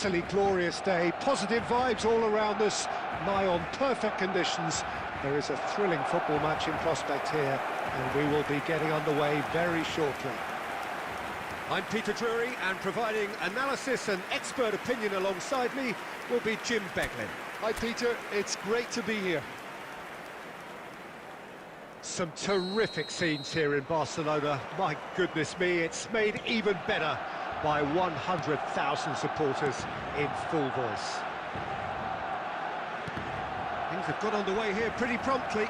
utterly glorious day, positive vibes all around us, nigh on perfect conditions. There is a thrilling football match in prospect here, and we will be getting underway very shortly. I'm Peter Drury, and providing analysis and expert opinion alongside me will be Jim Beglin. Hi Peter, it's great to be here. Some terrific scenes here in Barcelona. My goodness me, it's made even better by 100,000 supporters in full voice. Things have got underway here pretty promptly.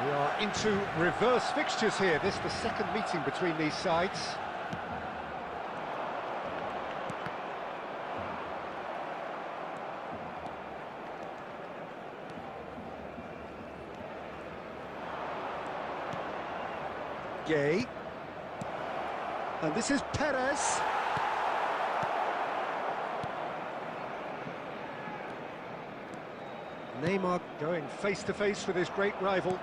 We are into reverse fixtures here. This is the second meeting between these sides. Gay. And this is Perez. Neymar going face-to-face with his great rival.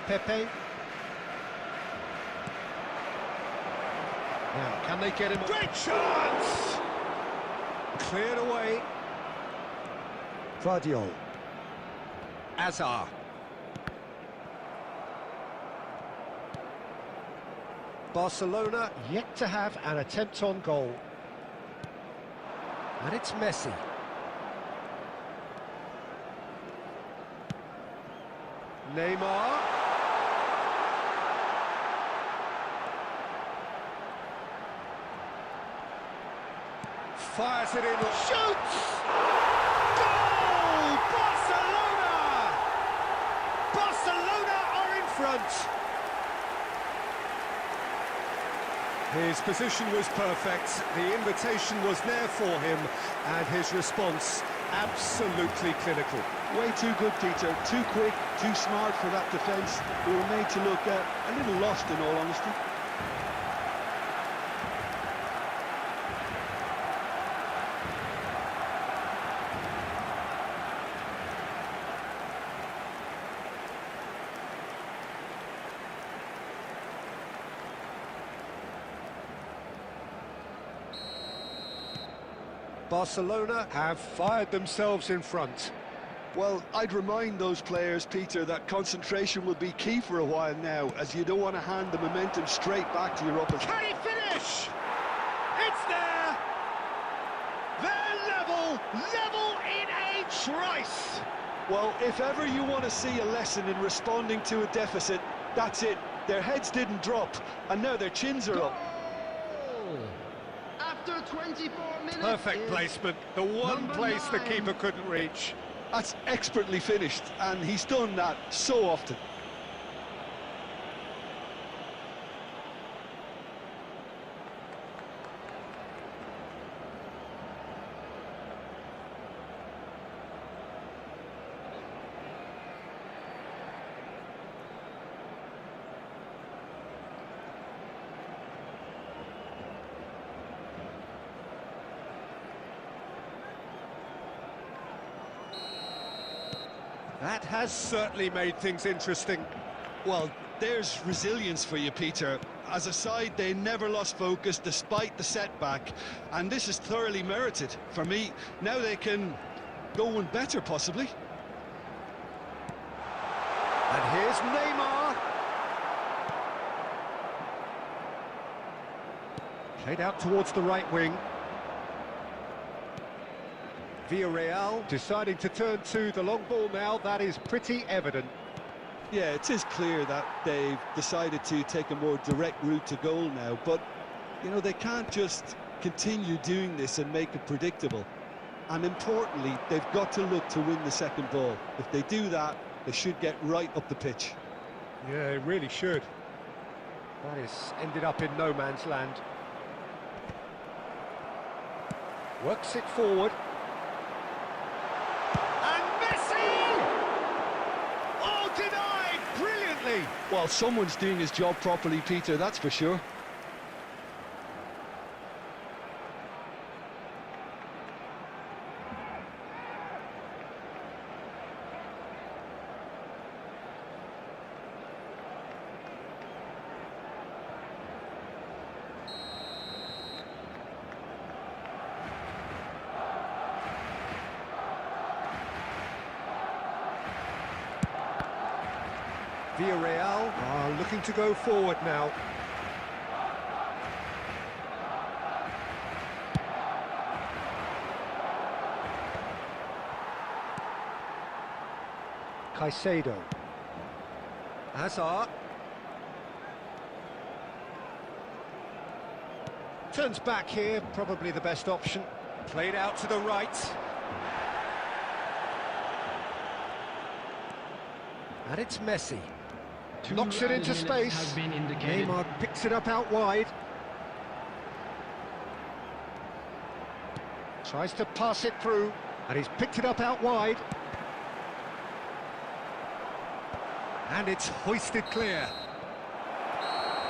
Pepe. Now, can they get him? Great chance! Cleared away. Vardiol. Azar. Barcelona yet to have an attempt on goal. And it's Messi. Neymar. Fires it in. Shoots! Goal! Barcelona! Barcelona are in front. His position was perfect, the invitation was there for him, and his response absolutely clinical. Way too good, Peter. Too quick, too smart for that defence. We were made to look a little lost, in all honesty. Barcelona have fired themselves in front. Well, I'd remind those players, Peter, that concentration will be key for a while now, as you don't want to hand the momentum straight back to your opponent. Can he finish? It's there! They're level in a trice! Well, if ever you want to see a lesson in responding to a deficit, that's it. Their heads didn't drop, and now their chins are up. After 24 minutes. Perfect placement, the one place the keeper couldn't reach. That's expertly finished, and he's done that so often. That has certainly made things interesting. Well, there's resilience for you, Peter. As a side, they never lost focus despite the setback, and this is thoroughly merited. For me, now they can go one better, possibly. And here's Neymar. Played out towards the right wing. Villarreal deciding to turn to the long ball now. That is pretty evident. Yeah, it is clear that they've decided to take a more direct route to goal now, but, you know, they can't just continue doing this and make it predictable. And importantly, they've got to look to win the second ball. If they do that, they should get right up the pitch. Yeah, it really should. That is ended up in no man's land. Works it forward. Well, someone's doing his job properly, Peter, that's for sure. Villarreal are looking to go forward now. Caicedo. Hazard. Turns back here, probably the best option. Played out to the right. And it's Messi. Knocks it into space. Neymar picks it up out wide. Tries to pass it through, and he's picked it up out wide. And it's hoisted clear.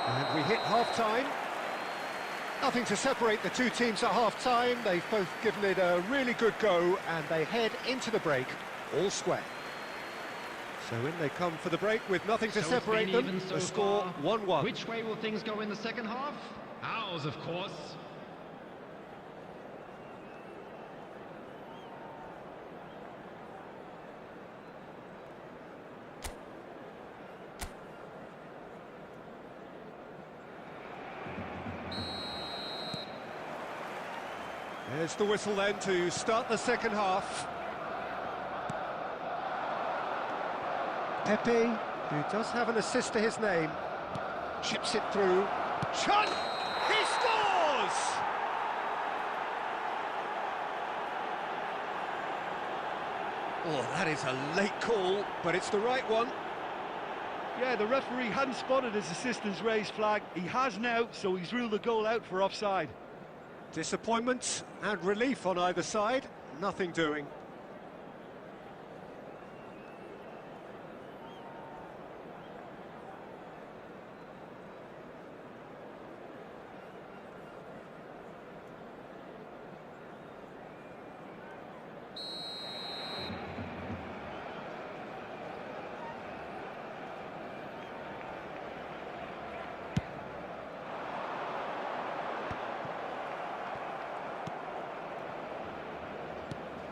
And we hit half-time. Nothing to separate the two teams at half-time. They've both given it a really good go, and they head into the break all square. So in they come for the break with nothing to separate them. The score 1-1. Which way will things go in the second half? Ours, of course. There's the whistle then to start the second half. Pepe, who does have an assist to his name, chips it through. Shot! He scores! Oh, that is a late call, but it's the right one. Yeah, the referee hadn't spotted his assistant's raised flag. He has now, so he's ruled the goal out for offside. Disappointment and relief on either side, nothing doing.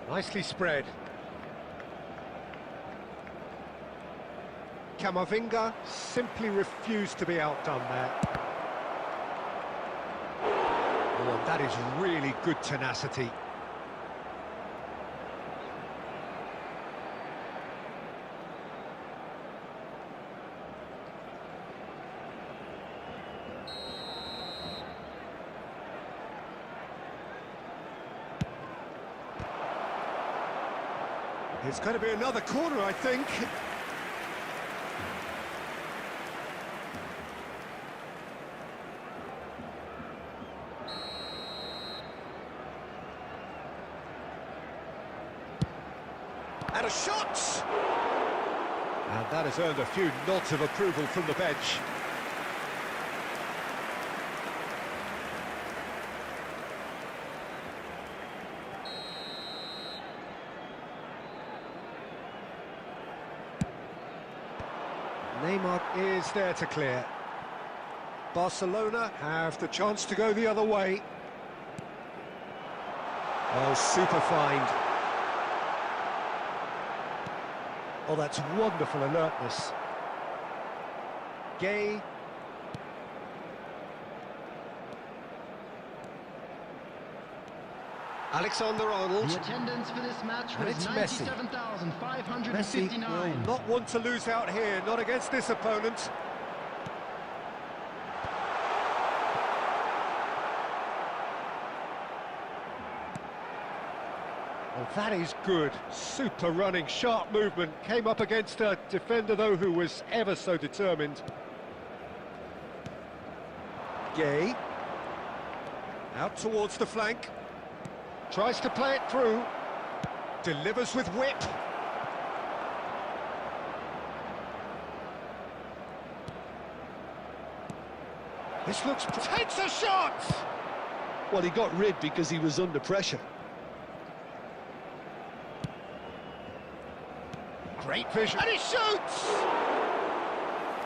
Nicely spread. Camavinga simply refused to be outdone there. Oh, that is really good tenacity. It's going to be another corner, I think. And a shot! And that has earned a few nods of approval from the bench. Neymar is there to clear. Barcelona have the chance to go the other way. Oh, super find. Oh, that's wonderful alertness. Gay. Alexander-Arnold. The attendance for this match And was it's Messi. 97,559. Messi will not want to lose out here, not against this opponent. Well, that is good. Super running, sharp movement. Came up against a defender, though, who was ever so determined. Gay. Out towards the flank. Tries to play it through. Delivers with whip. This looks... Takes a shot! Well, he got rid because he was under pressure. Great vision. And he shoots!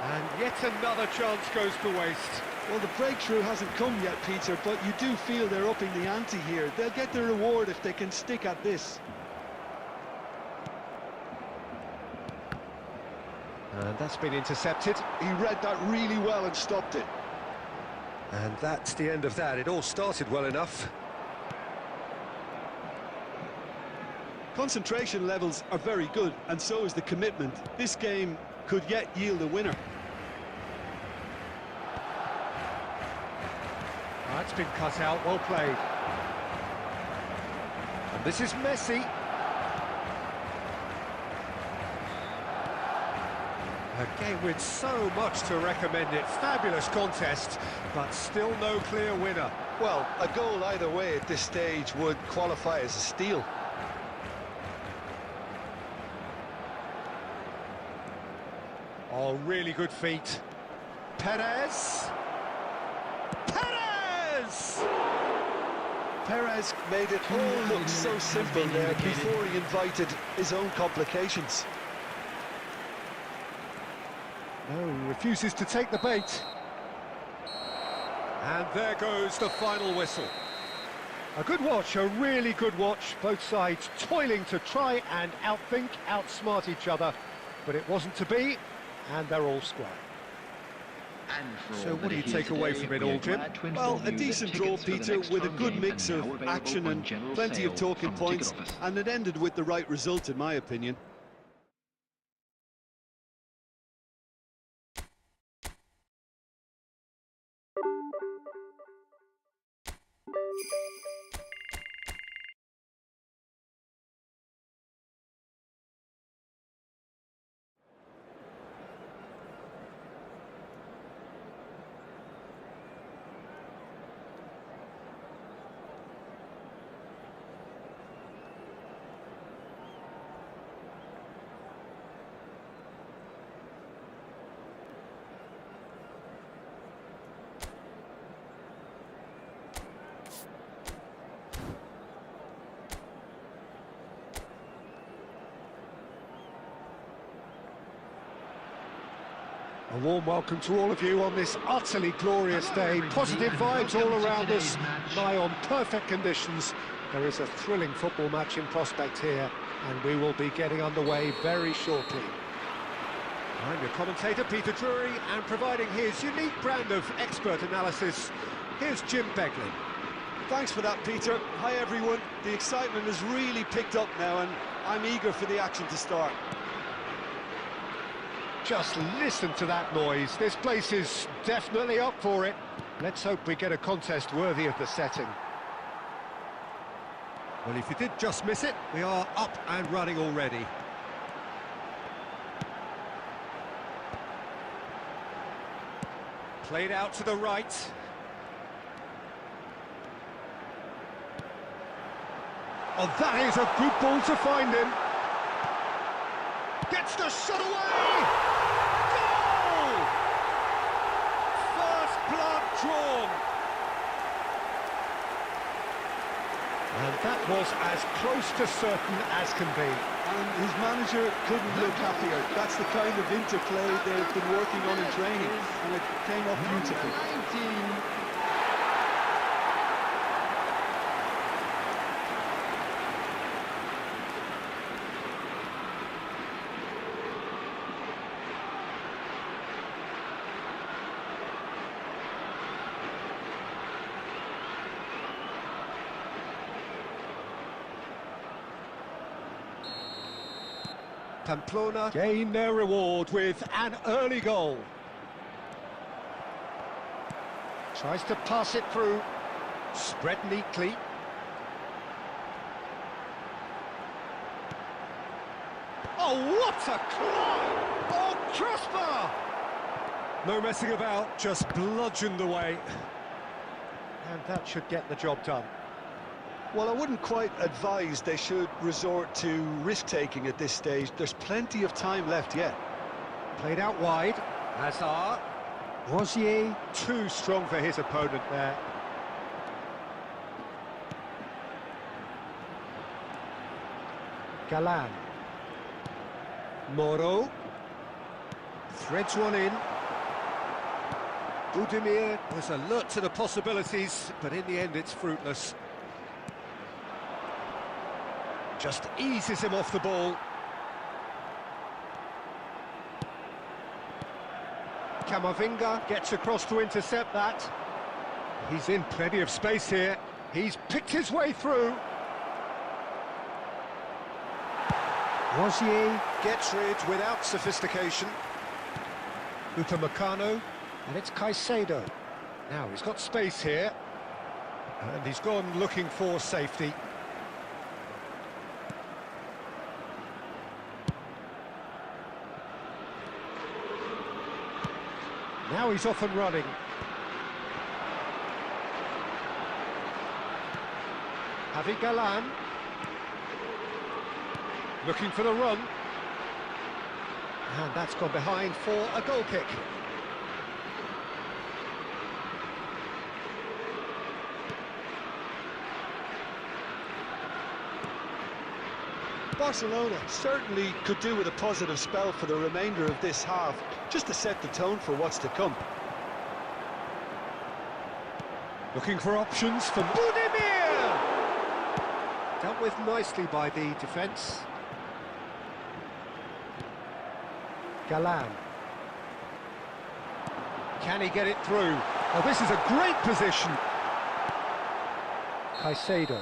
And yet another chance goes to waste. Well, the breakthrough hasn't come yet, Peter, but you do feel they're upping the ante here. They'll get their reward if they can stick at this. And that's been intercepted. He read that really well and stopped it. And that's the end of that. It all started well enough. Concentration levels are very good, and so is the commitment. This game could yet yield a winner. That's been cut out, well played. And this is Messi. A game with so much to recommend it. Fabulous contest, but still no clear winner. Well, a goal either way at this stage would qualify as a steal. Oh, really good feet. Perez! Perez! Perez made it all look so simple there before he invited his own complications. No, refuses to take the bait. And there goes the final whistle. A good watch, a really good watch. Both sides toiling to try and outthink, outsmart each other. But it wasn't to be, and they're all square. So what do you take away from it all, Jim? Well, a decent draw, Peter, with a good mix of action and plenty of talking points, and it ended with the right result, in my opinion. A warm welcome to all of you on this utterly glorious day. Positive vibes all around us, nigh on perfect conditions. There is a thrilling football match in prospect here, and we will be getting underway very shortly. I'm your commentator, Peter Drury, and providing his unique brand of expert analysis, here's Jim Beglin. Thanks for that, Peter. Hi, everyone. The excitement has really picked up now, and I'm eager for the action to start. Just listen to that noise. This place is definitely up for it. Let's hope we get a contest worthy of the setting. Well, if you did just miss it, we are up and running already. Played out to the right. Oh, that is a good ball to find him. Gets the shot away! Goal! First blood drawn. And that was as close to certain as can be. And his manager couldn't look happier. That's the kind of interplay they've been working on in training, and it came off beautifully. Pamplona gain their reward with an early goal. Tries to pass it through. Spread neatly. Oh, what a climb! Oh, crossbar! No messing about, just bludgeoned away. And that should get the job done. Well, I wouldn't quite advise they should resort to risk-taking at this stage. There's plenty of time left yet. Played out wide. Hazard. Rosier, too strong for his opponent there. Galan. Moro. Threads one in. Budimir was alert to the possibilities, but in the end it's fruitless. Just eases him off the ball. Camavinga gets across to intercept that. He's in plenty of space here. He's picked his way through. Rosier gets rid without sophistication. Upamecano, and it's Caicedo. Now he's got space here, and he's gone looking for safety. Now he's off and running. Javi Galan. Looking for the run. And that's gone behind for a goal kick. Barcelona certainly could do with a positive spell for the remainder of this half, just to set the tone for what's to come. Looking for options for Budimir! Dealt with nicely by the defence. Galan. Can he get it through? Oh, this is a great position. Caicedo.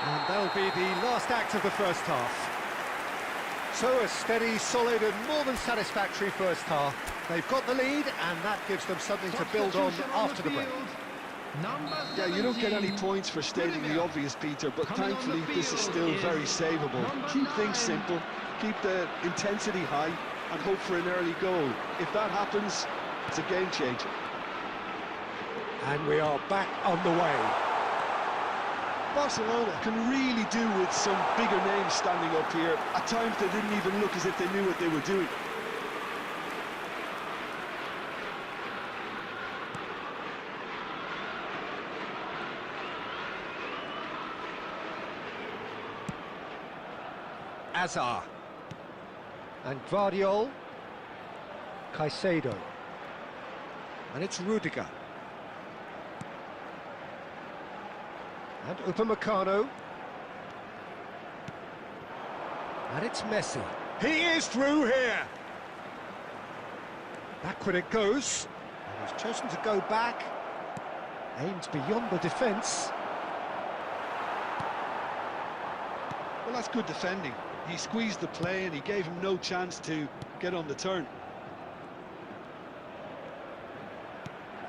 And that'll be the last act of the first half. So a steady, solid and more than satisfactory first half. They've got the lead and that gives them something to build on after the break. Yeah, you don't get any points for stating the obvious, Peter, but thankfully this is still very savable. Keep things simple, keep the intensity high and hope for an early goal. If that happens, it's a game changer. And we are back on the way. Barcelona can really do with some bigger names standing up here. At times they didn't even look as if they knew what they were doing. Azar. And Guardiol. Caicedo. And it's Rudiger. And Upamecano. And it's Messi. He is through here. Backward it goes. And he's chosen to go back. Aimed beyond the defence. Well, that's good defending. He squeezed the play and he gave him no chance to get on the turn.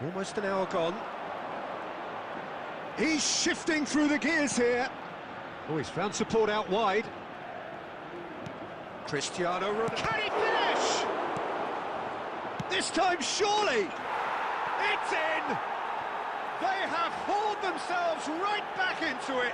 Almost an hour gone. He's shifting through the gears here. Oh, he's found support out wide. Cristiano Ronaldo. Can he finish? This time, surely. It's in. They have hauled themselves right back into it.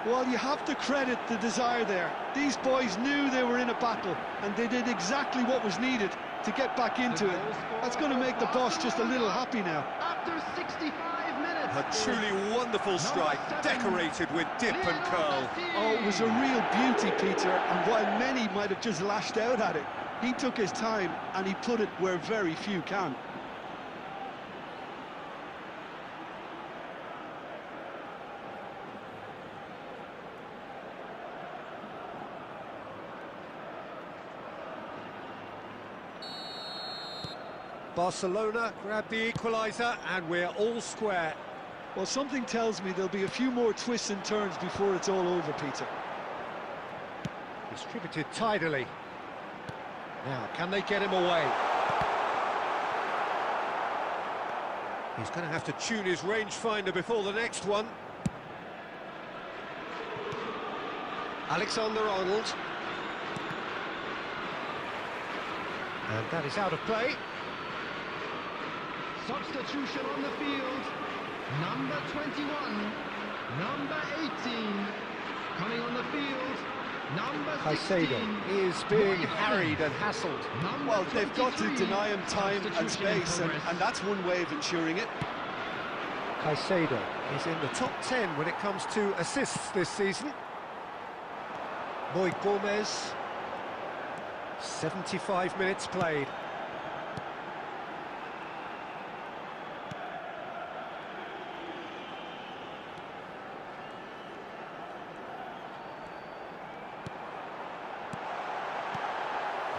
Well, you have to credit the desire there. These boys knew they were in a battle, and they did exactly what was needed to get back into it. That's going to make the boss just a little happy now. After 65 minutes. A truly wonderful strike, decorated with dip and curl. Oh, it was a real beauty, Peter, and while many might have just lashed out at it, he took his time and he put it where very few can. Barcelona grab the equaliser and we're all square. Well, something tells me there'll be a few more twists and turns before it's all over, Peter. Distributed tidily. Now, can they get him away? He's going to have to tune his rangefinder before the next one. Alexander-Arnold. And that is out of play. Substitution on the field. Number 21. Number 18. Coming on the field. Number 16. Caicedo is being harried and hassled. Well, they've got to deny him time and space, and that's one way of ensuring it. Caicedo is in the top 10 when it comes to assists this season. Boy Gomez, 75 minutes played.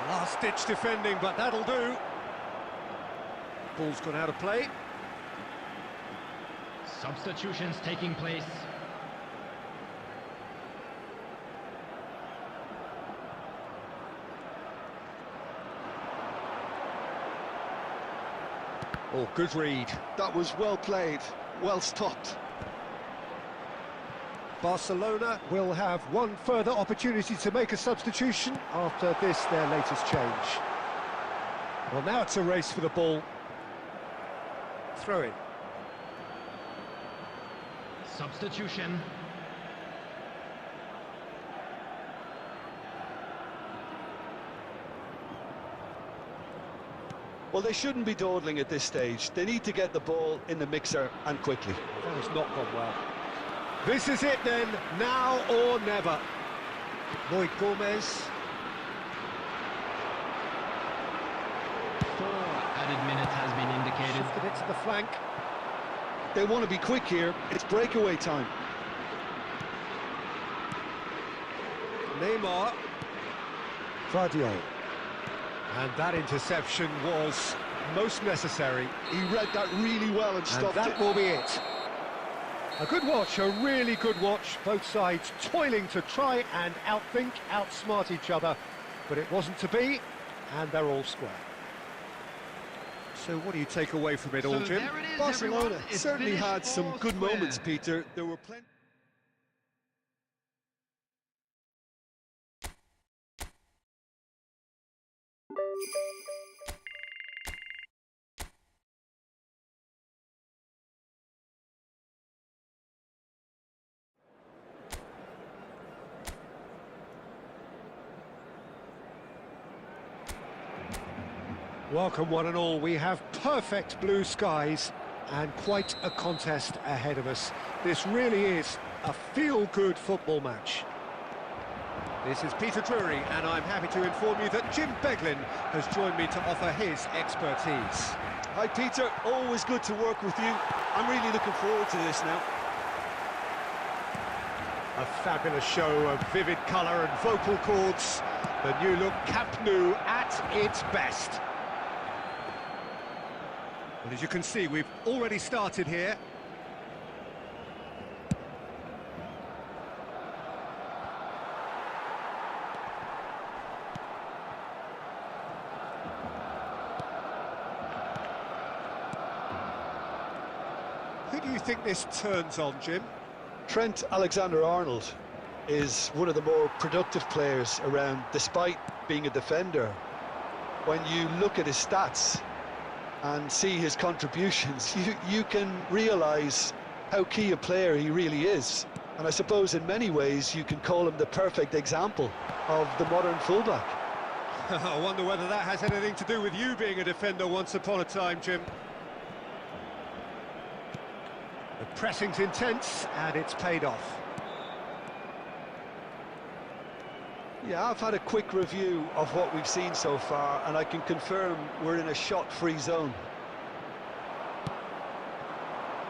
Last-ditch defending, but that'll do. Ball's gone out of play. Substitutions taking place. Oh, good read. That was well played, well stopped. Barcelona will have one further opportunity to make a substitution after this, their latest change. Well, now it's a race for the ball. Throw in. Substitution. Well, they shouldn't be dawdling at this stage. They need to get the ball in the mixer and quickly. That has not gone well. This is it then, now or never. Lloyd Gomez. 4 added minutes has been indicated. Shifted it to the flank. They want to be quick here. It's breakaway time. Neymar. Vardio. And that interception was most necessary. He read that really well and stopped And that it. will be it. A good watch, a really good watch. Both sides toiling to try and outthink, outsmart each other. But it wasn't to be, and they're all square. So what do you take away from it all, So Jim? there it is, Barcelona everyone. It's certainly finished had some all good square. moments, Peter. There were plenty. Welcome one and all. We have perfect blue skies and quite a contest ahead of us. This really is a feel-good football match. This is Peter Drury, and I'm happy to inform you that Jim Beglin has joined me to offer his expertise. Hi, Peter. Always good to work with you. I'm really looking forward to this now. A fabulous show of vivid colour and vocal cords. The new look Camp Nou at its best. Well, as you can see, we've already started here. Who do you think this turns on, Jim? Trent Alexander-Arnold is one of the more productive players around, despite being a defender. When you look at his stats and see his contributions, you can realise how key a player he really is. And I suppose in many ways you can call him the perfect example of the modern fullback. I wonder whether that has anything to do with you being a defender once upon a time, Jim. The pressing's intense, and it's paid off. Yeah, I've had a quick review of what we've seen so far, and I can confirm we're in a shot-free zone.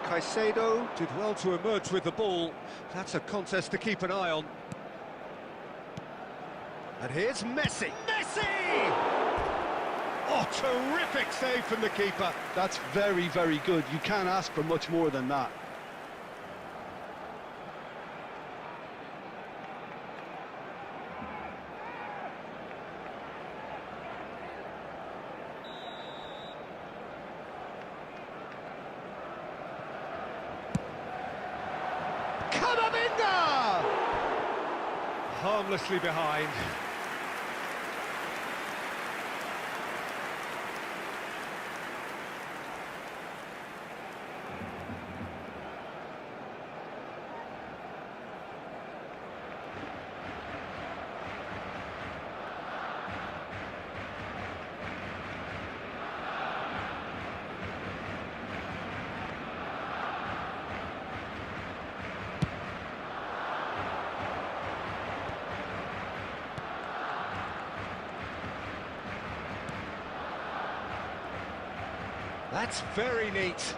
Caicedo did well to emerge with the ball. That's a contest to keep an eye on. And here's Messi. Messi! Oh, terrific save from the keeper. That's very, very good. You can't ask for much more than that. Camavinga! Harmlessly behind. That's very neat.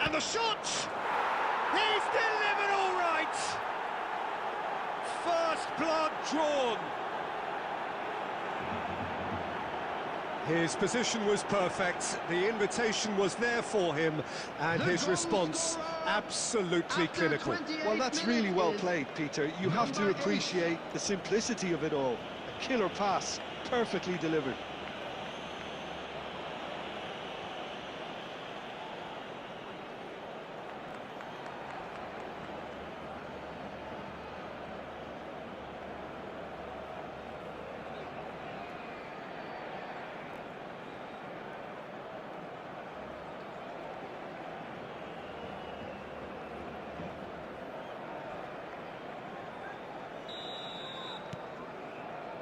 And the shot! He's delivered all right! First blood drawn. His position was perfect, the invitation was there for him, and his response absolutely clinical. Well, that's really well played, Peter. You have to appreciate the simplicity of it all. A killer pass, perfectly delivered.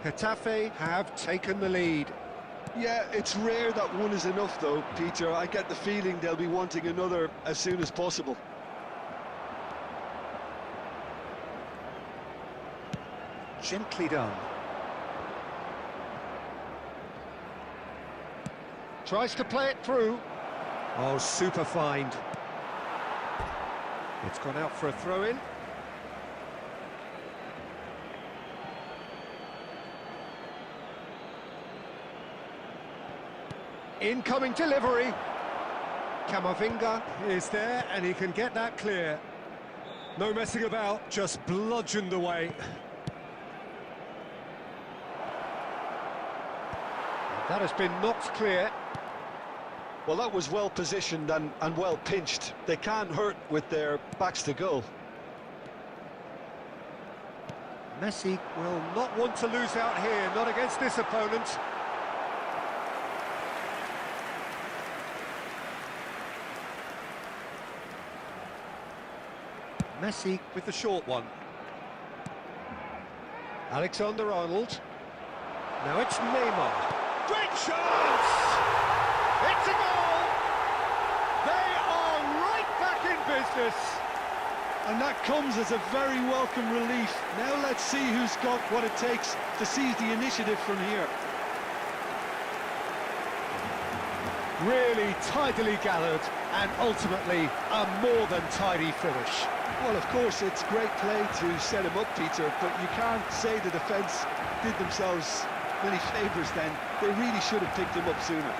Getafe have taken the lead. Yeah, it's rare that one is enough, though, Peter. I get the feeling they'll be wanting another as soon as possible. Gently done. Tries to play it through. Oh, super find. It's gone out for a throw-in. Incoming delivery. Camavinga is there and he can get that clear. No messing about, just bludgeoned away. That has been knocked clear. Well, that was well positioned and well pinched. They can't hurt with their backs to goal. Messi will not want to lose out here, not against this opponent. Messi with the short one. Alexander-Arnold. Now it's Neymar. Great chance! It's a goal! They are right back in business. And that comes as a very welcome relief. Now let's see who's got what it takes to seize the initiative from here. Really tidily gathered and ultimately a more than tidy finish. Well, of course, it's great play to set him up, Peter, but you can't say the defence did themselves many favours then. They really should have picked him up sooner.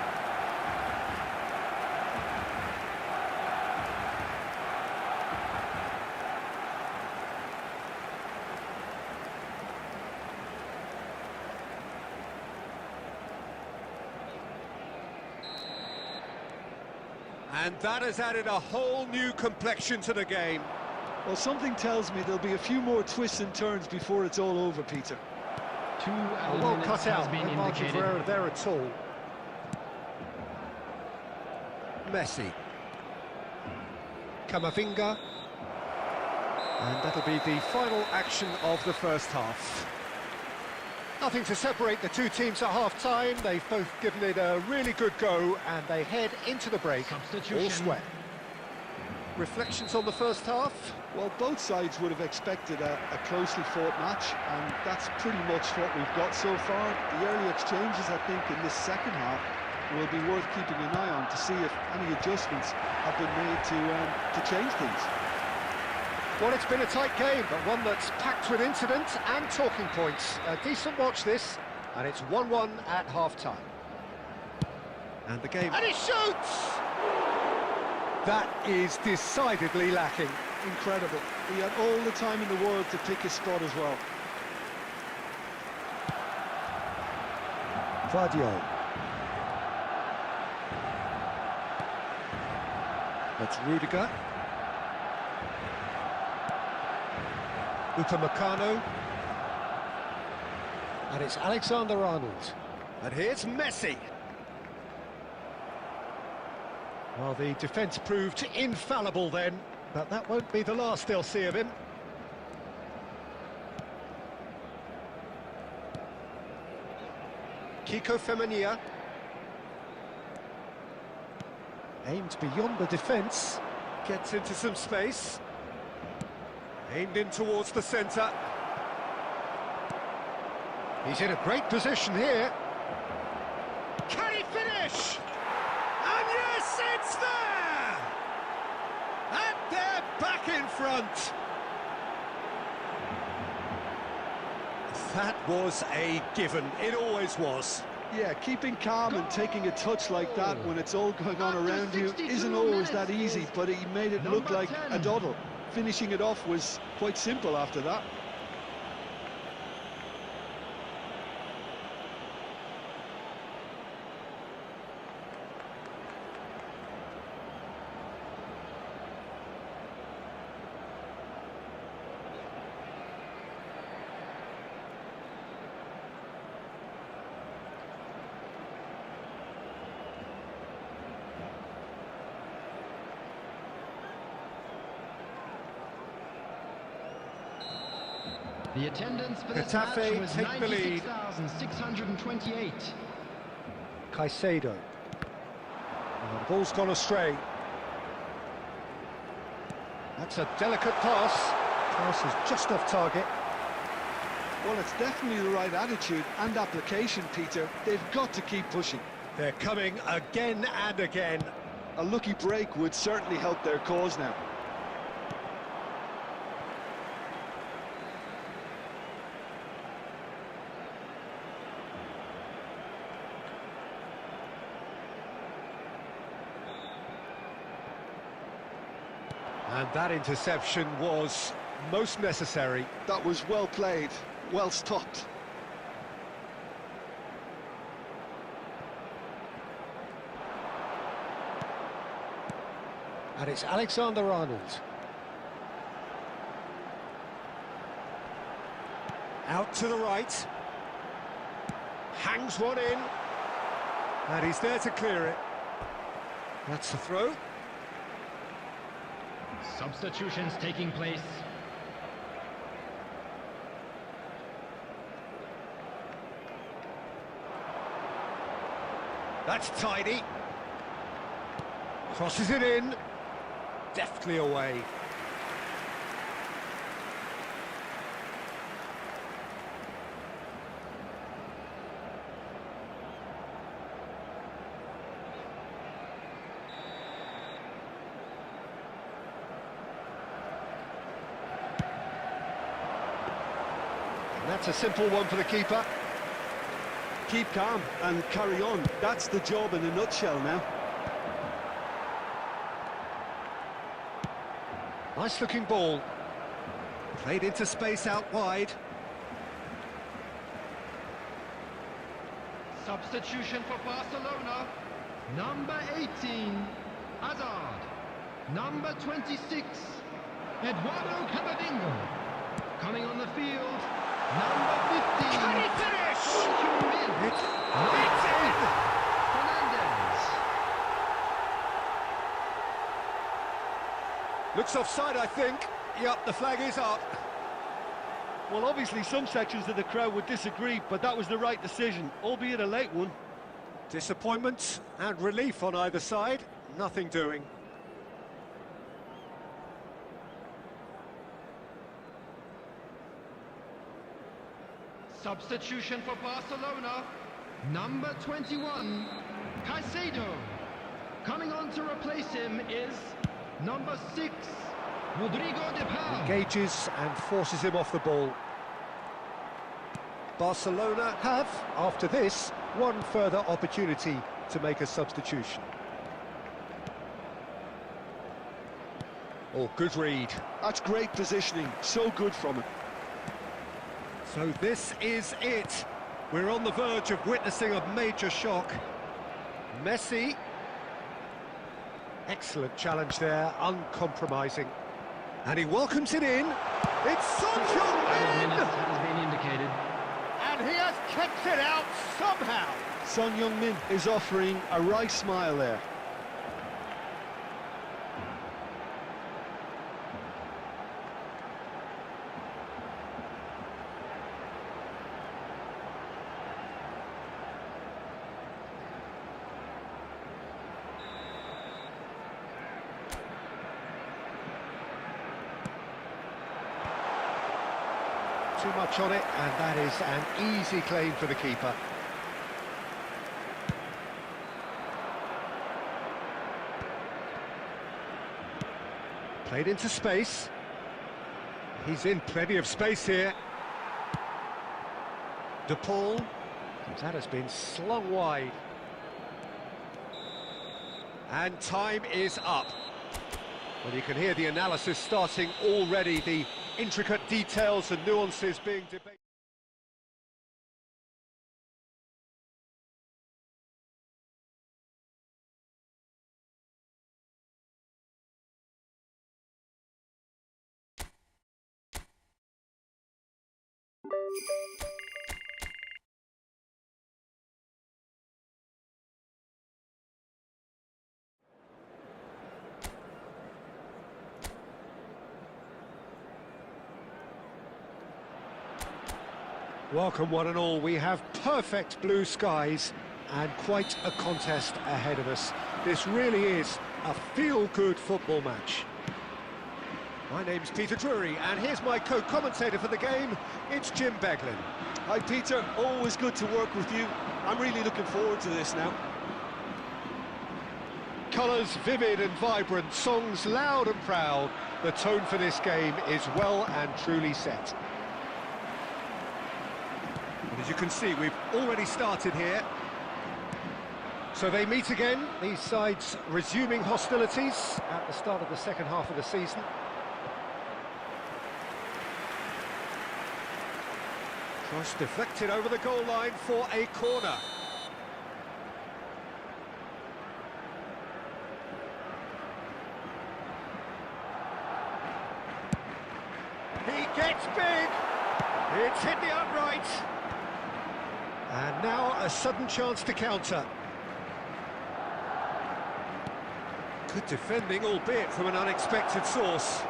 And that has added a whole new complexion to the game. Well, something tells me there'll be a few more twists and turns before it's all over, Peter. Well cut out, no margin for error there at all. Messi. Camavinga. And that'll be the final action of the first half. Nothing to separate the two teams at half-time. They've both given it a really good go, and they head into the break all square. Reflections on the first half? Well, both sides would have expected a closely fought match, and that's pretty much what we've got so far. The early exchanges, I think, in this second half will be worth keeping an eye on to see if any adjustments have been made to change things. Well, it's been a tight game, but one that's packed with incident and talking points. A decent watch this, and it's 1-1 at half-time. And the game... And he shoots! That is decidedly lacking. Incredible. He had all the time in the world to pick his spot as well. Vardio. That's Rudiger. Upamecano. And it's Alexander-Arnold. And here's Messi. Well, the defence proved infallible then, but that won't be the last they'll see of him. Kiko Femenia. Aimed beyond the defence. Gets into some space. Aimed in towards the centre. He's in a great position here. Can he finish? And yes, it's there! And they're back in front. That was a given. It always was. Yeah, keeping calm and taking a touch like that when it's all going on around you isn't always that easy, but he made it look like a doddle. Finishing it off was quite simple after that. The attendance for this Getafe match was take the lead. 96,628. Caicedo. Oh, the ball's gone astray. That's a delicate pass. Pass is just off target. Well, it's definitely the right attitude and application, Peter. They've got to keep pushing. They're coming again and again. A lucky break would certainly help their cause now. And that interception was most necessary. That was well played, well stopped. And it's Alexander-Arnold. Out to the right. Hangs one in. And he's there to clear it. That's the throw. Substitutions taking place. That's tidy. Crosses it in. Deftly away. And that's a simple one for the keeper. Keep calm and carry on. That's the job in a nutshell now. Nice looking ball. Played into space out wide. Substitution for Barcelona. Number 18, Hazard. Number 26, Eduardo Camavinga. Coming on the field, number 15. Can he finish? It's in! Fernandez. Looks offside, I think. Yep, the flag is up. Well, obviously some sections of the crowd would disagree, but that was the right decision, albeit a late one. Disappointment and relief on either side. Nothing doing. Substitution for Barcelona. Number 21, Caicedo. Coming on to replace him is number 6, Rodrigo de Paul. Engages and forces him off the ball. Barcelona have, after this, one further opportunity to make a substitution. Oh, good read. That's great positioning, so good from him. So this is it. We're on the verge of witnessing a major shock. Messi. Excellent challenge there, uncompromising. And he welcomes it in. It's Son Heung-min! Has been indicated. And he has kept it out somehow. Son Heung-min is offering a wry smile there. Too much on it, and that is an easy claim for the keeper. Played into space. He's in plenty of space here. De Paul. That has been slung wide. And time is up. Well, you can hear the analysis starting already, the intricate details and nuances being debated. Welcome one and all, we have perfect blue skies and quite a contest ahead of us. This really is a feel-good football match. My name's Peter Drury and here's my co-commentator for the game, it's Jim Beglin. Hi Peter, always good to work with you. I'm really looking forward to this now. Colours vivid and vibrant, songs loud and proud. The tone for this game is well and truly set. And as you can see, we've already started here. So they meet again, these sides resuming hostilities at the start of the second half of the season. Cross deflected over the goal line for a corner. He gets big. It's hit the upright. And now a sudden chance to counter. Good defending, albeit from an unexpected source.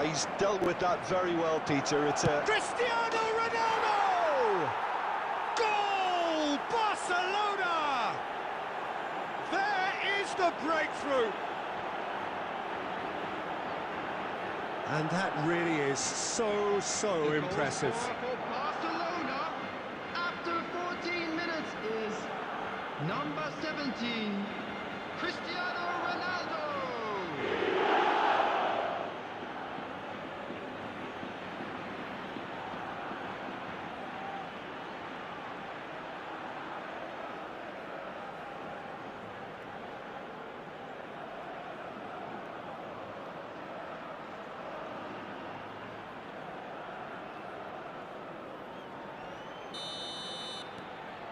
He's dealt with that very well, Peter. It's a... Cristiano Ronaldo! Goal! Barcelona! There is the breakthrough! And that really is so impressive. For Barcelona, after 14 minutes, is number 17, Cristiano Ronaldo.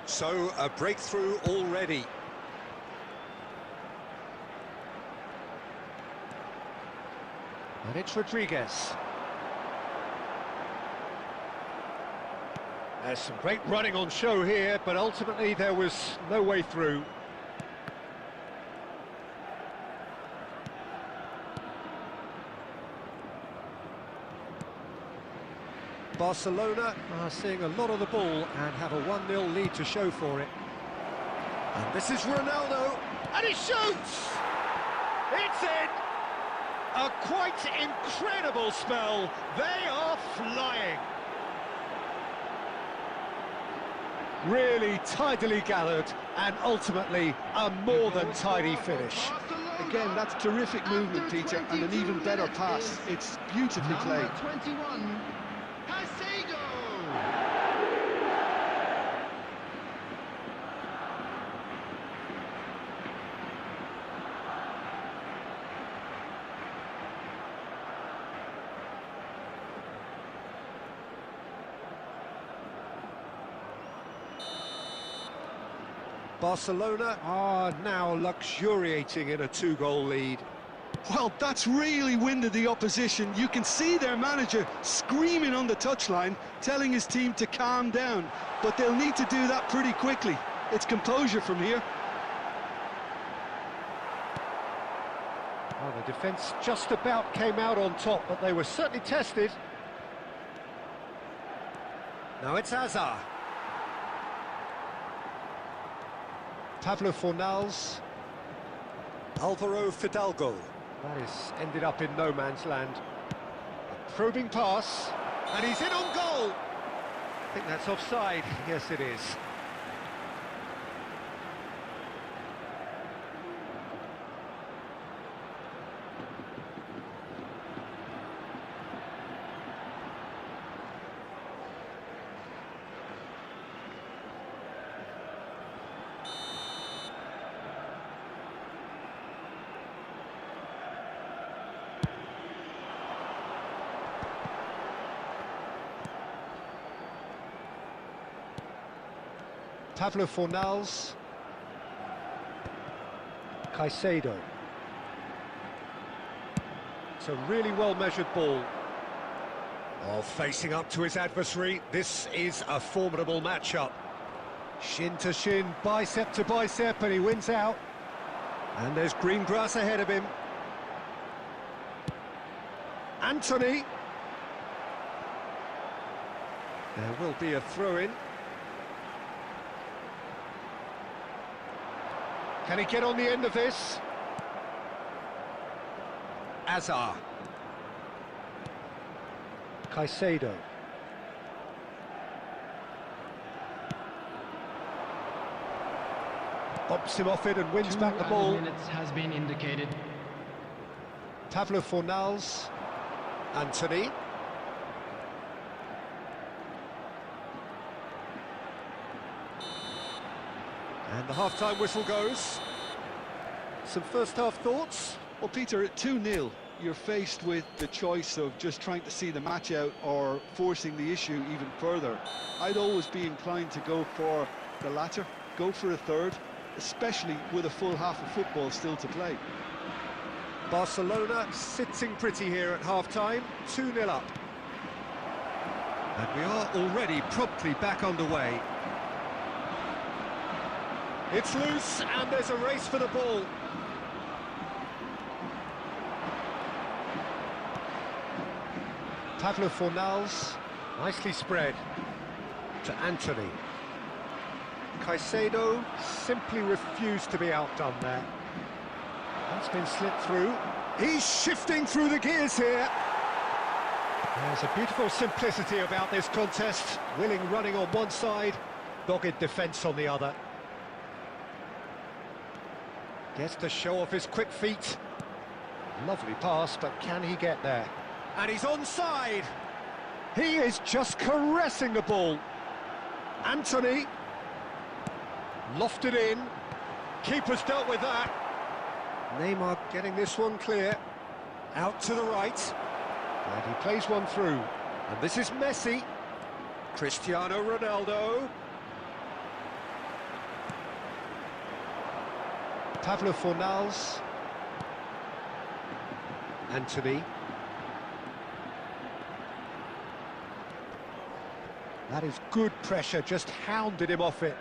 So, a breakthrough already. And it's Rodriguez. There's some great running on show here, but ultimately there was no way through. Barcelona are seeing a lot of the ball and have a 1-0 lead to show for it. And this is Ronaldo, and he shoots! It's in! A quite incredible spell. They are flying. Really tidily gathered, and ultimately a more than tidy finish. Again, that's terrific movement, Peter, and an even better pass. It's beautifully played. Number 21, Caicedo. Barcelona are now luxuriating in a 2-goal lead. Well, that's really winded the opposition. You can see their manager screaming on the touchline, telling his team to calm down. But they'll need to do that pretty quickly. It's composure from here. Well, the defence just about came out on top, but they were certainly tested. Now it's Hazard. Pablo Fornals. Alvaro Fidalgo. That is ended up in no man's land. A probing pass, and he's in on goal. I think that's offside. Yes, it is. Pablo Fornals. Caicedo. It's a really well-measured ball. Oh, facing up to his adversary, this is a formidable matchup. Shin to shin, bicep to bicep, and he wins out. And there's green grass ahead of him. Anthony. There will be a throw-in. Can he get on the end of this? Azar. Caicedo. Bumps him off it and wins back the ball. 2 minutes has been indicated. Pablo Fornals. Anthony. And the half-time whistle goes. Some first-half thoughts? Well, Peter, at 2-0, you're faced with the choice of just trying to see the match out or forcing the issue even further. I'd always be inclined to go for the latter, go for a third, especially with a full half of football still to play. Barcelona sitting pretty here at half-time, 2-0 up. And we are already promptly back underway. It's loose, and there's a race for the ball. Pablo Fornals, nicely spread to Anthony. Caicedo simply refused to be outdone there. That's been slipped through. He's shifting through the gears here. There's a beautiful simplicity about this contest. Willing running on one side, dogged defence on the other. Gets to show off his quick feet. Lovely pass, but can he get there? And he's onside. He is just caressing the ball. Anthony. Lofted in. Keeper's dealt with that. Neymar getting this one clear. Out to the right. And he plays one through. And this is Messi. Cristiano Ronaldo. Pablo Fornals. Anthony. That is good pressure, just hounded him off it.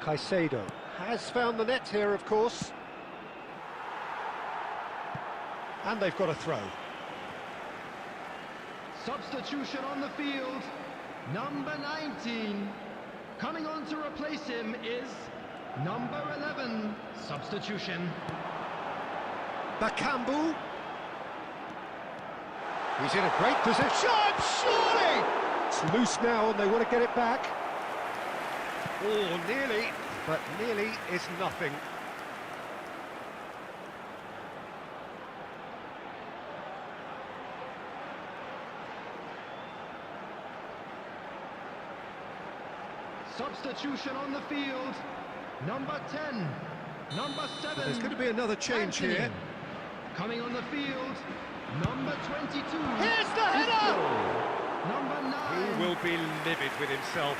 Caicedo has found the net here, of course. And they've got a throw. Substitution on the field. Number 19. Coming on to replace him is number 11. Substitution. Bakambu. He's in a great position. Surely! It's loose now and they want to get it back. Oh, nearly, but nearly is nothing. Substitution on the field. Number 10. Number 7. There's going to be another change Anthony. here. Coming on the field. Number 22. Here's the header! Number 9. He will be livid with himself.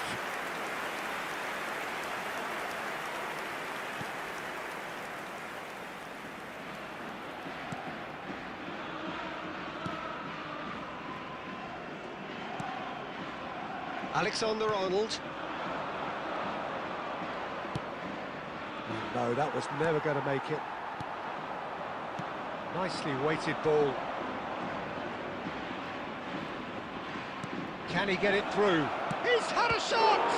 Alexander-Arnold. No, that was never going to make it. Nicely weighted ball. Can he get it through? He's had a shot!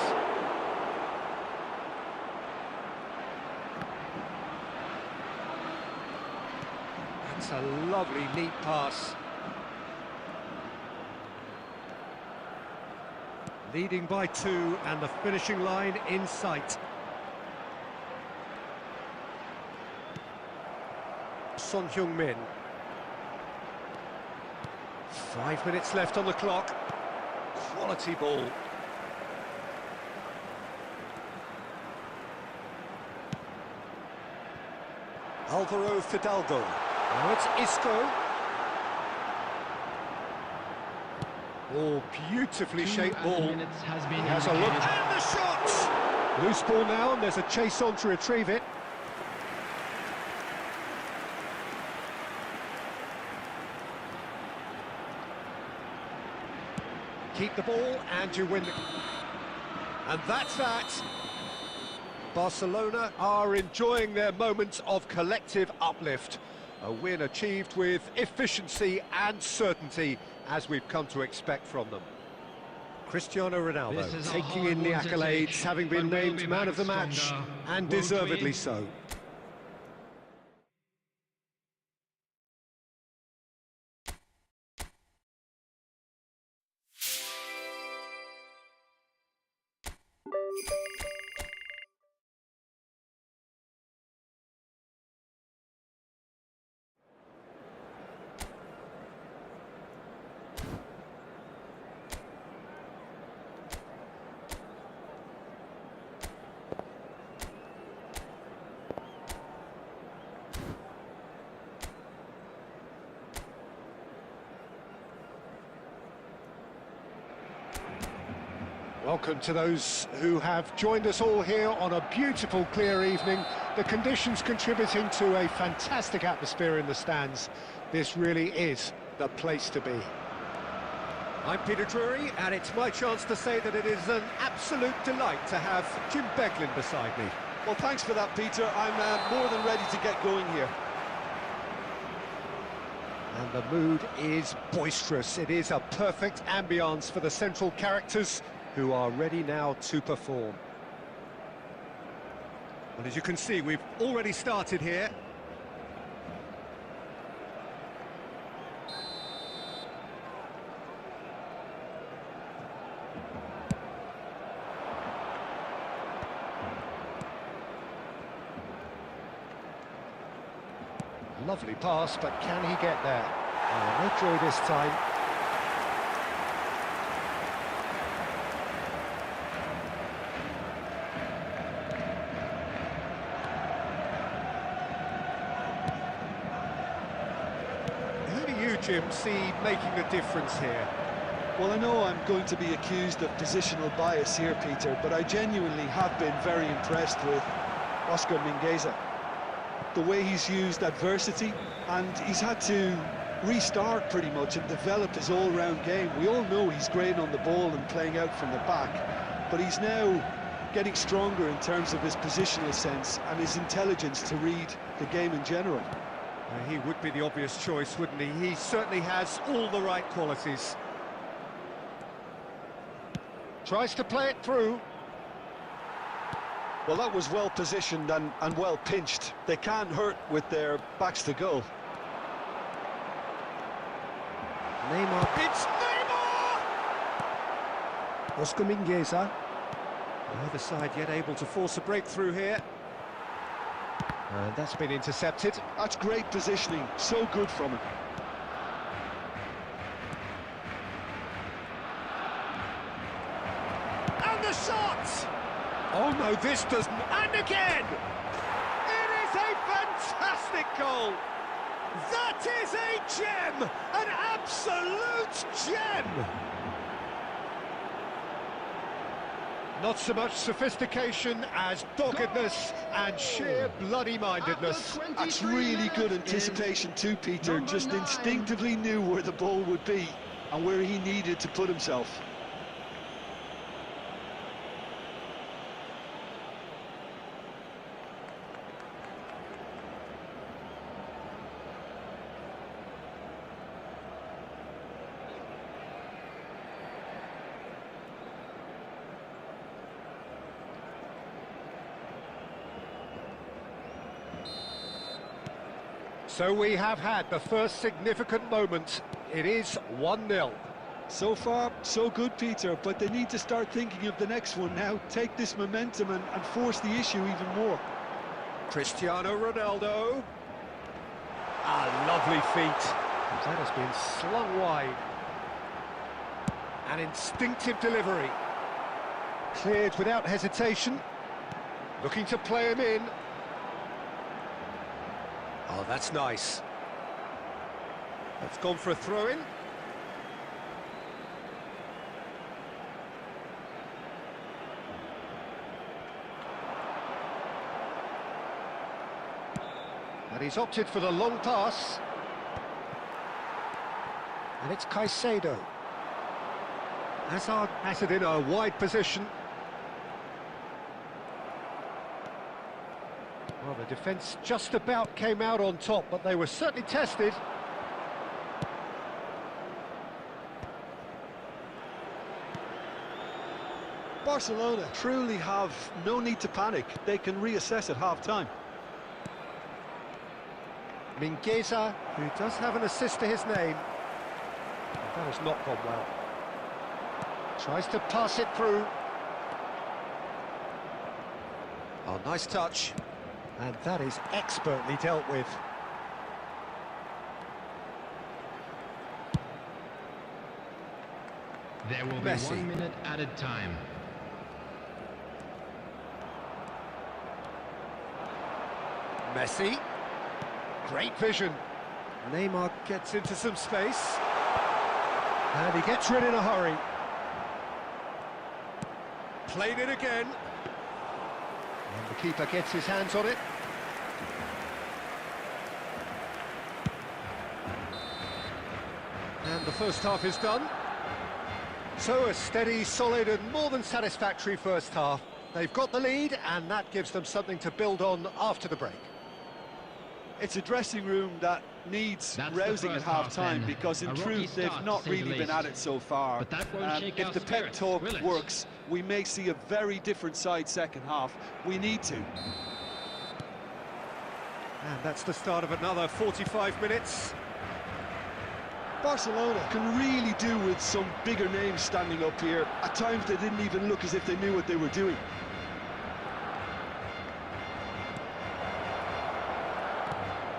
That's a lovely, neat pass. Leading by 2 and the finishing line in sight. Son Heung-min. 5 minutes left on the clock. Quality ball. Alvaro Fidalgo. Now it's Isco. Oh, beautifully shaped ball. Has been He has a look. indicated. And the shot! Loose ball now, and there's a chase on to retrieve it. Keep the ball and you win. And that's that. Barcelona are enjoying their moment of collective uplift. A win achieved with efficiency and certainty, as we've come to expect from them. Cristiano Ronaldo taking in the accolades, having been named man of the match, and deservedly so. Welcome to those who have joined us all here on a beautiful, clear evening. The conditions contributing to a fantastic atmosphere in the stands. This really is the place to be. I'm Peter Drury, and it's my chance to say that it is an absolute delight to have Jim Beglin beside me. Well, thanks for that, Peter. I'm more than ready to get going here. And the mood is boisterous. It is a perfect ambience for the central characters, who are ready now to perform. And as you can see, we've already started here. Lovely pass, but can he get there? Oh, no joy this time. Jim, see making the difference here? Well, I know I'm going to be accused of positional bias here, Peter, but I genuinely have been very impressed with Oscar Mingueza. The way he's used adversity, and he's had to restart pretty much and develop his all-round game. We all know he's great on the ball and playing out from the back, but he's now getting stronger in terms of his positional sense and his intelligence to read the game in general. He would be the obvious choice, wouldn't he? He certainly has all the right qualities. Tries to play it through. Well, that was well positioned and well pinched. They can't hurt with their backs to goal. Neymar. It's Neymar! Oscar Mingueza. Neither side yet able to force a breakthrough here. And that's been intercepted. That's great positioning, so good from him. And the shot! Oh no, this doesn't... And again! It is a fantastic goal! That is a gem! An absolute gem! Not so much sophistication as doggedness and sheer bloody-mindedness. That's really good anticipation too, Peter. Just instinctively knew where the ball would be and where he needed to put himself. So we have had the first significant moment. It is 1-0. So far, so good, Peter, but they need to start thinking of the next one now. Take this momentum and force the issue even more. Cristiano Ronaldo. Ah, lovely feet. That has been slung wide. An instinctive delivery. Cleared without hesitation. Looking to play him in. Oh, that's nice. That's gone for a throw-in. And he's opted for the long pass. And it's Caicedo. Hazard has it in a wide position. Well, the defence just about came out on top, but they were certainly tested. Barcelona truly have no need to panic. They can reassess at half-time. Mingueza, who does have an assist to his name. That has not gone well. Tries to pass it through. Oh, nice touch. And that is expertly dealt with. There will be Messi. 1 minute added time. Messi. Great vision. Neymar gets into some space. And he gets rid in a hurry. Played it again. And the keeper gets his hands on it. And the first half is done. So a steady, solid and more than satisfactory first half. They've got the lead and that gives them something to build on after the break. It's a dressing room that needs That's the rousing at first half, half-time then. because in A rocky truth they've start, not to say the really been least. at it so far. But that won't shake If our the pep spirits, talk will it? works, we may see a very different side second half. We need to. And that's the start of another 45 minutes. Barcelona can really do with some bigger names standing up here. At times they didn't even look as if they knew what they were doing.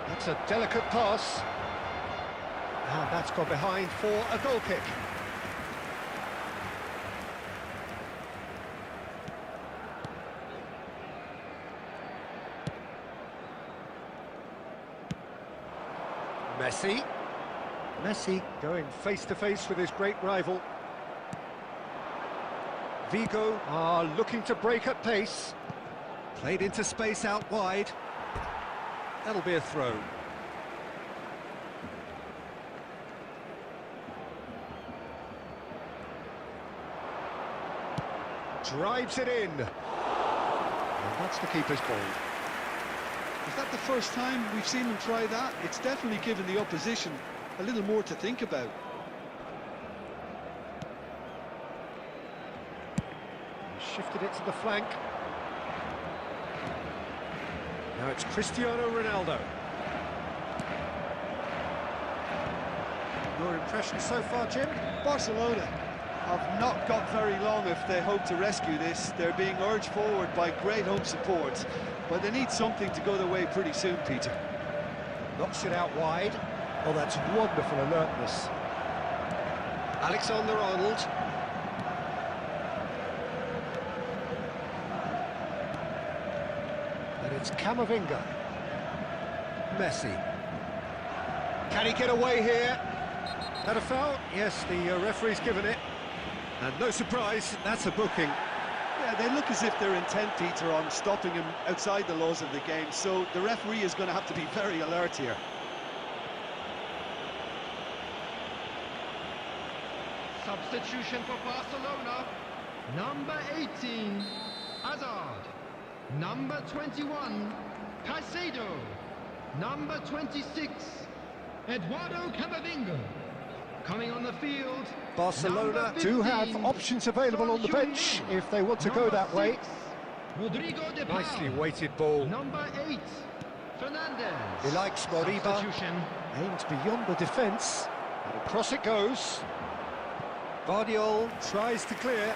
That's a delicate pass. And that's gone behind for a goal kick. Messi. Messi going face-to-face with his great rival. Vigo are looking to break at pace. Played into space out wide. That'll be a throw. Drives it in. And that's the keeper's ball. Is that the first time we've seen them try that? It's definitely given the opposition a little more to think about. He shifted it to the flank. Now it's Cristiano Ronaldo. Your impression so far, Jim? Barcelona have not got very long if they hope to rescue this. They're being urged forward by great home support, but they need something to go their way pretty soon, Peter. Knocks it out wide. Oh, that's wonderful alertness. Alexander-Arnold. And it's Camavinga. Messi. Can he get away here? That a foul? Yes, the referee's given it. And no surprise, that's a booking. Yeah, they look as if they're intent, Peter, on stopping him outside the laws of the game, so the referee is going to have to be very alert here. Substitution for Barcelona. Number 18, Hazard. Number 21, Caicedo. Number 26, Eduardo Camavinga. Coming on the field, Barcelona do have options available on the bench if they want to go that way. Rodrigo de Paul. Nicely weighted ball. Number 8, Fernandez. He likes Moriba. Substitution. Aimed beyond the defence. And across it goes. Guardiola tries to clear.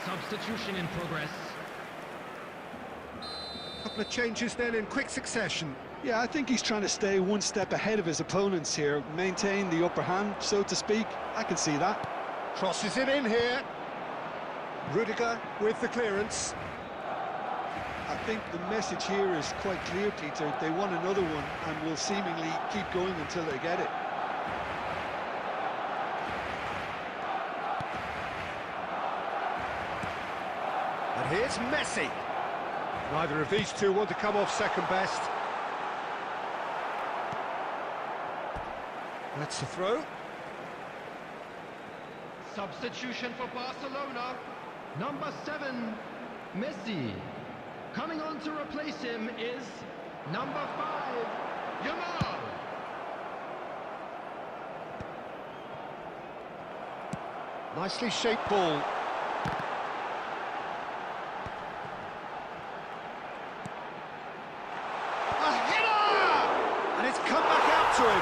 Substitution in progress. Couple of changes then in quick succession. Yeah, I think he's trying to stay one step ahead of his opponents here, maintain the upper hand, so to speak. I can see that. Crosses it in here. Rudiger with the clearance. I think the message here is quite clear, Peter. They want another one and will seemingly keep going until they get it. And here's Messi. Neither of these two want to come off second best. That's the throw. Substitution for Barcelona. Number 7, Messi. Coming on to replace him is number 5, Yamal. Nicely shaped ball. A header! And it's come back out to him.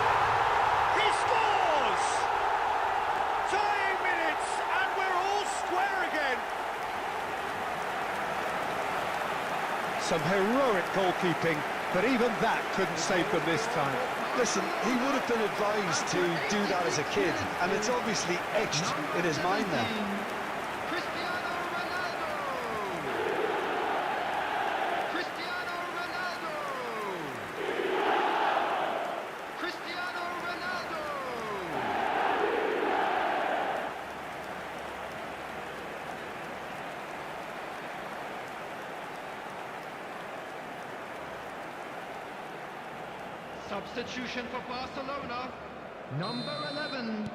He scores! Dying minutes, and we're all square again. Some heroic goalkeeping, but even that couldn't save them this time. Listen, he would have been advised to do that as a kid, and it's obviously etched in his mind now. Cristiano Ronaldo! Cristiano Ronaldo! Cristiano Ronaldo! Substitution for Barcelona, number 11.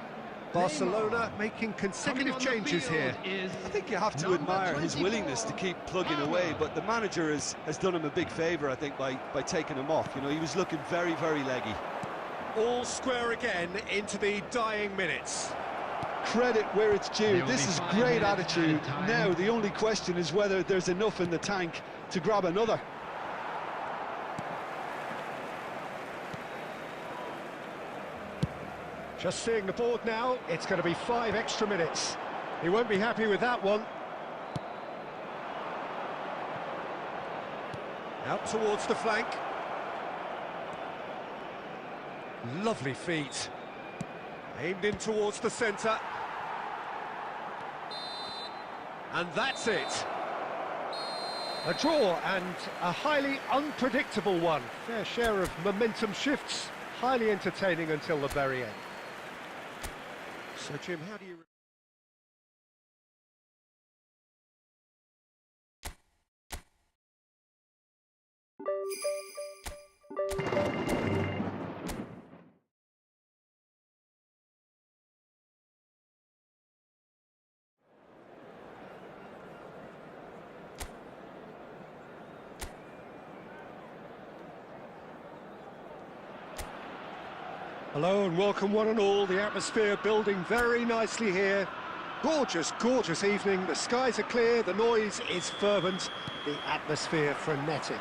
Barcelona making consecutive changes here. I think you have to admire his willingness to keep plugging away, but the manager has done him a big favour, I think, by taking him off. You know, he was looking very, very leggy. All square again into the dying minutes. Credit where it's due. This is great attitude. Now, the only question is whether there's enough in the tank to grab another. Just seeing the board now, it's going to be 5 extra minutes. He won't be happy with that one. Out towards the flank. Lovely feet. Aimed in towards the centre. And that's it. A draw, and a highly unpredictable one. Fair share of momentum shifts. Highly entertaining until the very end. So, Jim, how do you... Hello and welcome one and all. The atmosphere building very nicely here. Gorgeous, gorgeous evening. The skies are clear, the noise is fervent, the atmosphere frenetic.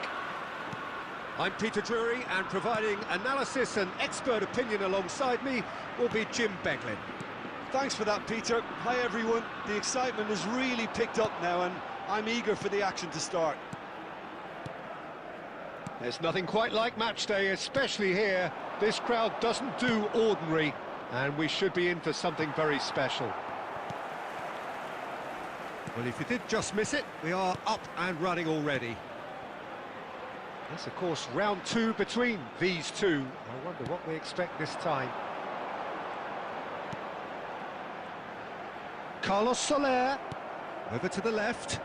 I'm Peter Drury, and providing analysis and expert opinion alongside me will be Jim Beglin. Thanks for that, Peter. Hi, everyone. The excitement has really picked up now, and I'm eager for the action to start. There's nothing quite like match day, especially here. This crowd doesn't do ordinary, and we should be in for something very special. Well, if you did just miss it, we are up and running already. Yes, of course, round 2 between these two. I wonder what we expect this time. Carlos Soler, over to the left.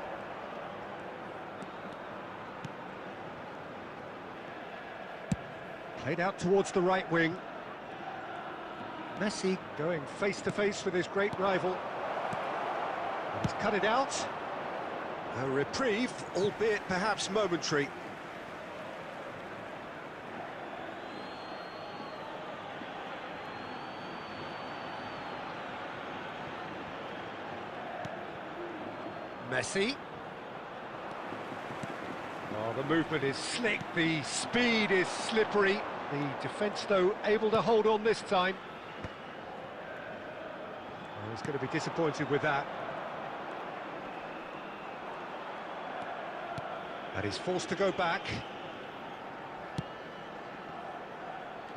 Played out towards the right wing. Messi going face-to-face with his great rival. He's cut it out. A reprieve, albeit perhaps momentary. Messi. Oh, the movement is slick, the speed is slippery. The defence, though, able to hold on this time. Oh, he's going to be disappointed with that. And he's forced to go back.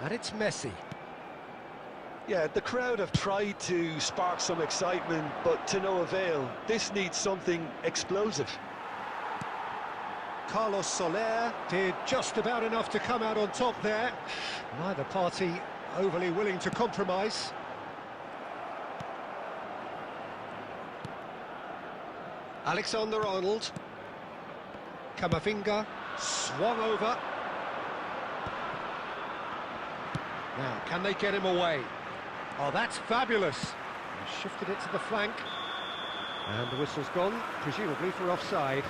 And it's Messi. Yeah, the crowd have tried to spark some excitement, but to no avail. This needs something explosive. Carlos Soler did just about enough to come out on top there. Neither party overly willing to compromise. Alexander-Arnold. Camavinga swung over. Now, can they get him away? Oh, that's fabulous. He shifted it to the flank. And the whistle's gone, presumably for offside.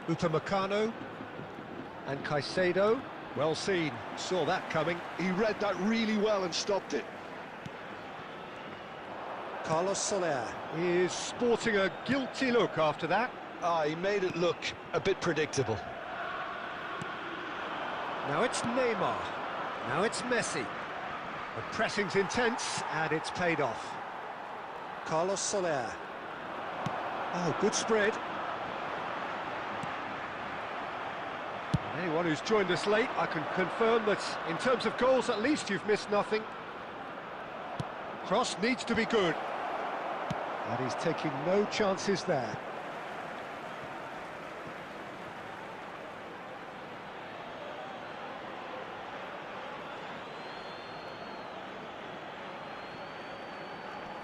Upamecano and Caicedo, well seen, saw that coming. He read that really well and stopped it. Carlos Soler is sporting a guilty look after that. He made it look a bit predictable. Now it's Neymar, now it's Messi. The pressing's intense and it's paid off. Carlos Soler. Oh, good spread. Anyone who's joined us late, I can confirm that in terms of goals, at least you've missed nothing. Cross needs to be good. And he's taking no chances there.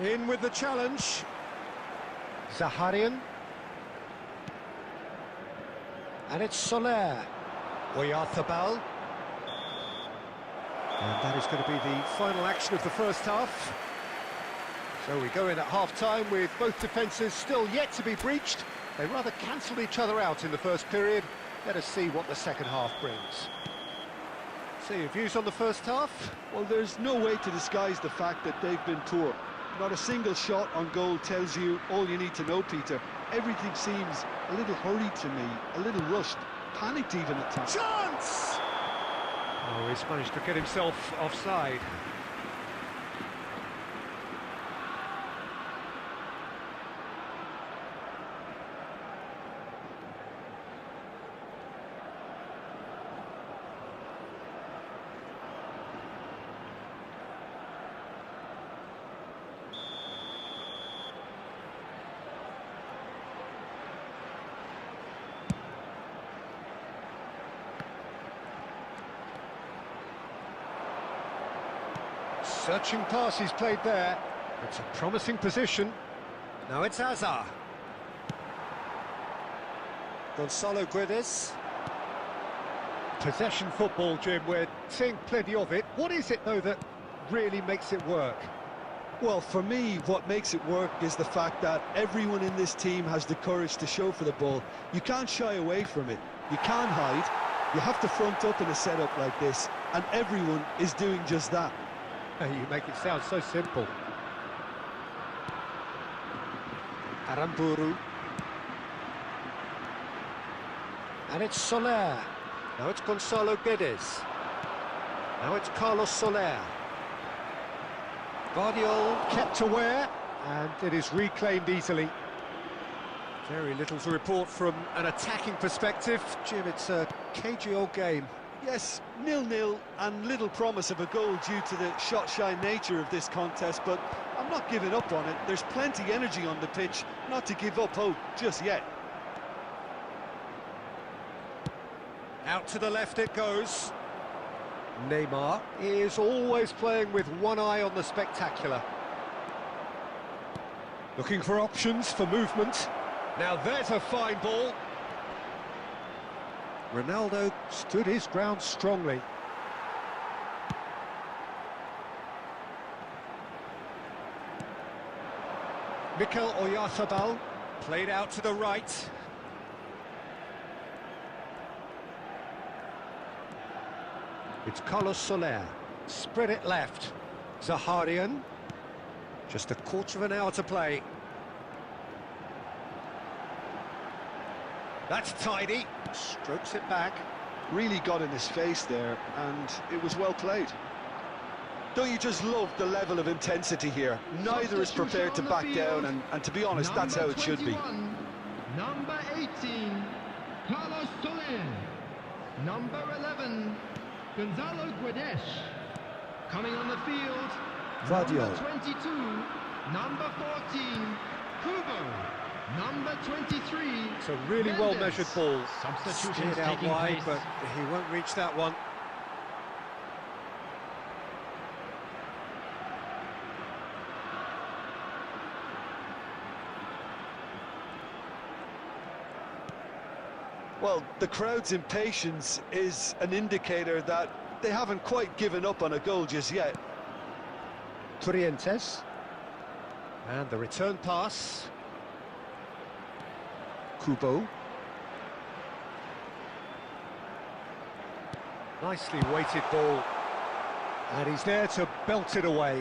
In with the challenge. Zaharian. And it's Soler. Oyarzabal. And that is going to be the final action of the first half. So we go in at half-time with both defences still yet to be breached. They rather cancelled each other out in the first period. Let us see what the second half brings. So your views on the first half? Well, there's no way to disguise the fact that they've been poor. Not a single shot on goal tells you all you need to know, Peter. Everything seems a little hurried to me, a little rushed, panicked even at times. Chance! Oh, he's managed to get himself offside. Searching pass he's played there. It's a promising position. Now it's Hazard. Gonzalo Guedes. Possession football, Jim, we're seeing plenty of it. What is it, though, that really makes it work? Well, for me, what makes it work is the fact that everyone in this team has the courage to show for the ball. You can't shy away from it. You can't hide. You have to front up in a setup like this, and everyone is doing just that. You make it sound so simple. Aramburu. And it's Soler. Now it's Gonzalo Guedes. Now it's Carlos Soler. Guardiola kept aware, and it is reclaimed easily. Very little to report from an attacking perspective. Jim, it's a cagey old game. Yes, 0-0 and little promise of a goal due to the shot-shy nature of this contest, but I'm not giving up on it. There's plenty energy on the pitch, not to give up hope just yet. Out to the left it goes. Neymar is always playing with one eye on the spectacular. Looking for options for movement. Now there's a fine ball. Ronaldo stood his ground strongly. Mikel Oyarzabal played out to the right. It's Carlos Soler. Spread it left. Zaharian. Just a quarter of an hour to play. That's tidy. Strokes it back. Really got in his face there, and it was well played. Don't you just love the level of intensity here? Neither is prepared to back down, and to be honest, that's how it should be. Number 18, Carlos Soler. Number 11, Gonzalo Guedes. Coming on the field, Vardiol. Number 22, number 14, Kubo. Number 23. It's a really Mendes. well-measured ball. Substitutions Steered out taking wide, place. but he won't reach that one. Well, the crowd's impatience is an indicator that they haven't quite given up on a goal just yet. Trientes. And the return pass. Kubo. Nicely weighted ball. And he's there to belt it away.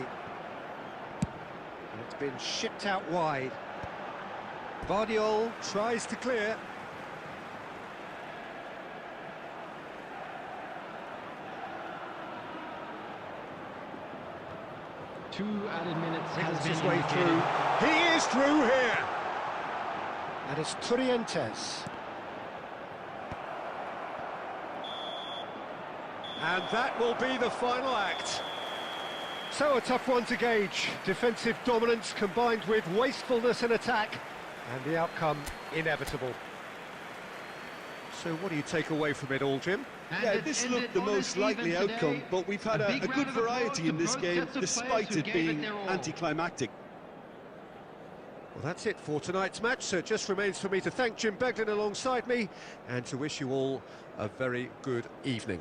And it's been shipped out wide. Vardiol tries to clear. Two added minutes has Wriggles been his way indicated. through. He is through here. And it's Trientes. And that will be the final act. So a tough one to gauge. Defensive dominance combined with wastefulness in attack. And the outcome inevitable. So what do you take away from it all, Jim? And Yeah, it this ended looked the on an most likely even outcome, today. but we've had a big good round of applause variety in to this both game, sets of despite players who it gave being their all. anticlimactic. Well, that's it for tonight's match, so it just remains for me to thank Jim Beglin alongside me and to wish you all a very good evening.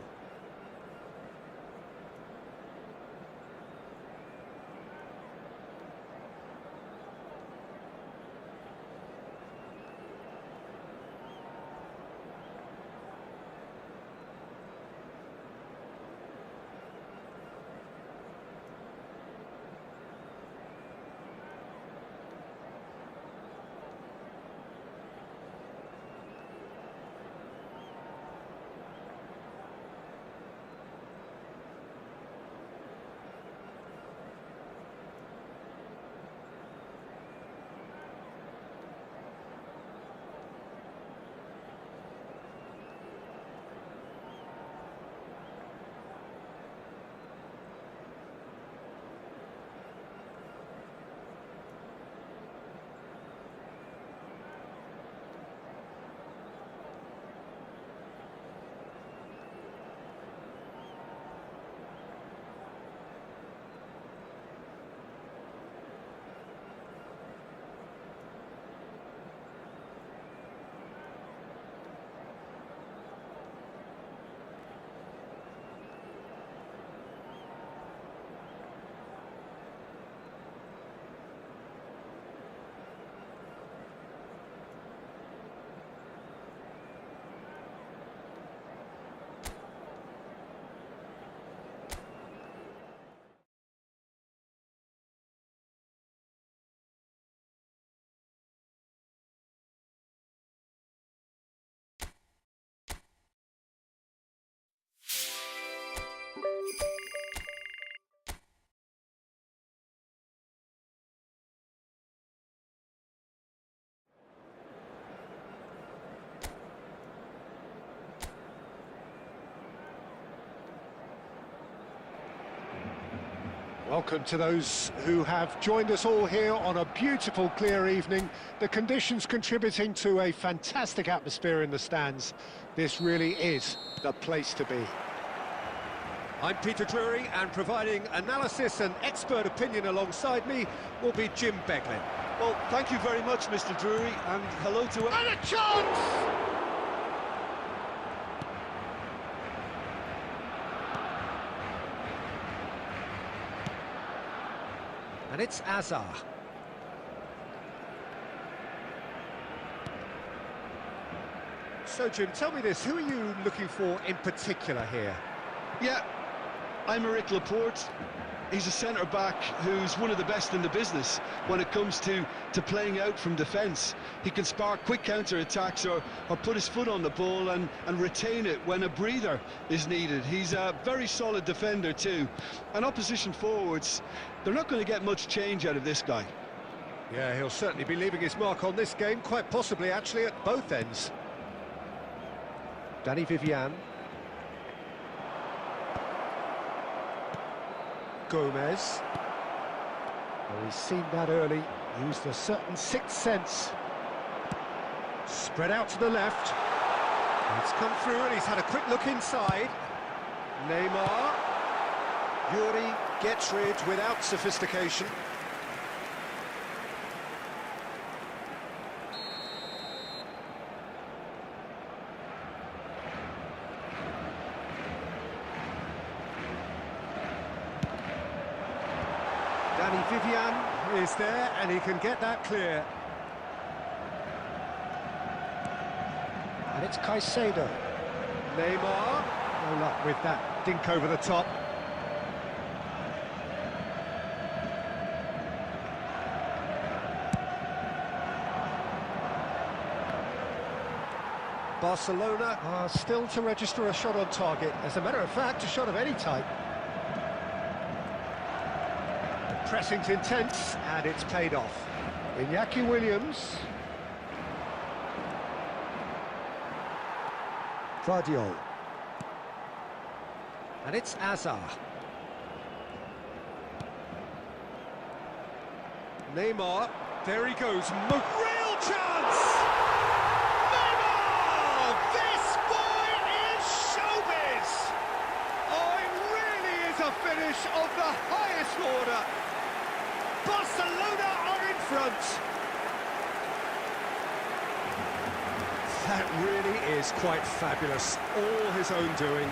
Welcome to those who have joined us all here on a beautiful, clear evening. The conditions contributing to a fantastic atmosphere in the stands. This really is the place to be. I'm Peter Drury, and providing analysis and expert opinion alongside me will be Jim Beglin. Well, thank you very much, Mr. Drury, and hello to... And a chance! And it's Azar. So, Jim, tell me this, who are you looking for in particular here? Yeah, I'm Eric Laporte. He's a centre-back who's one of the best in the business when it comes to playing out from defence. He can spark quick counter-attacks or put his foot on the ball and retain it when a breather is needed. He's a very solid defender too. And opposition forwards, they're not going to get much change out of this guy. Yeah, he'll certainly be leaving his mark on this game, quite possibly actually at both ends. Danny Vivian. Gomez. Well, he's seen that early, used a certain sixth sense. Spread out to the left. It's come through and he's had a quick look inside. Neymar. Yuri gets rid without sophistication. Danny Vivian is there and he can get that clear. And it's Caicedo. Neymar. No luck with that dink over the top. Barcelona are still to register a shot on target. As a matter of fact, a shot of any type. The pressing's intense, and it's paid off. Iñaki Williams. Guardiola. And it's Azar. Neymar. There he goes. Real chance! Neymar! This boy is showbiz! Oh, it really is a finish of the highest order. Barcelona are in front. That really is quite fabulous. All his own doing.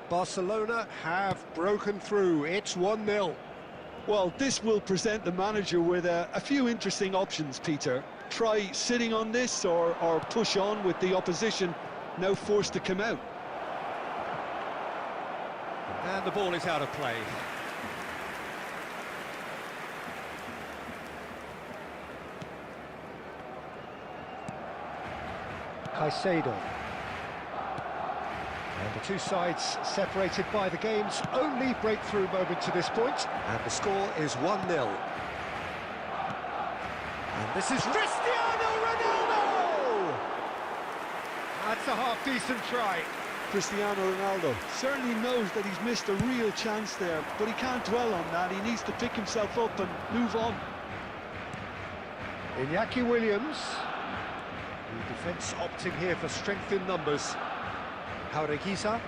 Barcelona have broken through. It's 1-0. Well, this will present the manager with a few interesting options, Peter. Try sitting on this or push on with the opposition now forced to come out. And the ball is out of play. Caicedo. And the two sides separated by the game's only breakthrough moment to this point. And the score is 1-0. And this is Cristiano Ronaldo! That's a half-decent try. Cristiano Ronaldo certainly knows that he's missed a real chance there, but he can't dwell on that. He needs to pick himself up and move on. Iñaki Williams. The defence opting here for strength in numbers. Jaureguisa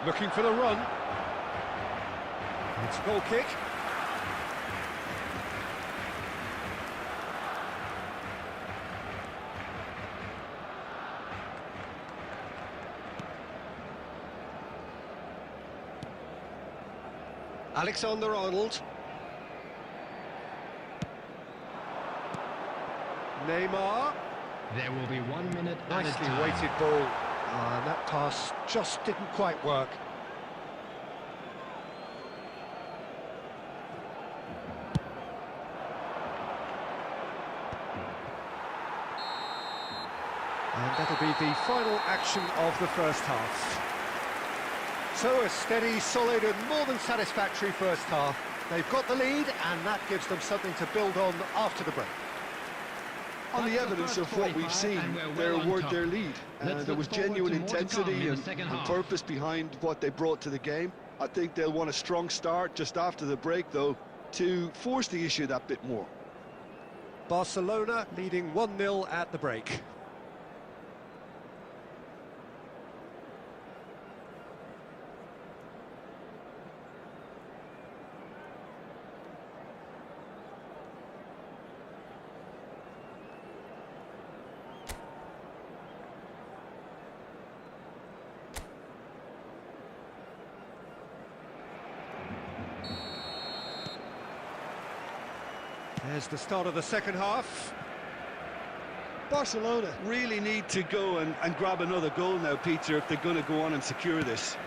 looking for the run. It's a goal kick. Alexander-Arnold. Neymar. There will be 1 minute Nicely added time. weighted ball. And that pass just didn't quite work. And that'll be the final action of the first half. So a steady, solid and more than satisfactory first half. They've got the lead and that gives them something to build on after the break. On the evidence of what we've seen, they're worth their lead. There was genuine intensity and purpose behind what they brought to the game. I think they'll want a strong start just after the break, though, to force the issue that bit more. Barcelona leading 1-0 at the break. There's the start of the second half. Barcelona really need to go and grab another goal now, Peter, if they're going to go on and secure this.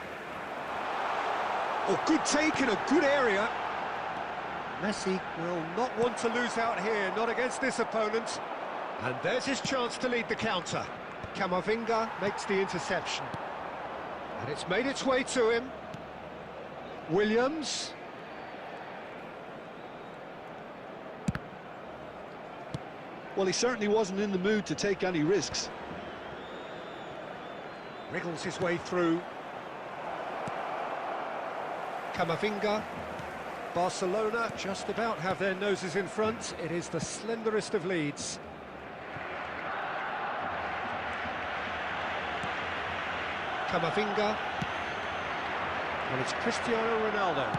Oh, good take in a good area. Messi will not want to lose out here, not against this opponent. And there's his chance to lead the counter. Camavinga makes the interception. And it's made its way to him. Williams. Well, he certainly wasn't in the mood to take any risks. Wriggles his way through. Camavinga. Barcelona just about have their noses in front. It is the slenderest of leads. Camavinga. And it's Cristiano Ronaldo.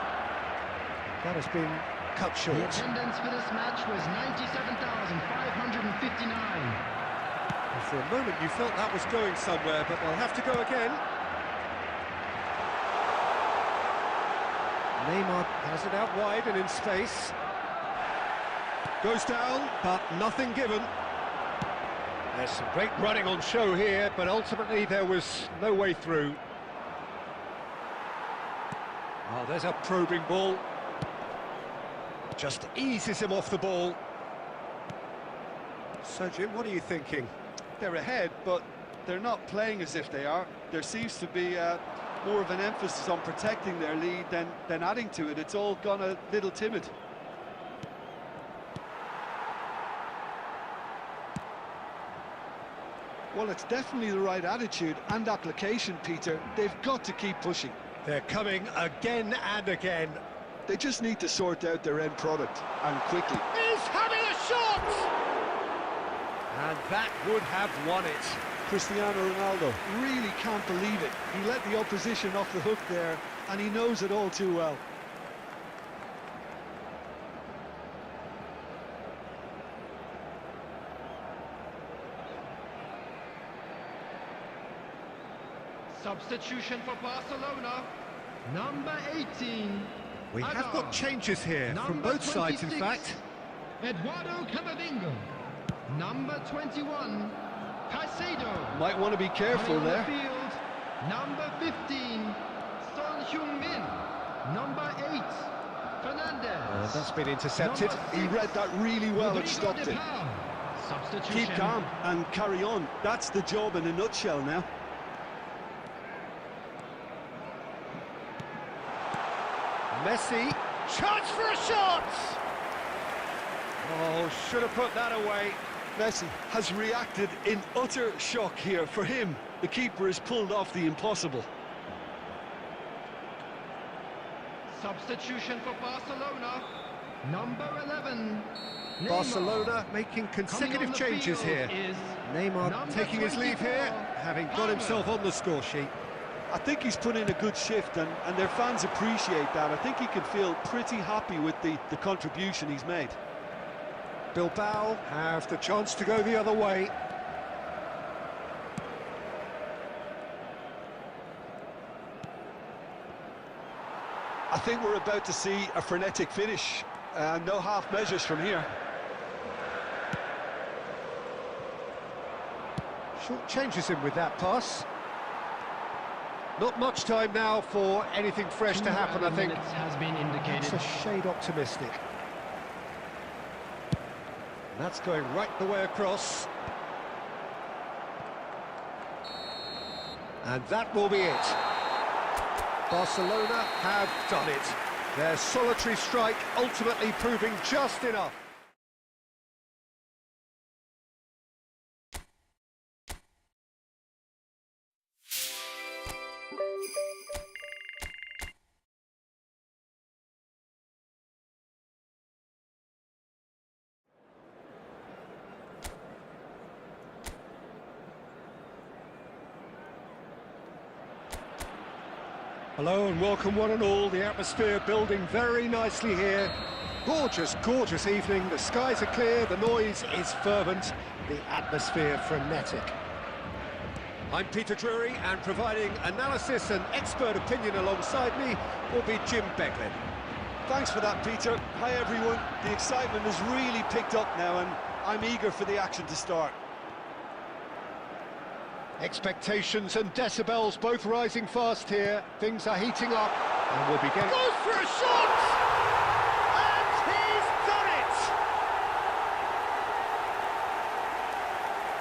That has been cut short. The attendance for this match was 97,559. And for a moment you felt that was going somewhere, but they'll have to go again. Neymar has it out wide and in space. Goes down, but nothing given. There's some great running on show here, but ultimately there was no way through. Oh, there's a probing ball. Just eases him off the ball. So, Jim, what are you thinking? They're ahead, but they're not playing as if they are. There seems to be more of an emphasis on protecting their lead than adding to it. It's all gone a little timid. Well, it's definitely the right attitude and application, Peter. They've got to keep pushing. They're coming again and again. They just need to sort out their end product, and quickly. He's having a shot! And that would have won it. Cristiano Ronaldo really can't believe it. He let the opposition off the hook there, and he knows it all too well. Substitution for Barcelona, number 18. We have got changes here from both sides, in fact. Eduardo Camavinga. Number 21, Caicedo. Might want to be careful Coming on there. the field, number 15, Son Heung-min. Number 8, Fernandez. That's been intercepted. He read that really well and stopped it. Substitution. Keep calm and carry on. That's the job in a nutshell now. Messi, chance for a shot! Oh, should have put that away. Messi has reacted in utter shock here. For him, the keeper has pulled off the impossible. Substitution for Barcelona, number 11, Neymar. Barcelona making consecutive changes here. Neymar taking his leave here, having got himself on the score sheet. I think he's put in a good shift, and their fans appreciate that. I think he can feel pretty happy with the contribution he's made. Bilbao have the chance to go the other way. I think we're about to see a frenetic finish. No half measures from here. Short changes him with that pass. Not much time now for anything fresh to happen, I think. Has been indicated. It's a shade optimistic. And that's going right the way across. And that will be it. Barcelona have done it. Their solitary strike ultimately proving just enough. Hello and welcome one and all. The atmosphere building very nicely here. Gorgeous, gorgeous evening. The skies are clear, the noise is fervent, the atmosphere frenetic. I'm Peter Drury, and providing analysis and expert opinion alongside me will be Jim Beglin. Thanks for that, Peter. Hi, everyone. The excitement has really picked up now, and I'm eager for the action to start. Expectations and decibels both rising fast here. Things are heating up, and we'll begin. Goes for a shot! And he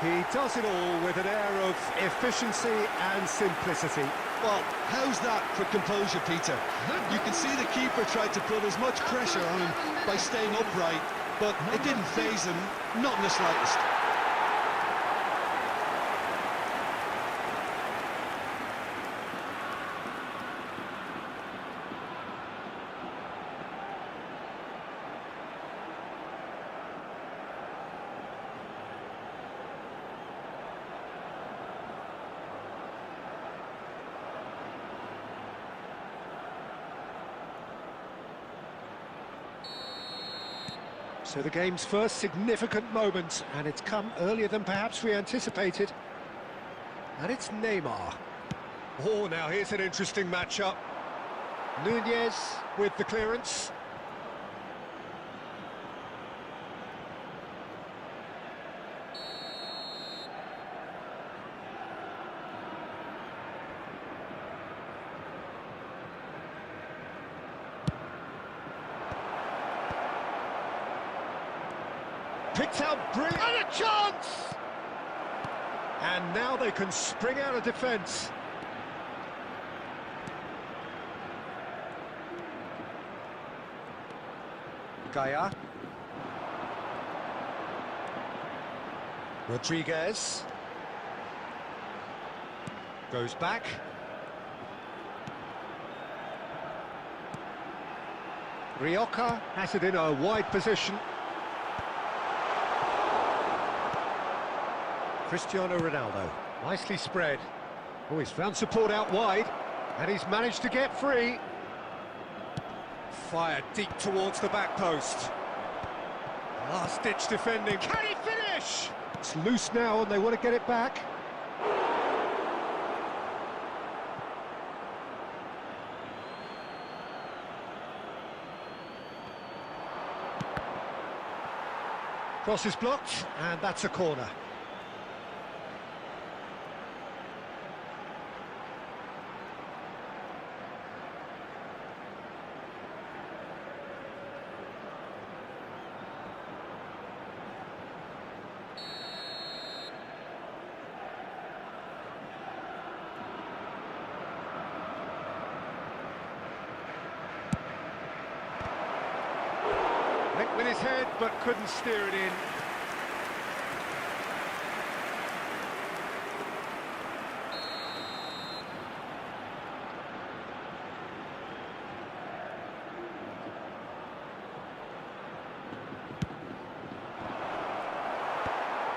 He does it all with an air of efficiency and simplicity. Well, how's that for composure, Peter? You can see the keeper tried to put as much pressure on him by staying upright, but it didn't faze him, not in the slightest. So the game's first significant moment, and it's come earlier than perhaps we anticipated. And it's Neymar. Oh, now here's an interesting matchup. Nunez with the clearance. Picked out brilliant, and a chance! And now they can spring out of defence. Gaia. Rodriguez. Goes back. Rioja has it in a wide position. Cristiano Ronaldo, nicely spread. Oh, he's found support out wide, and he's managed to get free. Fired deep towards the back post. Last-ditch defending. Can he finish? It's loose now, and they want to get it back. Cross is blocked, and that's a corner. Went with his head, but couldn't steer it in.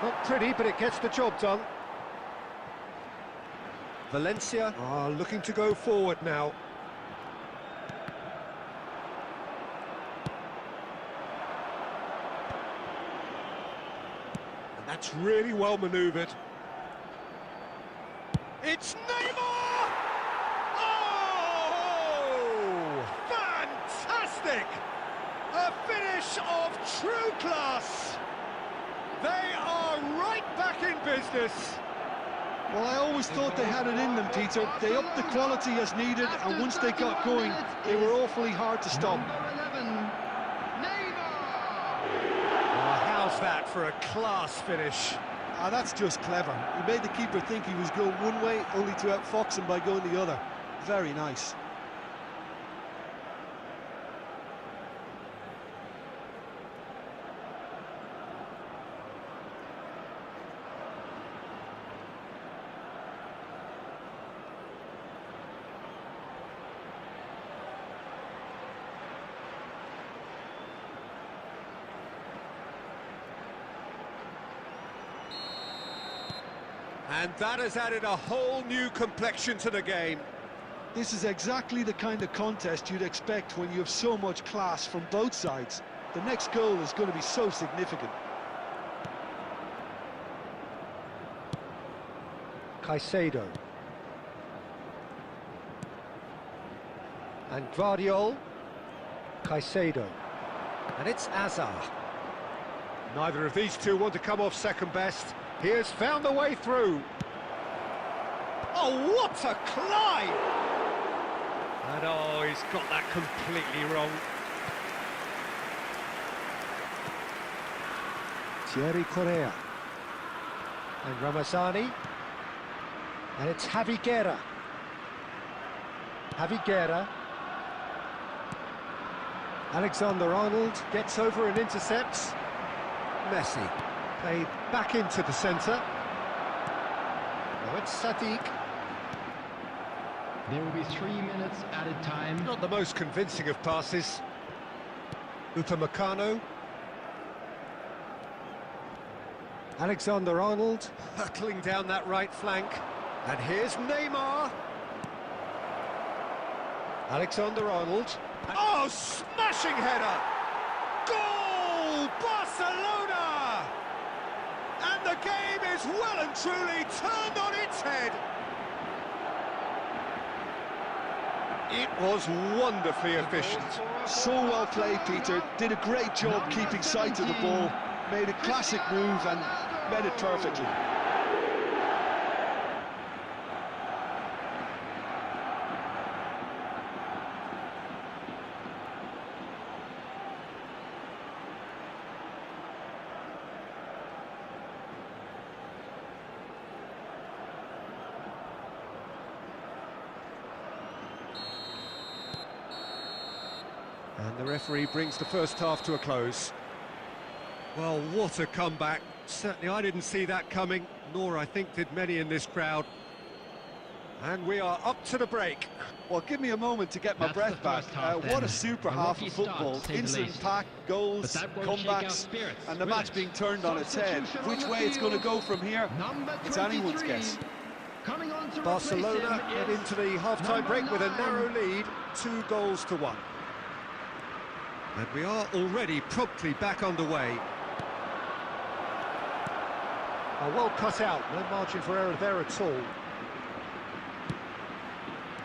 Not pretty, but it gets the job done. Valencia are looking to go forward now. And that's really well manoeuvred. It's Neymar! Oh! Fantastic! A finish of true class! They are right back in business. Well, I always thought they had it in them, Peter. They upped the quality as needed, and once they got going, they were awfully hard to stop. Oh, how's that for a class finish? Ah, that's just clever. He made the keeper think he was going one way, only to outfox him by going the other. Very nice. And that has added a whole new complexion to the game. This is exactly the kind of contest you'd expect when you have so much class from both sides. The next goal is going to be so significant. Caicedo. And Guardiol. Caicedo. And it's Azar. Neither of these two want to come off second best. He has found the way through. Oh, what a climb! And oh, he's got that completely wrong. Thierry Correa. And Ramazani. And it's Javi Guerra. Javi Guerra. Alexander-Arnold gets over and intercepts. Messi. Played back into the centre. Now it's Sadiq. There will be 3 minutes added time. Not the most convincing of passes. Upamecano. Alexander-Arnold hurtling down that right flank. And here's Neymar. Alexander-Arnold. Oh, smashing header! Goal! Barcelona! And the game is well and truly turned on its head. It was wonderfully efficient. So well played, Peter. Did a great job keeping sight of the ball. Made a classic move and read it perfectly. And the referee brings the first half to a close. Well, what a comeback. Certainly I didn't see that coming, nor I think did many in this crowd. And we are up to the break. Well, give me a moment to get my That's breath the back. first half, What then. a super A half rocky of start, football. to say the Instant least. pack, But goals, that won't shake our comebacks, spirits. and the Will match it? being turned on its head. Substitution Which on the way it's going to field. go from here, Number it's anyone's 23. guess. Coming on to Barcelona replace him head is into the half-time number break with a 9. narrow lead, 2-1. And we are already promptly back underway. Well cut out, no margin for error there at all.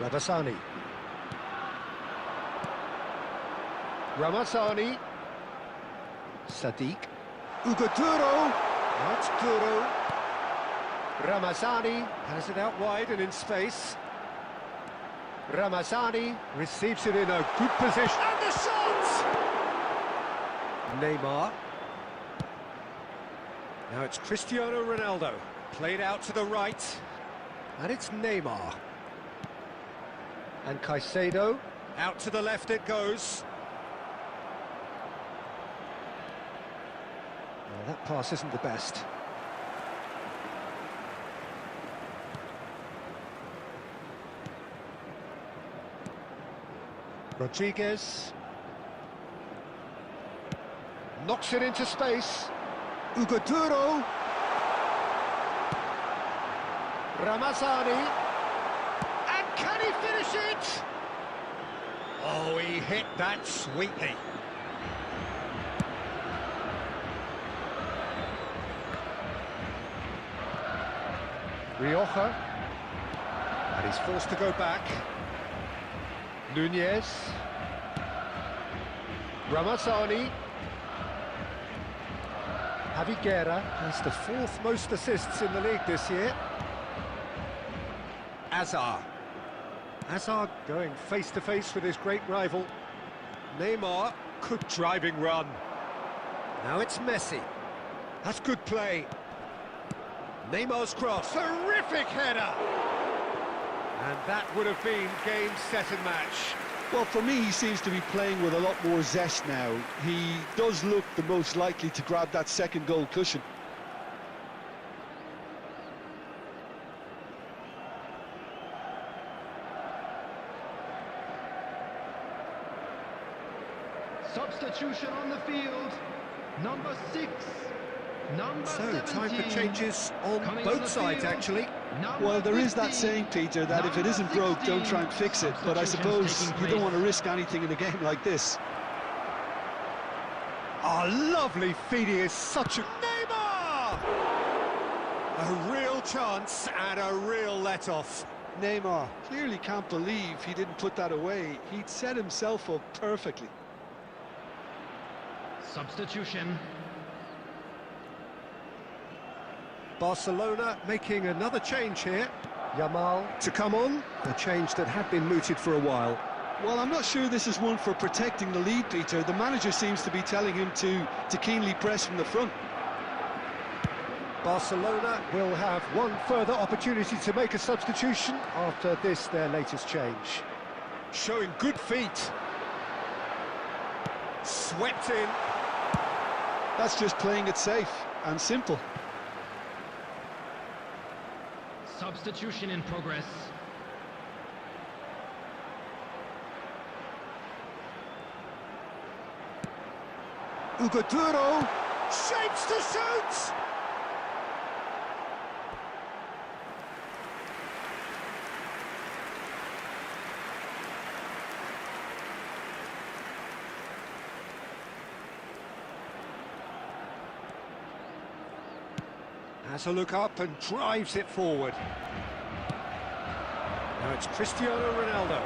Ramazani. Ramazani. Sadiq. Ugaduro. That's Duro. Ramazani has it out wide and in space. Ramazani receives it in a good position. And the shot! Neymar. Now it's Cristiano Ronaldo. Played out to the right. And it's Neymar. And Caicedo. Out to the left it goes. Well, that pass isn't the best. Rodriguez. Knocks it into space. Ugaduro. Ramazani. And can he finish it? Oh, he hit that sweetly. Rioja. And he's forced to go back. Nunez. Ramazani. Javi Guerra has the 4th most assists in the league this year. Hazard. Hazard going face-to-face with his great rival. Neymar, good driving run. Now it's Messi. That's good play. Neymar's cross, terrific header! And that would have been game, set and match. Well, for me, he seems to be playing with a lot more zest now. He does look the most likely to grab that second goal cushion. Substitution on the field. Number 6. Number So, 17. time for changes on Coming both the sides, field. actually. Number Well, there is that 15. saying, Peter, that if it isn't broke, don't try and fix it. But I suppose Substitutions you taking don't want to place. risk anything in a game like this. A lovely feed, he is such a... Neymar! A real chance and a real let-off. Neymar clearly can't believe he didn't put that away. He'd set himself up perfectly. Substitution. Barcelona making another change here. Yamal to come on, a change that had been mooted for a while. Well, I'm not sure this is one for protecting the lead, Peter. The manager seems to be telling him to keenly press from the front. Barcelona will have one further opportunity to make a substitution after this, their latest change. Showing good feet. Swept in. That's just playing it safe and simple. Substitution in progress. Ugoduro shapes to shoot! Has a look up and drives it forward. Now it's Cristiano Ronaldo.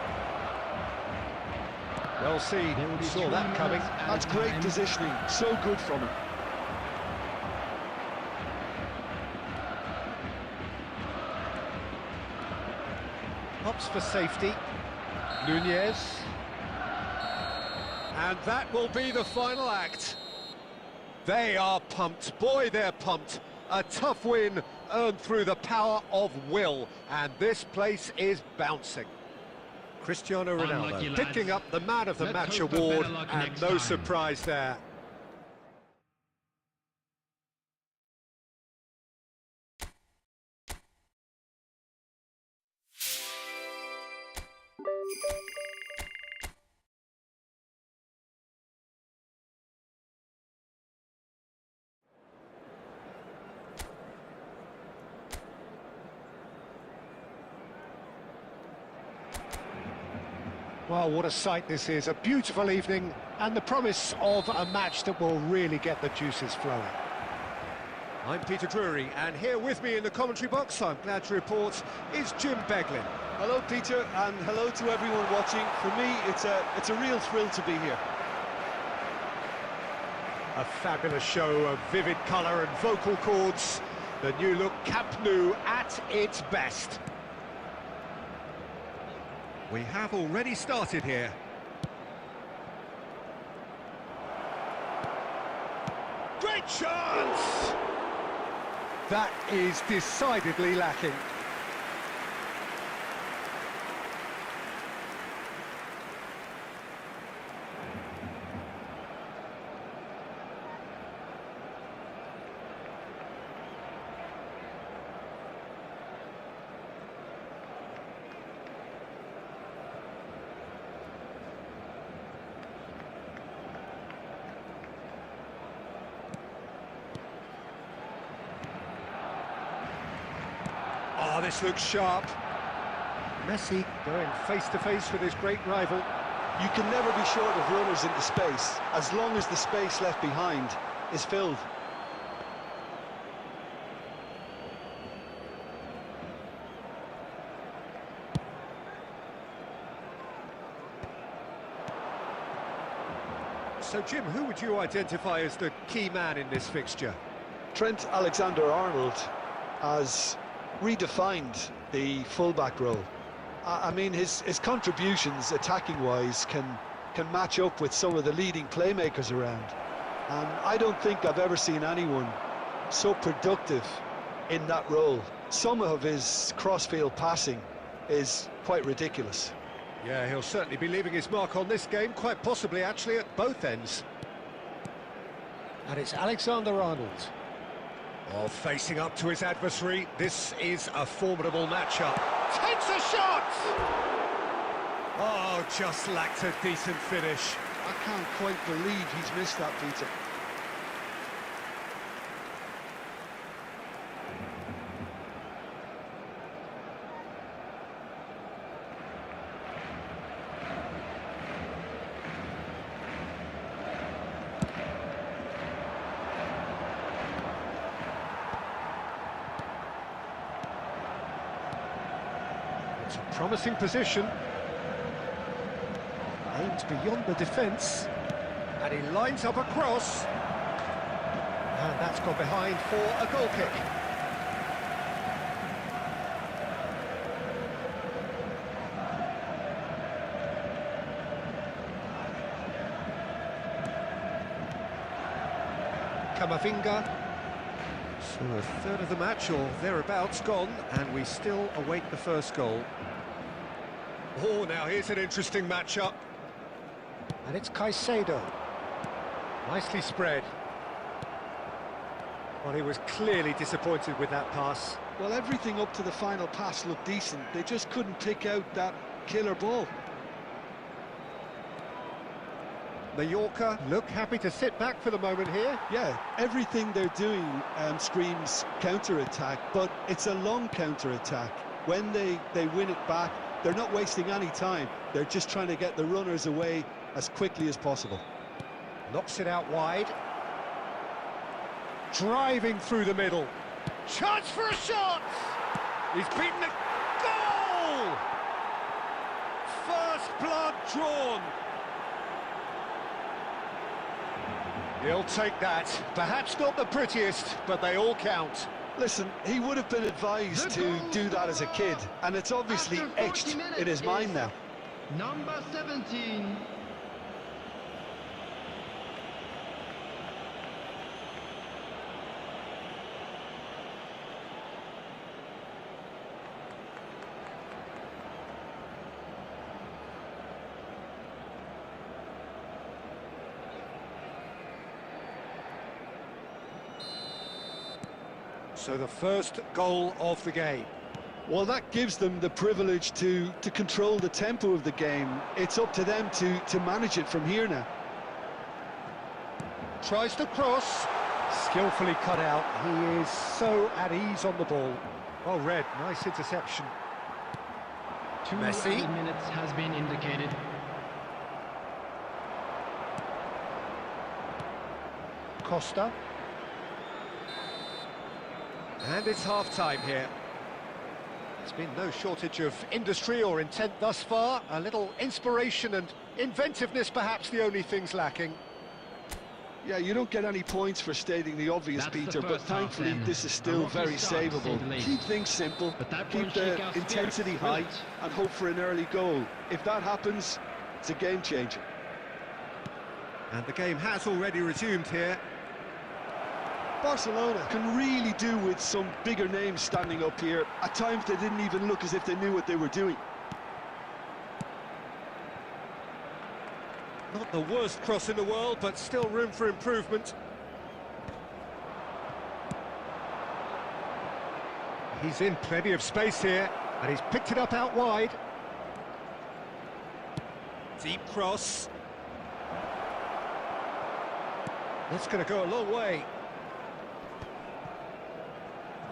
Well seen, saw that coming. That's great positioning, so good from him. Hops for safety. Nunez. And that will be the final act. They are pumped. Boy, they're pumped. A tough win earned through the power of will. And this place is bouncing. Cristiano Ronaldo picking up the Man of the Match award, and no surprise there. Well, what a sight this is. A beautiful evening and the promise of a match that will really get the juices flowing. I'm Peter Drury, and here with me in the commentary box, I'm glad to report, is Jim Beglin. Hello, Peter, and hello to everyone watching. For me, it's a real thrill to be here. A fabulous show of vivid colour and vocal cords. The new look Camp Nou at its best. We have already started here. Great chance! That is decidedly lacking. Oh, this looks sharp. Messi going face-to-face with his great rival. You can never be short of runners into space, as long as the space left behind is filled. So, Jim, who would you identify as the key man in this fixture? Trent Alexander-Arnold has redefined the fullback role. I mean, his contributions attacking-wise can match up with some of the leading playmakers around. And I don't think I've ever seen anyone so productive in that role. Some of his cross-field passing is quite ridiculous. Yeah, he'll certainly be leaving his mark on this game, quite possibly actually at both ends. And it's Alexander-Arnold. Oh, facing up to his adversary, this is a formidable matchup. Takes a shot! Oh, just lacked a decent finish. I can't quite believe he's missed that, Peter. It's a promising position. Aims beyond the defence. And he lines up a cross. And that's gone behind for a goal kick. Camavinga. So a third of the match or thereabouts gone, and we still await the first goal. Oh, now here's an interesting matchup. And it's Caicedo. Nicely spread. Well, he was clearly disappointed with that pass. Well, everything up to the final pass looked decent. They just couldn't pick out that killer ball. Mallorca look happy to sit back for the moment here. Yeah, everything they're doing screams counter-attack, but it's a long counter-attack. When they win it back, they're not wasting any time. They're just trying to get the runners away as quickly as possible. Knocks it out wide. Driving through the middle. Chance for a shot! He's beaten the goal! First blood drawn. He'll take that. Perhaps not the prettiest, but they all count. Listen, he would have been advised to do that as a kid, and it's obviously etched in his mind now. Number 17. So the first goal of the game. Well, that gives them the privilege to control the tempo of the game. It's up to them to manage it from here now. Tries to cross. Skillfully cut out. He is so at ease on the ball. Well read, nice interception. 2 Messi. added minutes has been indicated. Costa. And it's half-time here. There's been no shortage of industry or intent thus far. A little inspiration and inventiveness, perhaps the only things lacking. Yeah, you don't get any points for stating the obvious, That's the Peter, but first half, thankfully then. this is A still rocky very start, to say savable. the least. Keep things simple, But that keep won't the shake our intensity spirits, high, will it? and hope for an early goal. If that happens, it's a game changer. And the game has already resumed here. Barcelona can really do with some bigger names standing up here. At times they didn't even look as if they knew what they were doing. Not the worst cross in the world, but still room for improvement. He's in plenty of space here, and he's picked it up out wide. Deep cross. That's going to go a long way.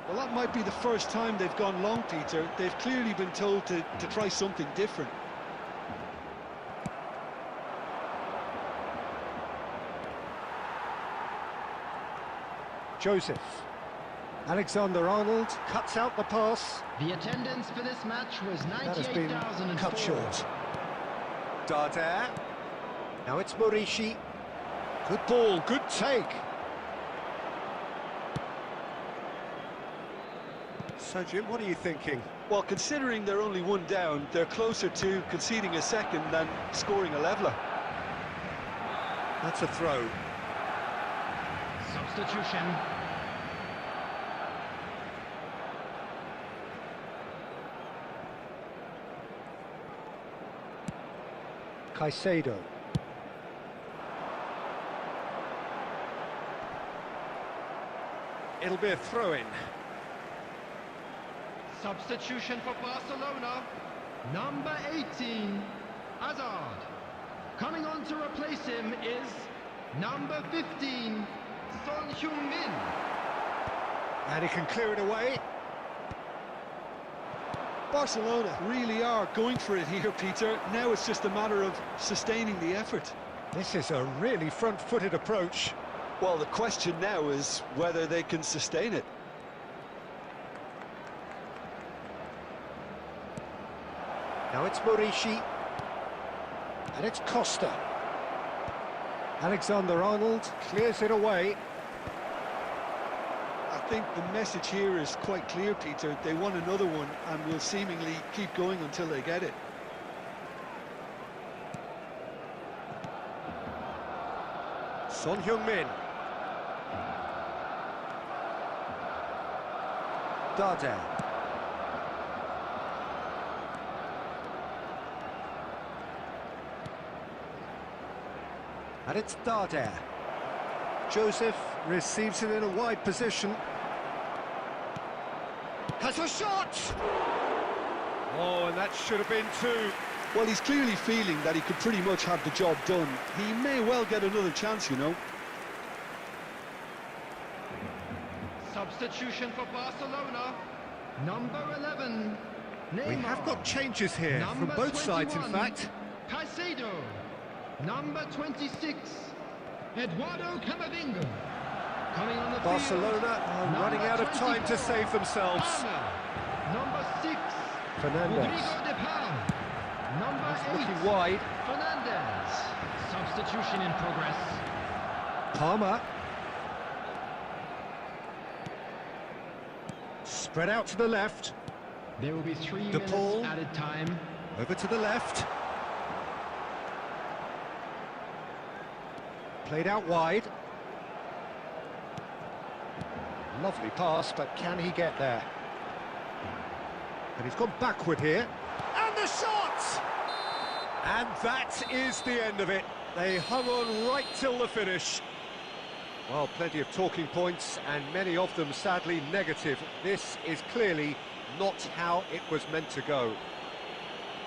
Well, that might be the first time they've gone long, Peter. They've clearly been told to try something different. Joseph. Alexander-Arnold cuts out the pass. The attendance for this match was That has been 98,004. cut short. Darder. Now it's Morishi. Good ball, good take. So, Jim, what are you thinking? Well, considering they're only one down, they're closer to conceding a second than scoring a leveller. That's a throw. Substitution. Caicedo. It'll be a throw-in. Substitution for Barcelona. Number 18, Hazard. Coming on to replace him is number 15, Son Heung-min. And he can clear it away. Barcelona really are going for it here, Peter. Now it's just a matter of sustaining the effort. This is a really front-footed approach. Well, the question now is whether they can sustain it. Now it's Morishi. And it's Costa. Alexander-Arnold clears it away. I think the message here is quite clear, Peter. They want another one and will seemingly keep going until they get it. Son Heung-min. Darder. And it's Darder. Joseph receives it in a wide position. Has a shot! Oh, and that should have been two. Well, he's clearly feeling that he could pretty much have the job done. He may well get another chance, you know. Substitution for Barcelona. Number 11, Neymar. We have got changes here from Number both sides, in 21, fact. Caicedo. Number 26, Eduardo Camavinga. Coming on the Barcelona field, are running out of time to 24, save themselves. Palmer. Number 6, Fernandes. Rodrigo de Paul. Number 8, Looking wide. Fernandes. Substitution in progress. Palmer. Spread out to the left. There will be 3 De minutes Paul. added time. Over to the left. Played out wide. Lovely pass, but can he get there? And he's gone backward here. And the shot! And that is the end of it. They hung on right till the finish. Well, plenty of talking points, and many of them sadly negative. This is clearly not how it was meant to go.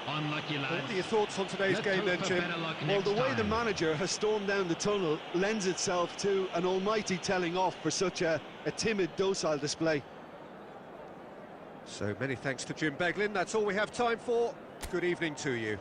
Unlucky lads. What are your thoughts on today's game then, Jim? Well, the way the manager has stormed down the tunnel lends itself to an almighty telling off for such a timid, docile display. So many thanks to Jim Beglin. That's all we have time for. Good evening to you.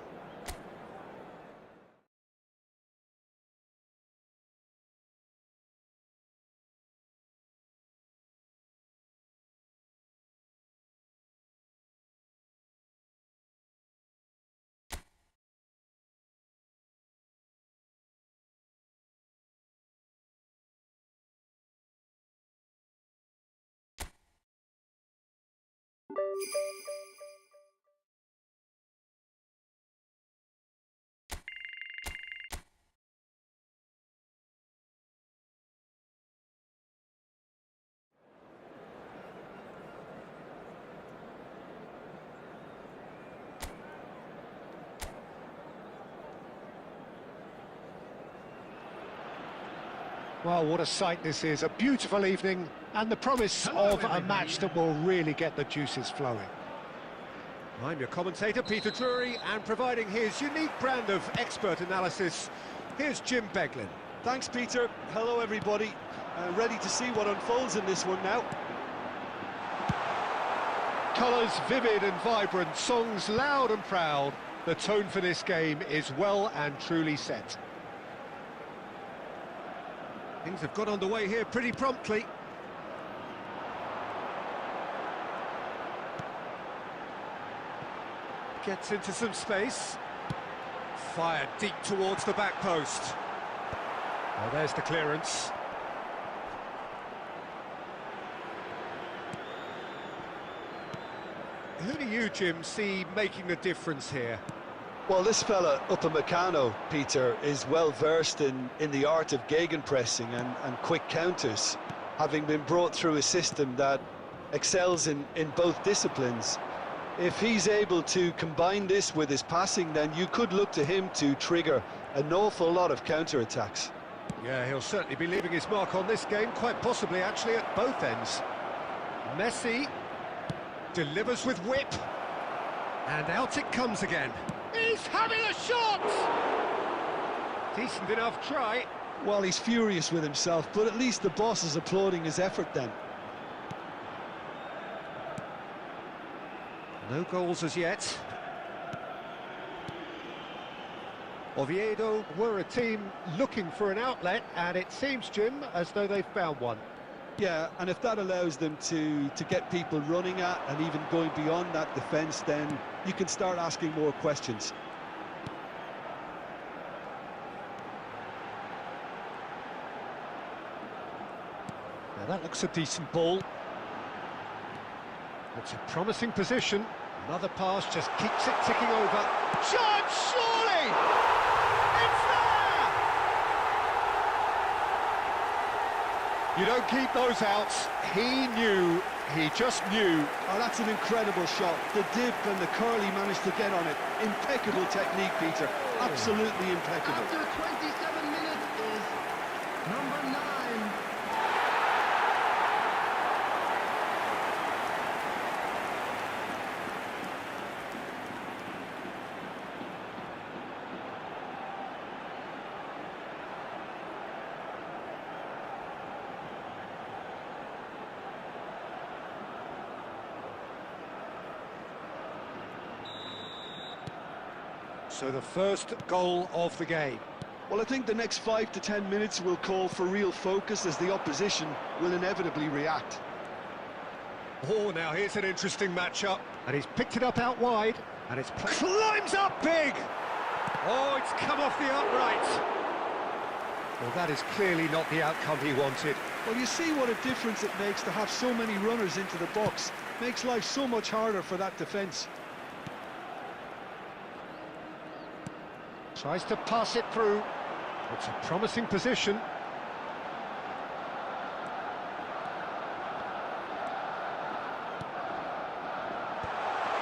Well, what a sight this is. A beautiful evening and the promise of a match that will really get the juices flowing. I'm your commentator, Peter Drury, and providing his unique brand of expert analysis, here's Jim Beglin. Thanks, Peter. Hello, everybody. Ready to see what unfolds in this one now. Colours vivid and vibrant, songs loud and proud. The tone for this game is well and truly set. Things have got underway here pretty promptly. Gets into some space. Fired deep towards the back post. Oh, there's the clearance. Who do you, Jim, see making the difference here? Well, this fella, Upamecano, Peter, is well versed in the art of gegenpressing and quick counters, having been brought through a system that excels in both disciplines. If he's able to combine this with his passing, then you could look to him to trigger an awful lot of counter-attacks. Yeah, he'll certainly be leaving his mark on this game, quite possibly actually at both ends. Messi delivers with whip, and out it comes again. He's having a shot! Decent enough try. Well, he's furious with himself, but at least the boss is applauding his effort then. No goals as yet. Oviedo were a team looking for an outlet, and it seems, Jim, as though they've found one. Yeah, and if that allows them to get people running at and even going beyond that defence, then you can start asking more questions. Now that looks a decent ball. It's a promising position. Another pass just keeps it ticking over. Shot, surely! It's there! You don't keep those outs. He knew, he just knew. Oh, that's an incredible shot. The dip and the curl he managed to get on it. Impeccable technique, Peter. Absolutely impeccable. After 27 minutes is number 9. So the first goal of the game. Well, I think the next 5 to 10 minutes will call for real focus as the opposition will inevitably react. Oh, now here's an interesting matchup. And he's picked it up out wide. And it's climbs up big! Oh, it's come off the upright. Well, that is clearly not the outcome he wanted. Well, you see what a difference it makes to have so many runners into the box. Makes life so much harder for that defence. Tries to pass it through. It's a promising position.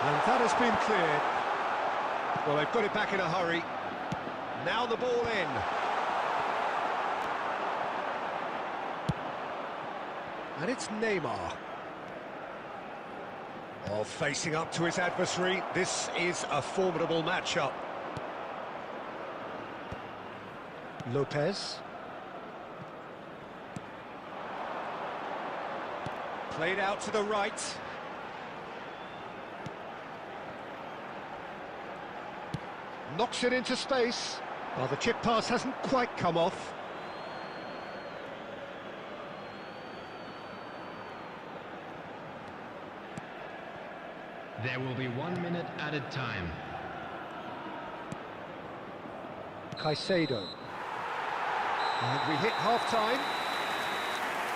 And that has been cleared. Well, they've got it back in a hurry. Now the ball in. And it's Neymar. Oh, facing up to his adversary. This is a formidable matchup. Lopez. Played out to the right. Knocks it into space. Well, the chip pass hasn't quite come off. There will be 1 minute added time. Caicedo. And we hit half-time.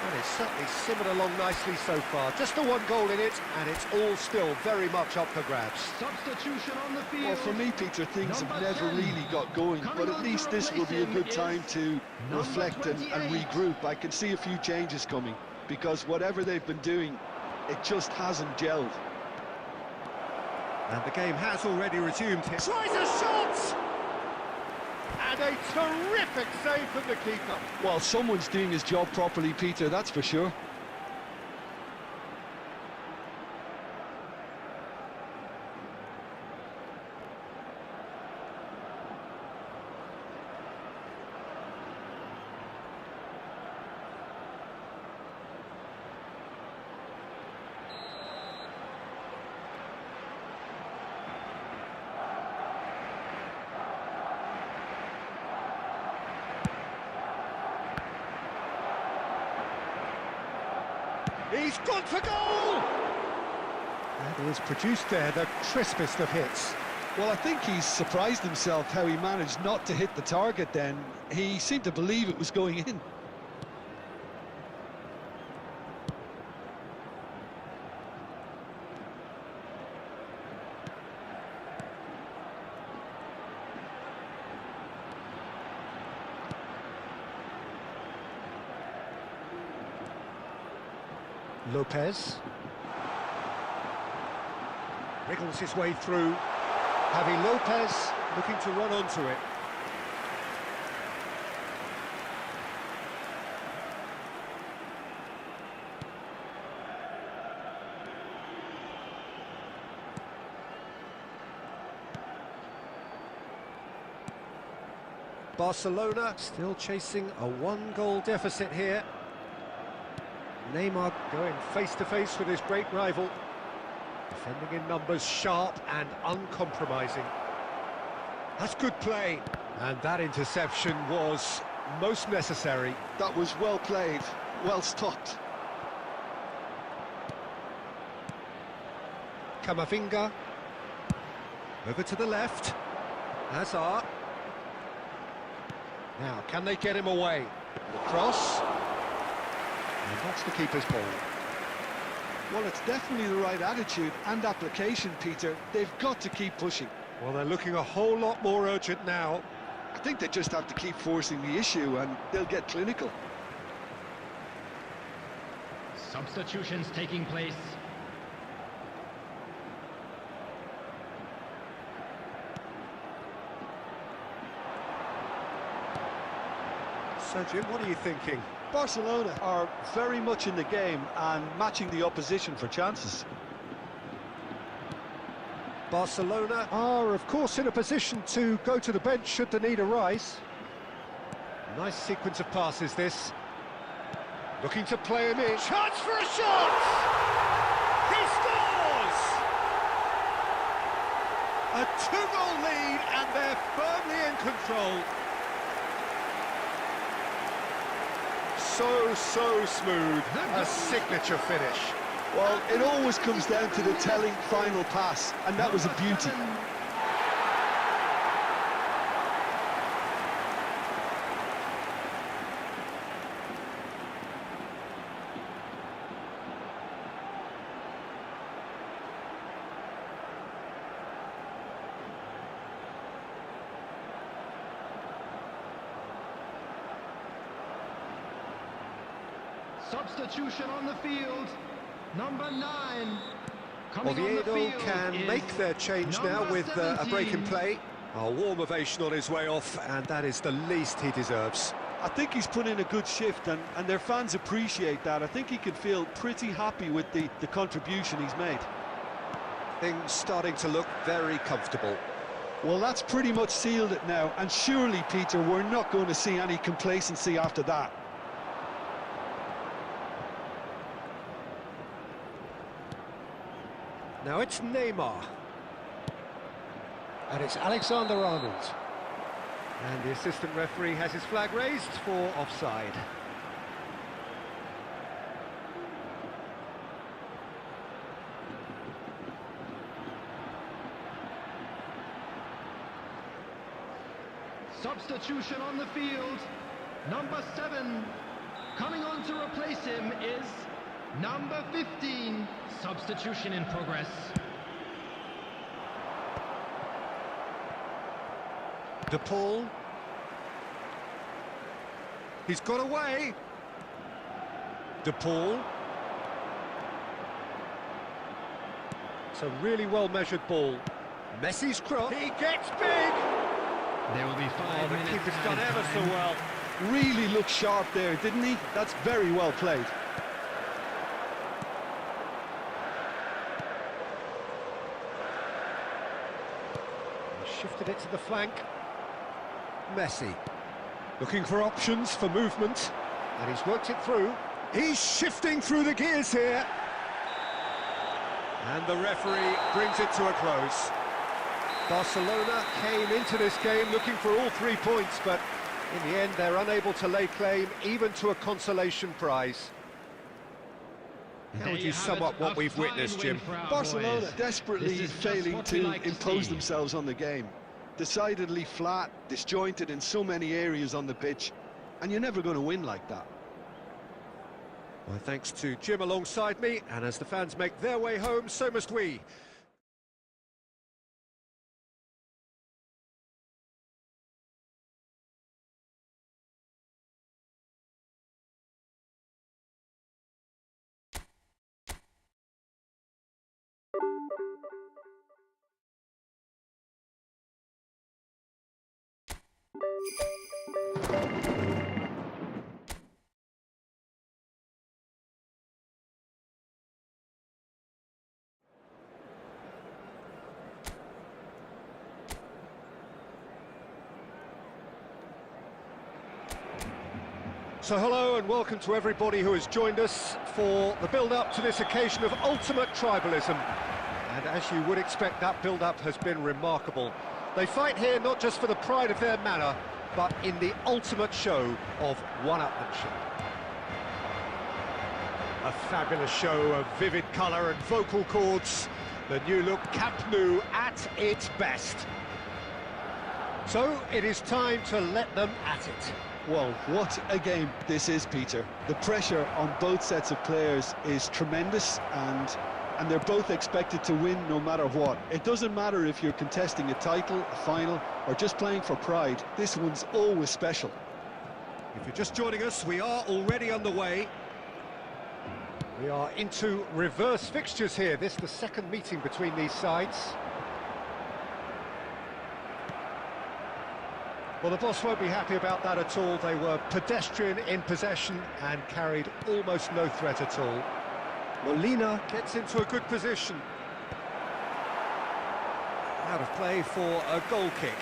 And it's certainly simmered along nicely so far. Just the one goal in it, and it's all still very much up for grabs. Substitution on the field. Well, for me, Peter, things have Number never 10. really got going, Coming but at on least to this will be a replace good him time is to number reflect and 28. regroup. I can see a few changes coming, because whatever they've been doing, it just hasn't gelled. And the game has already resumed here. Tries a shot! And a terrific save from the keeper. Well, someone's doing his job properly, Peter, that's for sure. He's gone for goal! And he has produced there the crispest of hits. Well, I think he's surprised himself how he managed not to hit the target then. He seemed to believe it was going in. Lopez. Wriggles his way through. Javi Lopez looking to run onto it. Barcelona still chasing a one-goal deficit here. Neymar going face-to-face with his great rival. Defending in numbers, sharp and uncompromising. That's good play. And that interception was most necessary. That was well played, well stopped. Camavinga. Over to the left. Hazard. Now, can they get him away? The cross. And that's the keeper's ball. Well, it's definitely the right attitude and application, Peter. They've got to keep pushing. Well, they're looking a whole lot more urgent now. I think they just have to keep forcing the issue and they'll get clinical. Substitutions taking place. So, Jim, what are you thinking? Barcelona are very much in the game and matching the opposition for chances. Barcelona are, of course, in a position to go to the bench should the need arise. Nice sequence of passes, this. Looking to play him in. Chance for a shot! He scores! A two-goal lead, and they're firmly in control. So smooth. A signature finish. Well, it always comes down to the telling final pass, and that was a beauty. Substitution on the field. Number 9. Coming on the Oviedo field can is make their change now number with a break in 17. play. A warm ovation on his way off, and that is the least he deserves. I think he's put in a good shift, and their fans appreciate that. I think he can feel pretty happy with the contribution he's made. Things starting to look very comfortable. Well, that's pretty much sealed it now, and surely, Peter, we're not going to see any complacency after that. Now it's Neymar. And it's Alexander-Arnold. And the assistant referee has his flag raised for offside. Substitution on the field. Number 7. Coming on to replace him is number 15. Substitution in progress. De Paul. He's got away. De Paul. It's a really well-measured ball. Messi's cross. He gets big. There will be 5 The minutes. keeper's done added ever so time. well. Really looked sharp there, didn't he? That's very well played. He shifted it to the flank. Messi. Looking for options for movement. And he's worked it through. He's shifting through the gears here. And the referee brings it to a close. Barcelona came into this game looking for all 3 points, but in the end they're unable to lay claim even to a consolation prize. How There would you you have sum it, up what a we've fine witnessed, win Jim? for our Barcelona boys. desperately This is just failing what we to like to impose see. themselves on the game. Decidedly flat, disjointed in so many areas on the pitch, and you're never going to win like that. Well, thanks to Jim alongside me, and as the fans make their way home, so must we. So hello and welcome to everybody who has joined us for the build-up to this occasion of ultimate tribalism. And as you would expect, that build-up has been remarkable. They fight here not just for the pride of their manor, but in the ultimate show of one-upmanship. A fabulous show of vivid colour and vocal cords. The new look Camp Nou at its best. So it is time to let them at it. Well, what a game this is, Peter. The pressure on both sets of players is tremendous, and they're both expected to win no matter what. It doesn't matter if you're contesting a title, a final, or just playing for pride. This one's always special. If you're just joining us, we are already underway. We are into reverse fixtures here. This is the second meeting between these sides. Well, the boss won't be happy about that at all. They were pedestrian in possession and carried almost no threat at all. Molina gets into a good position. Out of play for a goal kick.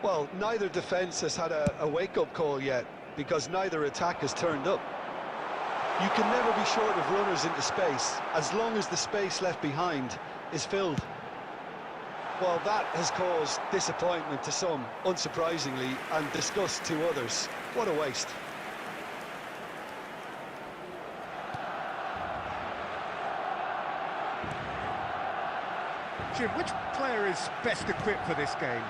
Well, neither defence has had a wake-up call yet, because neither attack has turned up. You can never be short of runners into space, as long as the space left behind is filled. Well, that has caused disappointment to some, unsurprisingly, and disgust to others. What a waste. Jim, which player is best equipped for this game?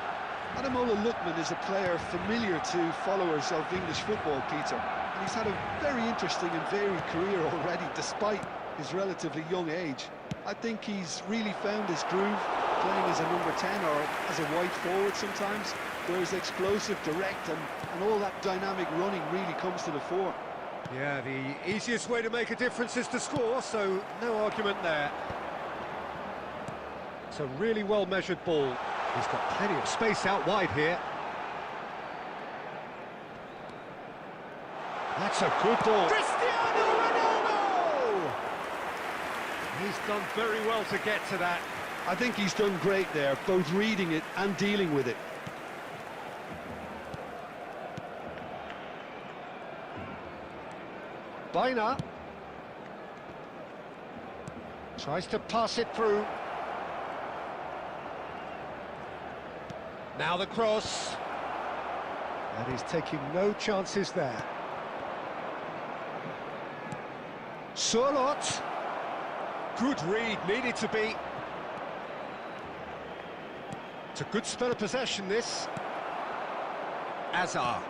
Ademola Lookman is a player familiar to followers of English football, Peter. And he's had a very interesting and varied career already, despite his relatively young age. I think he's really found his groove, playing as a number 10 or as a wide forward sometimes, where he's explosive, direct, and all that dynamic running really comes to the fore. Yeah, the easiest way to make a difference is to score, so no argument there. It's a really well-measured ball. He's got plenty of space out wide here. That's a good ball. Cristiano Ronaldo! He's done very well to get to that. I think he's done great there, both reading it and dealing with it. Baina tries to pass it through. Now the cross. And he's taking no chances there. Surlot. Good read, needed to be. It's a good spell of possession, this. Azar.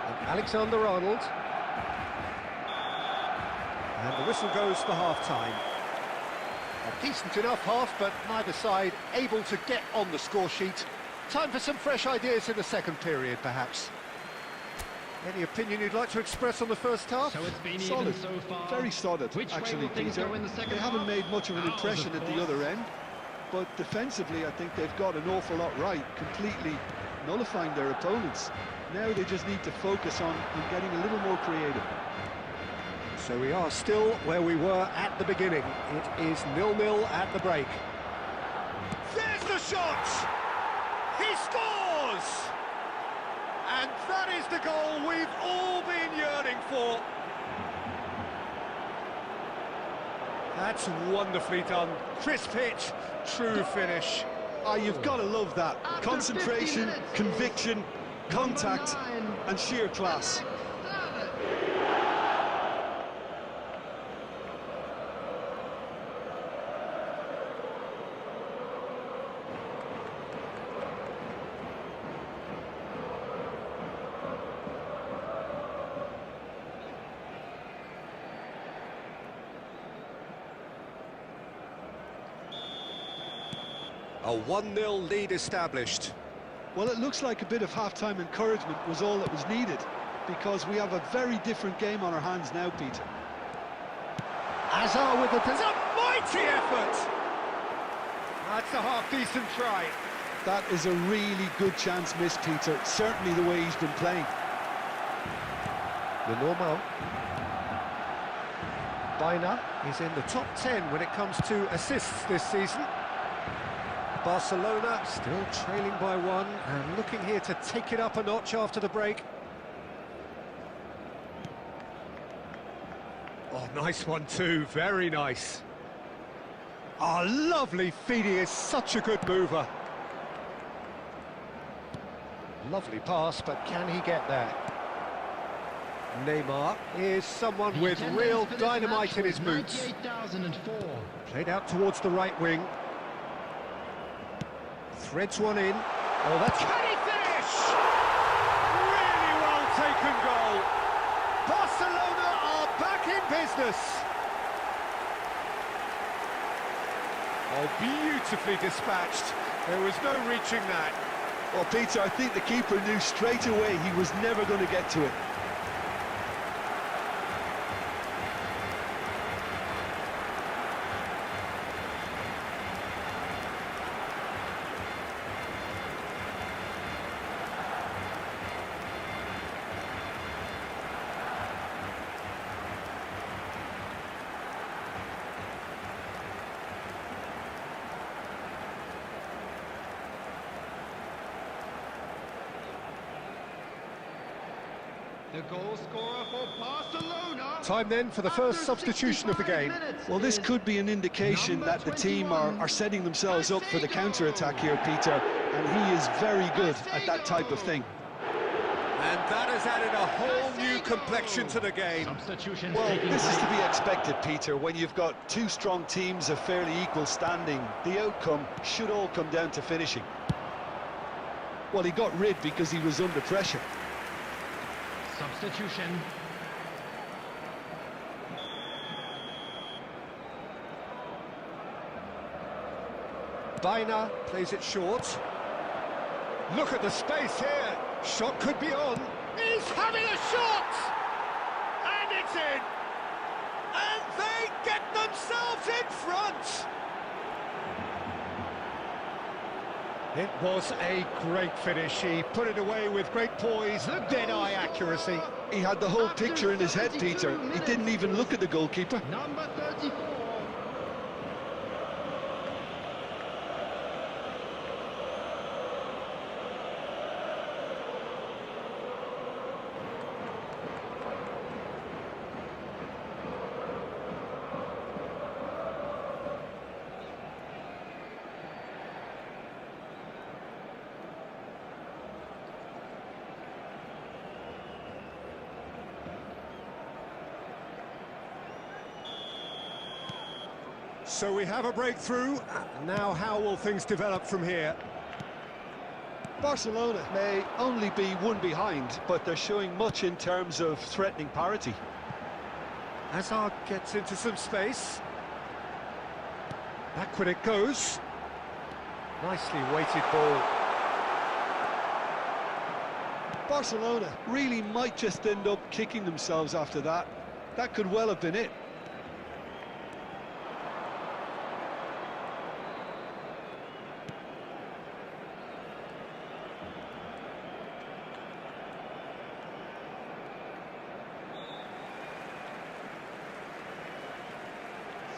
And Alexander-Arnold. And the whistle goes for half-time. A decent enough half, but neither side able to get on the score sheet. Time for some fresh ideas in the second period, perhaps. Any opinion you'd like to express on the first half? So it's been Solid, even so far. very solid, Which way actually, will things Peter. go in the second They haven't half? made much of an Ours, impression of at the course. other end, but defensively I think they've got an awful lot right, completely nullifying their opponents. Now they just need to focus on getting a little more creative. So we are still where we were at the beginning. It is 0-0 at the break. There's the shot! He scores! And that is the goal we've all been yearning for. That's wonderfully done. Crisp hit, true finish. Ah, you've got to love that. After Concentration, 50 minutes. conviction, contact, Number 9. and sheer class. A 1-0 lead established. Well, it looks like a bit of half-time encouragement was all that was needed, because we have a very different game on our hands now, Peter. Azar with a mighty effort. That's a half-decent try. That is a really good chance missed, Peter, certainly the way he's been playing. Lenormand. Baina is in the top 10 when it comes to assists this season. Barcelona still trailing by one and looking here to take it up a notch after the break. Oh, nice one too, very nice. Oh, lovely feed, he is such a good mover. Lovely pass, but can he get there? Neymar is someone with real dynamite in his boots. 98,004. Played out towards the right wing. Threads one in. Oh, that's... Can he finish? Really well taken goal. Barcelona are back tremendous. Oh, beautifully dispatched. There was no reaching that. Well, Peter, I think the keeper knew straight away he was never going to get to it. The goal scorer for Barcelona. Time then for the first substitution of the game. Well, this could be an indication that the team are setting themselves up for the counter-attack here, Peter, and he is very good at that type of thing. And that has added a whole new complexion to the game. Well, this is to be expected, Peter. When you've got two strong teams of fairly equal standing, the outcome should all come down to finishing. Well, he got rid because he was under pressure. Substitution. Baina plays it short. Look at the space here. Shot could be on. He's having a shot! And it's in! And they get themselves in front! It was a great finish. He put it away with great poise, dead-eye accuracy. He had the whole picture in his head, Peter. He didn't even look at the goalkeeper. Number 34. So we have a breakthrough. Now how will things develop from here? Barcelona may only be one behind, but they're showing much in terms of threatening parity. Hazard gets into some space. Backward it goes. Nicely weighted ball. Barcelona really might just end up kicking themselves after that. That could well have been it.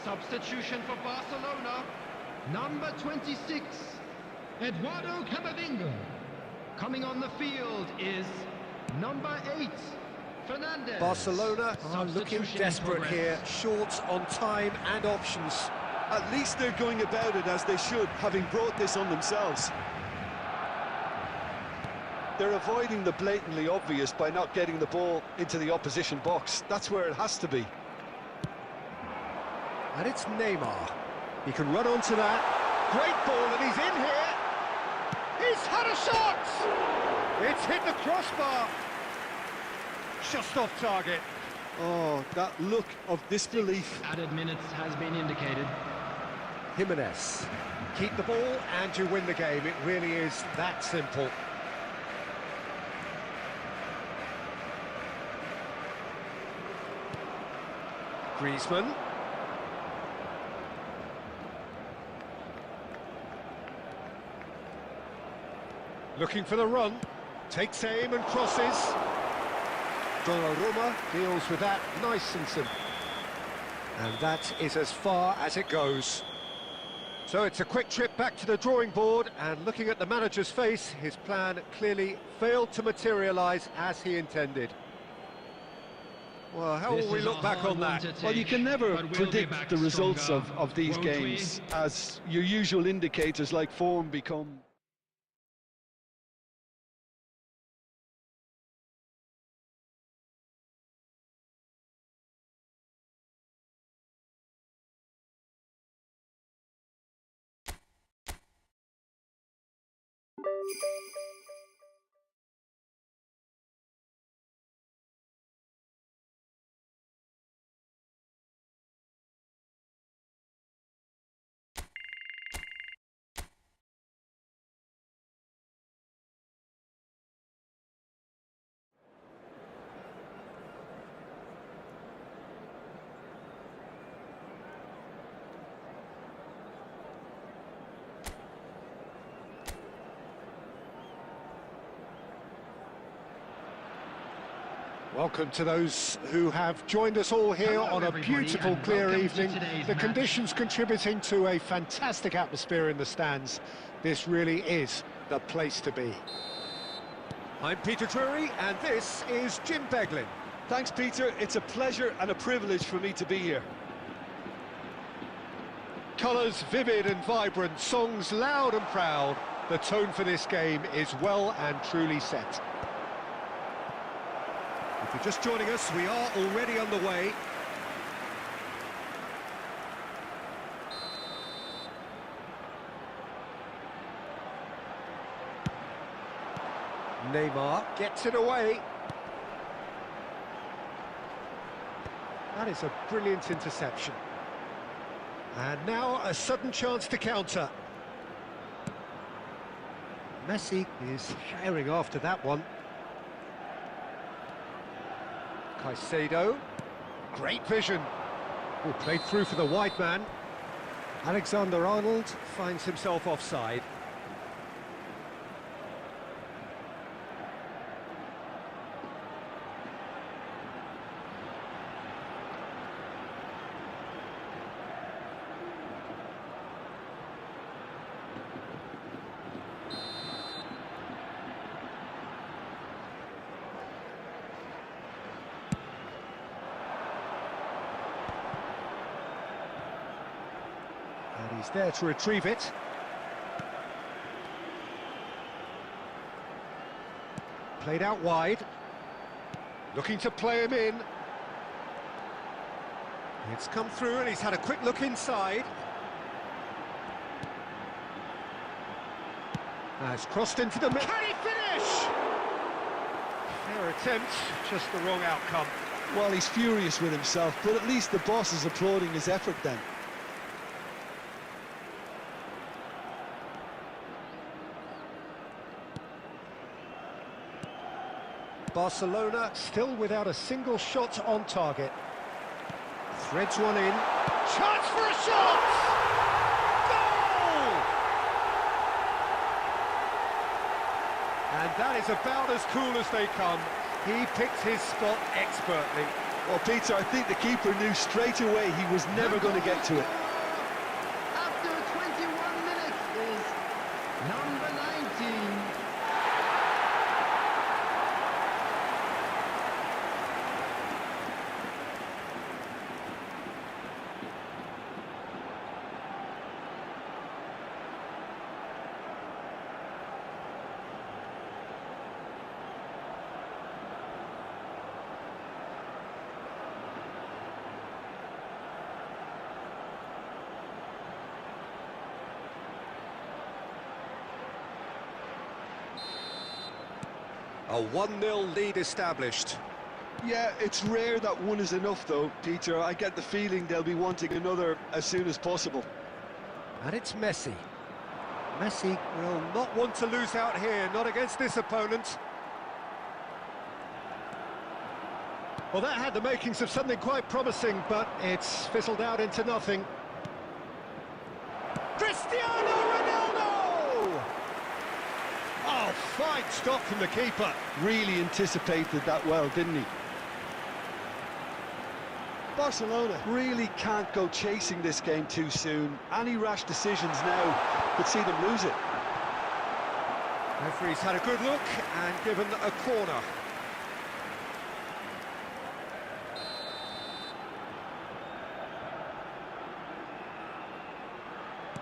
Substitution for Barcelona. Number 26, Eduardo Camavinga. Coming on the field is number 8, Fernandez. Barcelona are looking desperate here, short on time and options. At least they're going about it as they should, having brought this on themselves. They're avoiding the blatantly obvious by not getting the ball into the opposition box. That's where it has to be. And it's Neymar. He can run onto that. Great ball, and he's in here. He's had a shot! It's hit the crossbar. Just off target. Oh, that look of disbelief. Added minutes has been indicated. Jimenez. Keep the ball and you win the game. It really is that simple. Griezmann. Looking for the run, takes aim and crosses. Donnarumma deals with that nice and simple. And that is as far as it goes. So it's a quick trip back to the drawing board, and looking at the manager's face, his plan clearly failed to materialise as he intended. Well, how will we look back on that? Well, you can never predict the results of these games, as your usual indicators like form become Welcome to those who have joined us all here Hello, on a everybody, beautiful, and clear welcome to evening. today's The match. conditions contributing to a fantastic atmosphere in the stands. This really is the place to be. I'm Peter Drury, and this is Jim Beglin. Thanks, Peter. It's a pleasure and a privilege for me to be here. Colours vivid and vibrant, songs loud and proud. The tone for this game is well and truly set. If you're just joining us, we are already underway. Neymar gets it away. That is a brilliant interception. And now a sudden chance to counter. Messi is firing after that one. Caicedo, great vision. Oh, played through for the wide man. Alexander-Arnold finds himself offside. And he's there to retrieve it. Played out wide. Looking to play him in. It's come through and he's had a quick look inside. Has crossed into the middle. Can he finish? Fair attempt, just the wrong outcome. Well, he's furious with himself, but at least the boss is applauding his effort then. Barcelona still without a single shot on target. Threads one in. Chance for a shot! Goal! And that is about as cool as they come. He picked his spot expertly. Well, Peter, I think the keeper knew straight away he was never going to get to it. After 21 minutes is number 19. A 1-0 lead established. Yeah, it's rare that one is enough, though, Peter. I get the feeling they'll be wanting another as soon as possible. And it's Messi. Messi will not want to lose out here, not against this opponent. Well, that had the makings of something quite promising, but it's fizzled out into nothing. Cristiano Ronaldo! Oh, fine stop from the keeper. Really anticipated that well, didn't he? Barcelona really can't go chasing this game too soon. Any rash decisions now could see them lose it. Referee's had a good look and given a corner.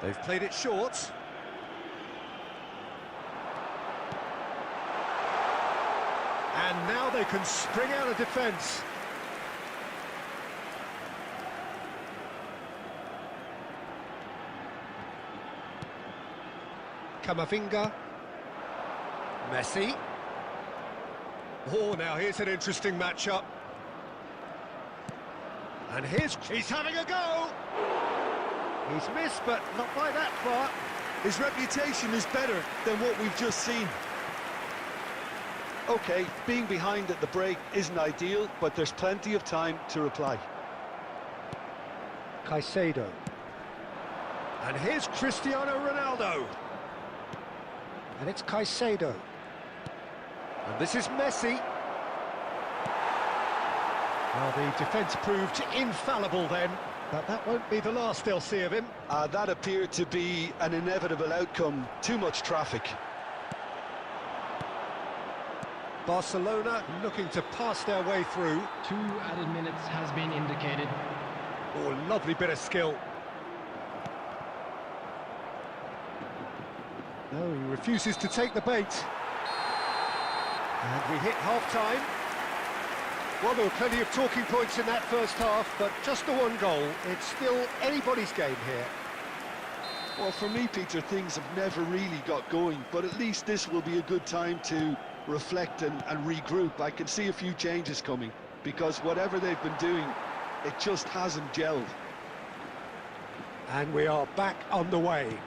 They've played it short. And now they can spring out of defence. Camavinga. Messi. Oh, now here's an interesting matchup. And he's having a go. He's missed, but not by that far. His reputation is better than what we've just seen. OK, being behind at the break isn't ideal, but there's plenty of time to reply. Caicedo. And here's Cristiano Ronaldo. And it's Caicedo. And this is Messi. Well, the defence proved infallible then, but that won't be the last they'll see of him. That appeared to be an inevitable outcome. Too much traffic. Barcelona looking to pass their way through. 2 added minutes has been indicated. Oh, lovely bit of skill. No, he refuses to take the bait. And we hit half-time. Well, there were plenty of talking points in that first half, but just the one goal. It's still anybody's game here. Well, for me, Peter, things have never really got going, but at least this will be a good time to reflect and regroup. I can see a few changes coming, because whatever they've been doing, it just hasn't gelled. And we are back underway.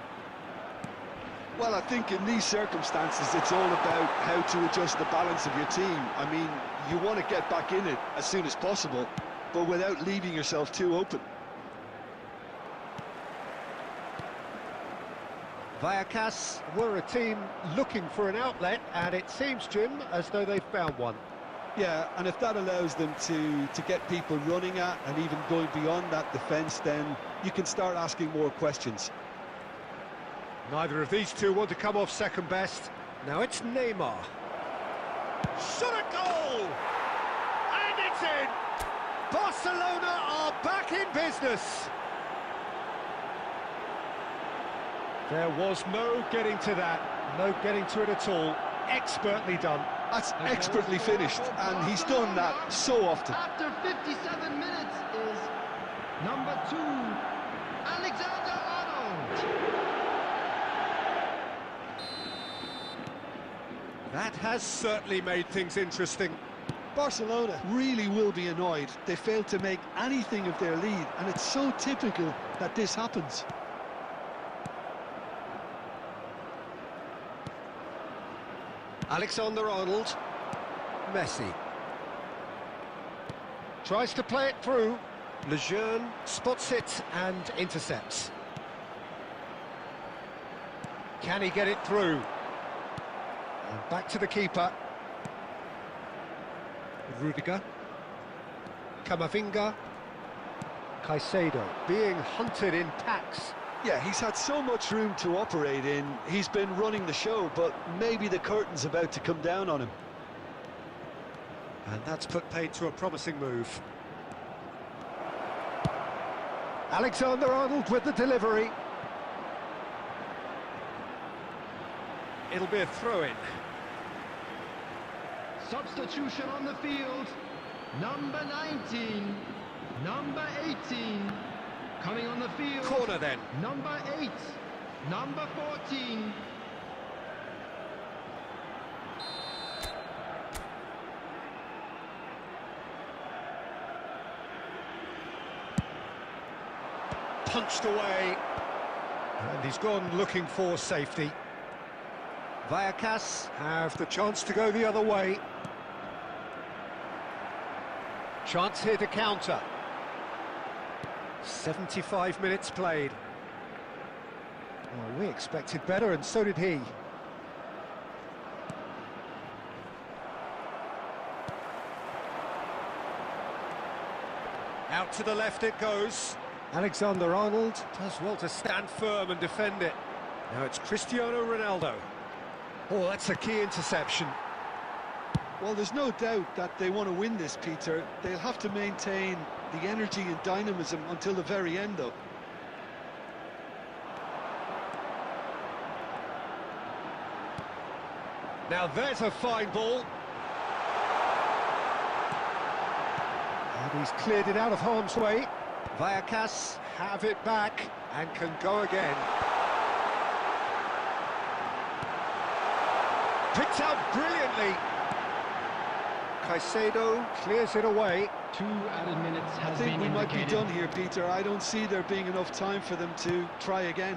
Well, I think in these circumstances, it's all about how to adjust the balance of your team. I mean, you want to get back in it as soon as possible, but without leaving yourself too open. Vallecas were a team looking for an outlet, and it seems, Jim, as though they've found one. Yeah, and if that allows them to get people running at and even going beyond that defence, then you can start asking more questions. Neither of these two want to come off second best. Now it's Neymar. Shot a goal! And it's in! Barcelona are back in business! There was no getting to that, no getting to it at all. Expertly done. That's expertly finished, and he's done that so often. After 57 minutes is number 2, Alexander-Arnold. That has certainly made things interesting. Barcelona really will be annoyed. They failed to make anything of their lead, and it's so typical that this happens. Alexander-Arnold. Messi. Tries to play it through. Lejeune spots it and intercepts. Can he get it through? And back to the keeper. Rudiger. Camavinga. Caicedo being hunted in packs. Yeah, he's had so much room to operate in. He's been running the show, but maybe the curtain's about to come down on him. And that's put paid to a promising move. Alexander-Arnold with the delivery. It'll be a throw-in. Substitution on the field. Number 19, number 18. Coming on the field. Corner then. Number 8, number 14. Punched away. And he's gone looking for safety. Vallecas have the chance to go the other way. Chance here to counter. 75 minutes played. Well, we expected better, and so did he. Out to the left it goes. Alexander-Arnold does well to stand firm and defend it. Now it's Cristiano Ronaldo. Oh, that's a key interception. Well, there's no doubt that they want to win this, Peter. They'll have to maintain the energy and dynamism until the very end, though. Now there's a fine ball. And he's cleared it out of harm's way. Vallecas have it back and can go again. Picked out brilliantly. Caicedo clears it away. 2 added minutes I has think been we might indicated. be done here, Peter. I don't see there being enough time for them to try again.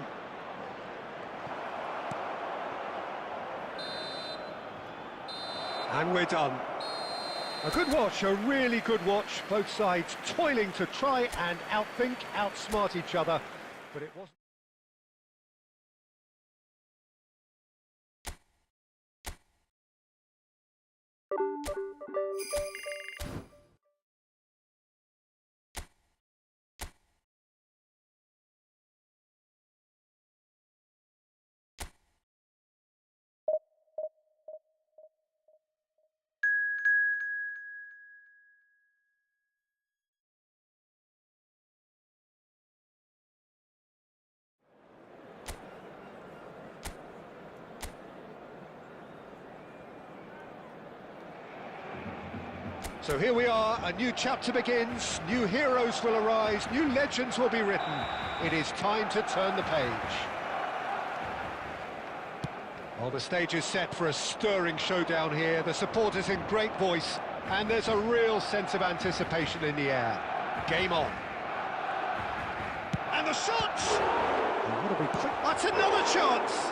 And we're done. A good watch, a really good watch. Both sides toiling to try and outthink, outsmart each other. But it wasn't. So here we are, a new chapter begins, new heroes will arise, new legends will be written. It is time to turn the page. Well, the stage is set for a stirring showdown here, the supporters in great voice, and there's a real sense of anticipation in the air. Game on. And the shots! And what'll be quick? That's another chance!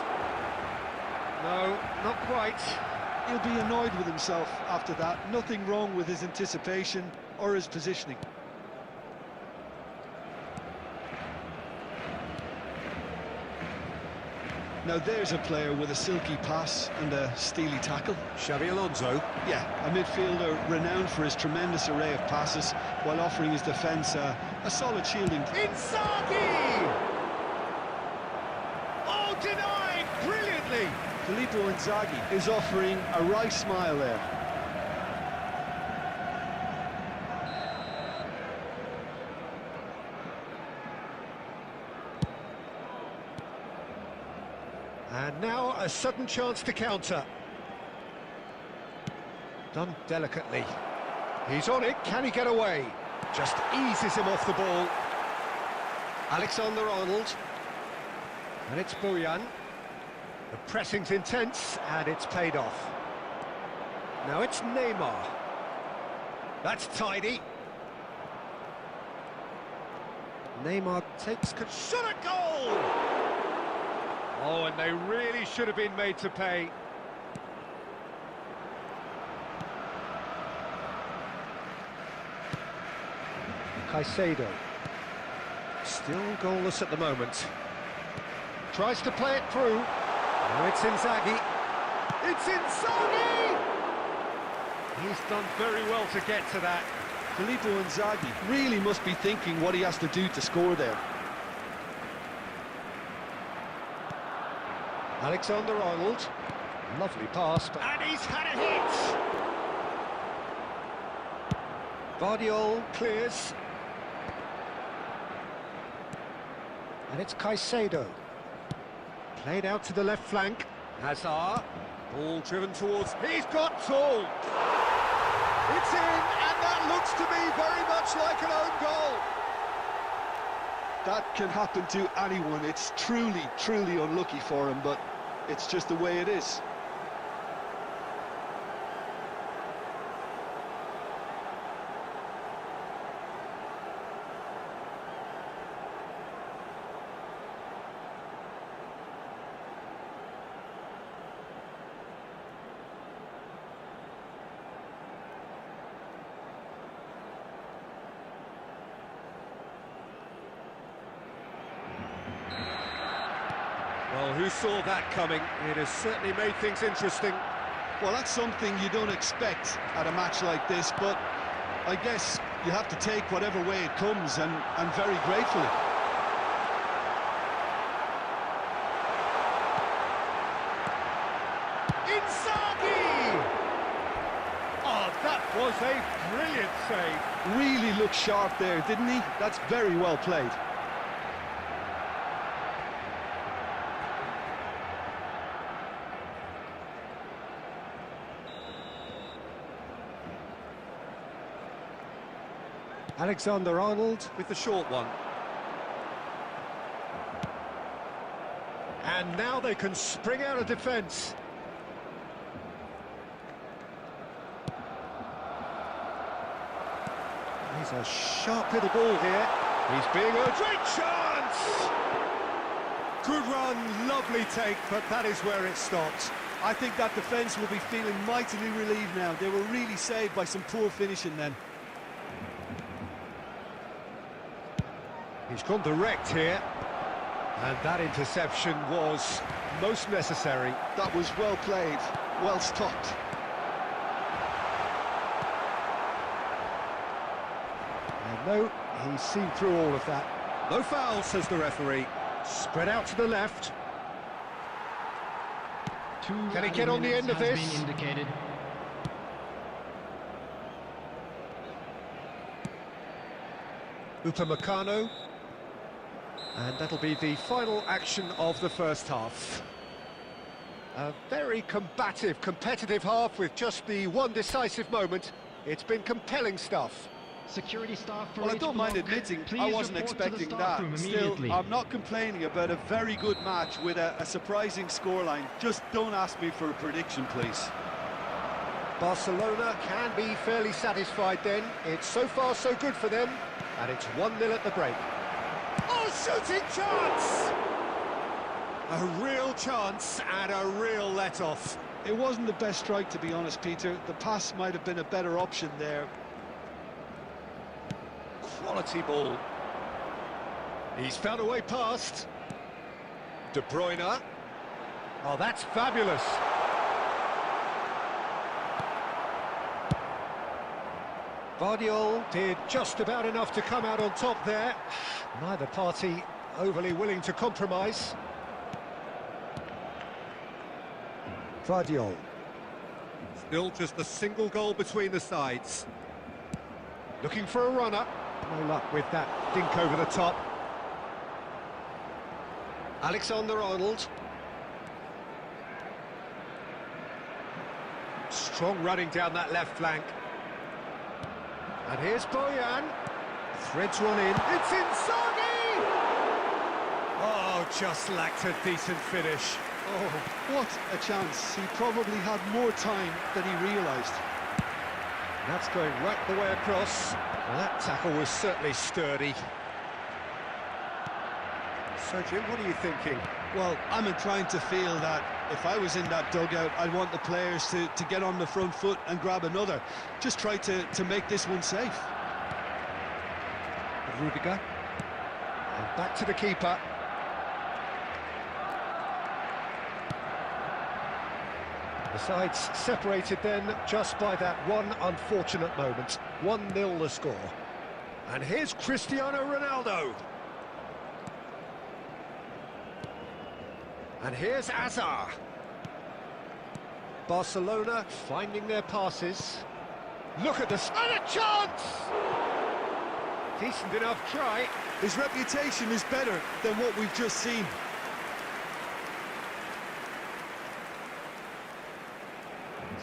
No, not quite. He'll be annoyed with himself after that. Nothing wrong with his anticipation or his positioning. Now there's a player with a silky pass and a steely tackle. Xabi Alonso. Yeah, a midfielder renowned for his tremendous array of passes while offering his defence a solid shielding. Inzaghi! Oh, denied brilliantly! Filippo Inzaghi is offering a wry smile there. And now a sudden chance to counter. Done delicately. He's on it, can he get away? Just eases him off the ball. Alexander-Arnold. And it's Bojan. The pressing's intense, and it's paid off. Now it's Neymar. That's tidy. Neymar takes... Shot a goal! Oh, and they really should have been made to pay. Caicedo. Still goalless at the moment. Tries to play it through. Now it's Inzaghi. It's Inzaghi! He's done very well to get to that. Filippo Inzaghi really must be thinking what he has to do to score there. Alexander-Arnold. Lovely pass, but... And he's had a hit! Vardiol clears. And it's Caicedo. Played out to the left flank. Hazard. Ball driven towards... He's got tall! It's in, and that looks to me very much like an own goal. That can happen to anyone. It's truly, truly unlucky for him, but it's just the way it is. Well, who saw that coming? It has certainly made things interesting. Well, that's something you don't expect at a match like this, but I guess you have to take whatever way it comes, and very gratefully. Inzaghi! Oh, that was a brilliant save. Really looked sharp there, didn't he? That's very well played. Alexander-Arnold with the short one. And now they can spring out of defence. He's a sharp little ball here. He's being urged. Great chance! Good run, lovely take, but that is where it stops. I think that defence will be feeling mightily relieved now. They were really saved by some poor finishing then. He's gone direct here, and that interception was most necessary. That was well played, well stopped. And no, he's seen through all of that. No foul, says the referee. Spread out to the left. Can he get on the end of this? Upamecano. And that'll be the final action of the first half. A very combative, competitive half with just the one decisive moment. It's been compelling stuff. Security staff for Well, I each don't mind block, admitting please I wasn't report to the expecting staff that. room Still, immediately. I'm not complaining about a very good match with a surprising scoreline. Just don't ask me for a prediction, please. Barcelona can be fairly satisfied then. It's so far so good for them, and it's 1-0 at the break. Oh, shooting chance! A real chance and a real let-off. It wasn't the best strike, to be honest, Peter. The pass might have been a better option there. Quality ball. He's found a way past. De Bruyne. Oh, that's fabulous. Vardiol did just about enough to come out on top there. Neither party overly willing to compromise. Vardiol. Still just a single goal between the sides. Looking for a runner. No luck with that dink over the top. Alexander-Arnold. Strong running down that left flank. And here's Boyan. Threads one in. It's Inzaghi! Oh, just lacked a decent finish. Oh, what a chance. He probably had more time than he realised. That's going right the way across. Well, that tackle was certainly sturdy. So, Jim, what are you thinking? Well, I'm inclined to feel that if I was in that dugout, I'd want the players to get on the front foot and grab another. Just try to make this one safe. Rudiger. And back to the keeper. The sides separated then just by that one unfortunate moment. 1-0 the score. And here's Cristiano Ronaldo. And here's Azar. Barcelona finding their passes. Look at this. And a chance! Decent enough try. His reputation is better than what we've just seen.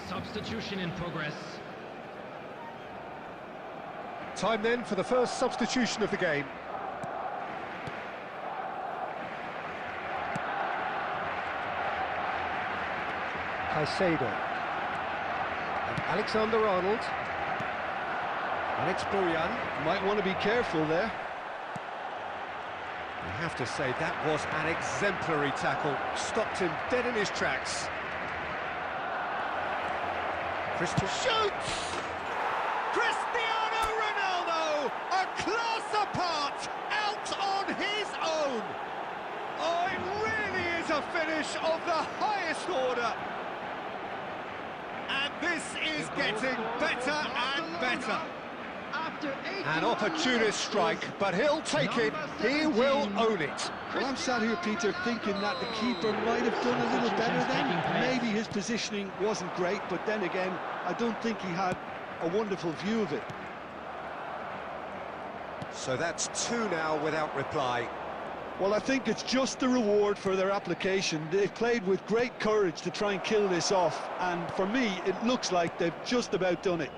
Substitution in progress. Time then for the first substitution of the game. Caicedo. And Alexander-Arnold. And it's Boyan. Might want to be careful there. I have to say, that was an exemplary tackle. Stopped him dead in his tracks. Crystal shoots! Cristiano Ronaldo! A class apart! Out on his own! Oh, it really is a finish of the highest order! And this is getting better and better. An opportunist strike, but he'll take it. He will own it. Well, I'm sat here, Peter, thinking that the keeper might have done a little better then. Maybe his positioning wasn't great, but then again, I don't think he had a wonderful view of it. So that's 2 now without reply. Well, I think it's just the reward for their application. They've played with great courage to try and kill this off, and for me, it looks like they've just about done it.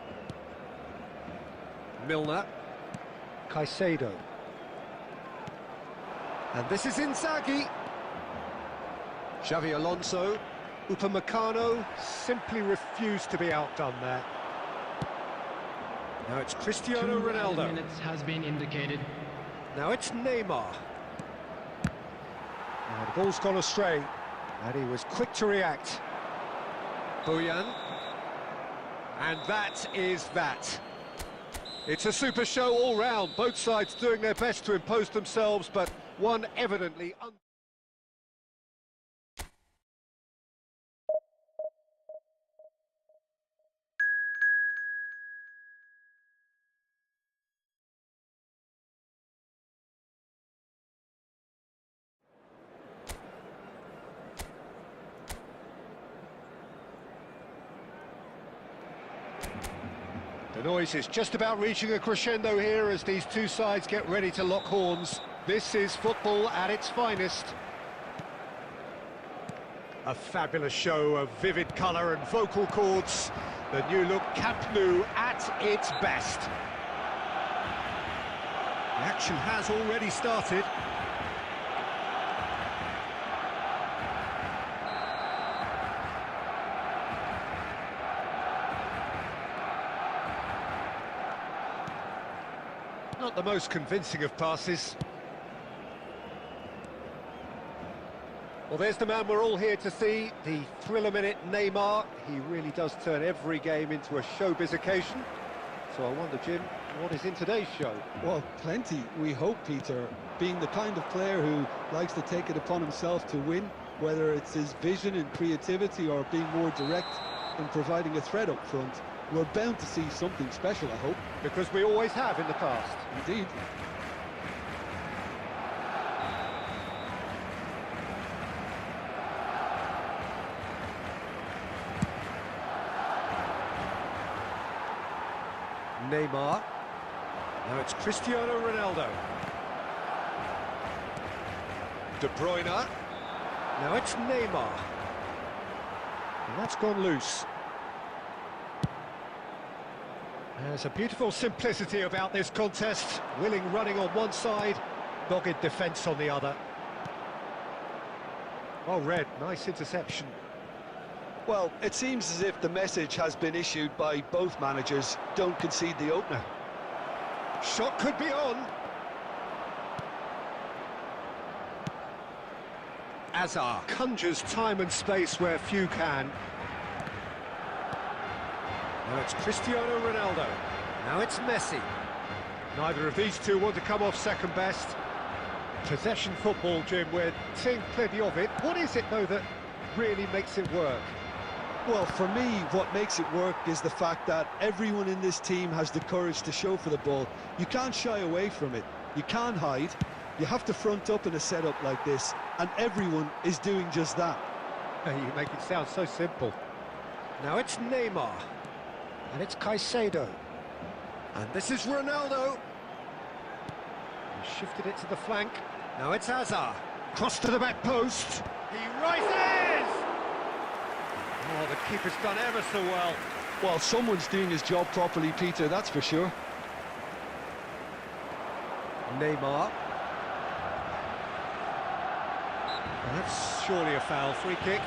Milner. Caicedo. And this is Inzaghi. Xavi Alonso. Upamecano simply refused to be outdone there. Now it's Cristiano 2 Ronaldo. minutes has been indicated. Now it's Neymar. Now the ball's gone astray, and he was quick to react. Boyan. And that is that. It's a super show all round, both sides doing their best to impose themselves, but one evidently... The noise is just about reaching a crescendo here as these two sides get ready to lock horns. This is football at its finest. A fabulous show of vivid colour and vocal cords. The new look Camp Nou at its best. The action has already started. Not the most convincing of passes. Well, there's the man we're all here to see, the thriller-minute Neymar. He really does turn every game into a showbiz occasion. So I wonder, Jim, what is in today's show? Well, plenty, we hope, Peter. Being the kind of player who likes to take it upon himself to win, whether it's his vision and creativity or being more direct in providing a threat up front, we're bound to see something special, I hope. Because we always have in the past. Indeed. Neymar. Now it's Cristiano Ronaldo. De Bruyne. Now it's Neymar. And that's gone loose. There's a beautiful simplicity about this contest. Willing running on one side, dogged defence on the other. Well read, nice interception. Well, it seems as if the message has been issued by both managers: don't concede the opener. Shot could be on. Hazard conjures time and space where few can. Now it's Cristiano Ronaldo. Now it's Messi. Neither of these two want to come off second best. Possession football, Jim, we're seeing plenty of it. What is it, though, that really makes it work? Well, for me, what makes it work is the fact that everyone in this team has the courage to show for the ball. You can't shy away from it. You can't hide. You have to front up in a setup like this, and everyone is doing just that. You make it sound so simple. Now it's Neymar. And it's Caicedo. And this is Ronaldo. He shifted it to the flank. Now it's Hazard. Cross to the back post. He rises! Oh, the keeper's done ever so well. Well, someone's doing his job properly, Peter, that's for sure. Neymar. And that's surely a foul. Free kick.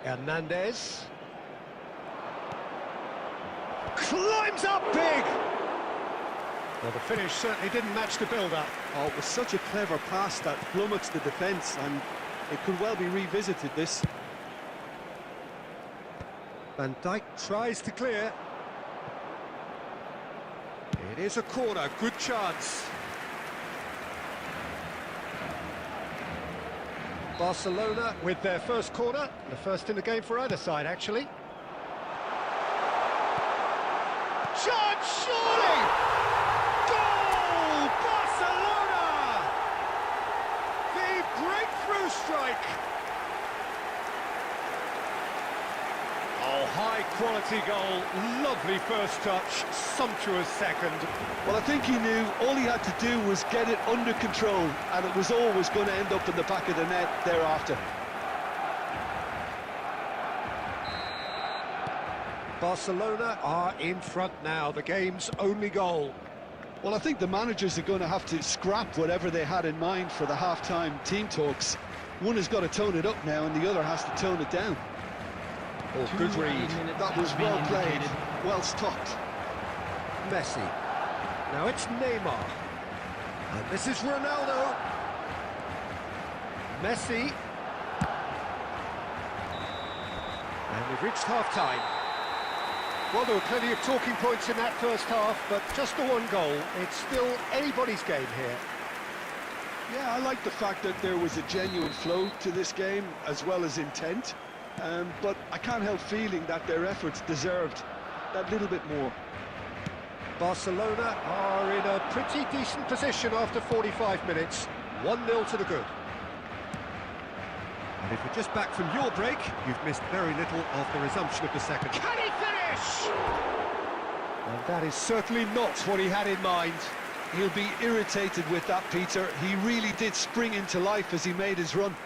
Hernandez. Climbs up big! Well, the finish certainly didn't match the build-up. Oh, it was such a clever pass that flummoxed the defence, and it could well be revisited, this. Van Dijk tries to clear. It is a corner, good chance. Barcelona with their first corner, the first in the game for either side, actually. Shot, surely! Goal! Barcelona! The breakthrough strike! Oh, high-quality goal, lovely first touch, sumptuous second. Well, I think he knew all he had to do was get it under control, and it was always going to end up in the back of the net thereafter. Barcelona are in front now, the game's only goal. Well, I think the managers are going to have to scrap whatever they had in mind for the half-time team talks. One has got to tone it up now, and the other has to tone it down. Oh, good read. That was well played, well stopped. Messi. Now it's Neymar. And this is Ronaldo. Messi. And we've reached half-time. Well, there were plenty of talking points in that first half, but just the one goal. It's still anybody's game here. Yeah, I like the fact that there was a genuine flow to this game, as well as intent. But I can't help feeling that their efforts deserved that little bit more. Barcelona are in a pretty decent position after 45 minutes. 1-0 to the good. And if you're just back from your break, you've missed very little of the resumption of the second. Can he finish? And that is certainly not what he had in mind. He'll be irritated with that, Peter. He really did spring into life as he made his run.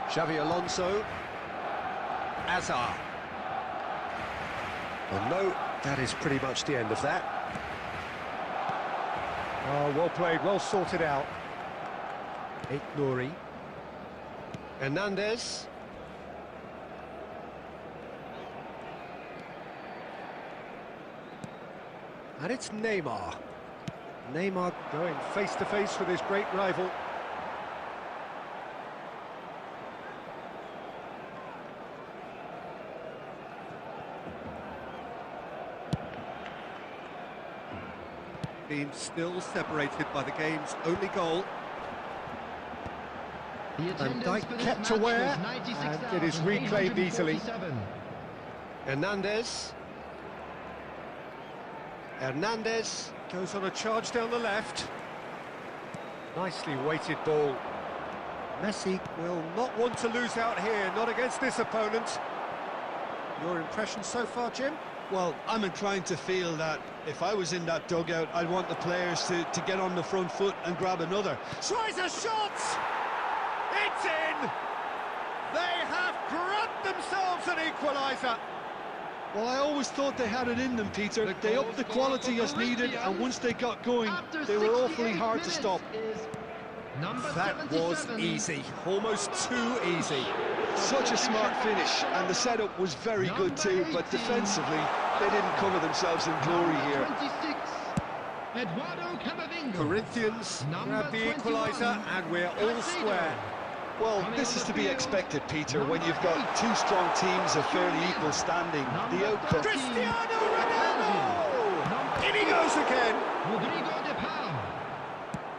Xavi Alonso. Azar. Well, no, that is pretty much the end of that. Oh, well played, well sorted out. Nouri. Hernandez. And it's Neymar. Neymar going face-to-face with his great rival. Being still separated by the game's only goal. And Dijk kept aware, and it is reclaimed easily. Hernandez. Hernandez goes on a charge down the left. Nicely weighted ball. Messi will not want to lose out here, not against this opponent. Your impression so far, Jim? Well, I'm inclined to feel that if I was in that dugout, I'd want the players to get on the front foot and grab another. Tries a shot! It's in! They have grabbed themselves an equaliser! Well, I always thought they had it in them, Peter. They upped the quality as needed, and once they got going, they were awfully hard to stop. That was easy, almost too easy. Such a smart finish, and the setup was very good too, but defensively, they didn't cover themselves in glory here. Corinthians grab the equaliser, and we're all square. Well, this is to be expected, Peter, when you've got two strong teams of fairly equal standing. The outcome... Cristiano Ronaldo! In he goes again!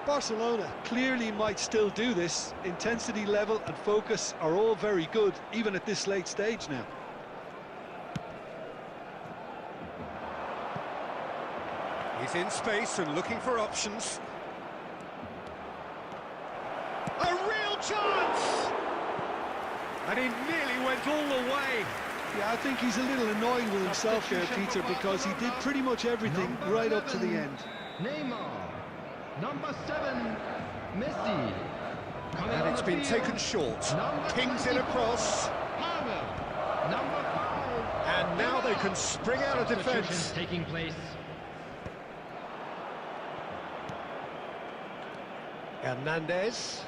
Barcelona clearly might still do this. Intensity level and focus are all very good, even at this late stage now. He's in space and looking for options. A real chance! And he nearly went all the way. Yeah, I think he's a little annoyed with himself here, Peter, because he did pretty much everything right up to the end. Neymar. Number 7, Messi. And it's been taken short. Pings it across. Number 5. And now they can spring out of defence. Taking place. Hernandez.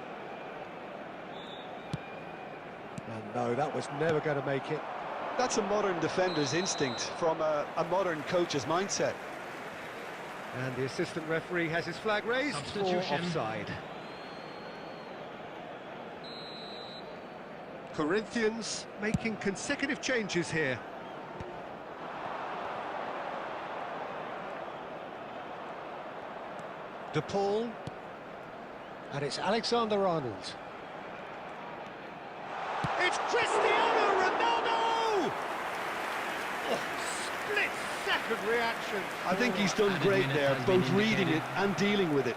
And no, that was never going to make it. That's a modern defender's instinct from a modern coach's mindset. And the assistant referee has his flag raised for offside. Corinthians making consecutive changes here. De Paul. And it's Alexander-Arnold. It's Cristiano Ronaldo! Oh, split-second reaction. I think he's done great there, both reading it and dealing with it.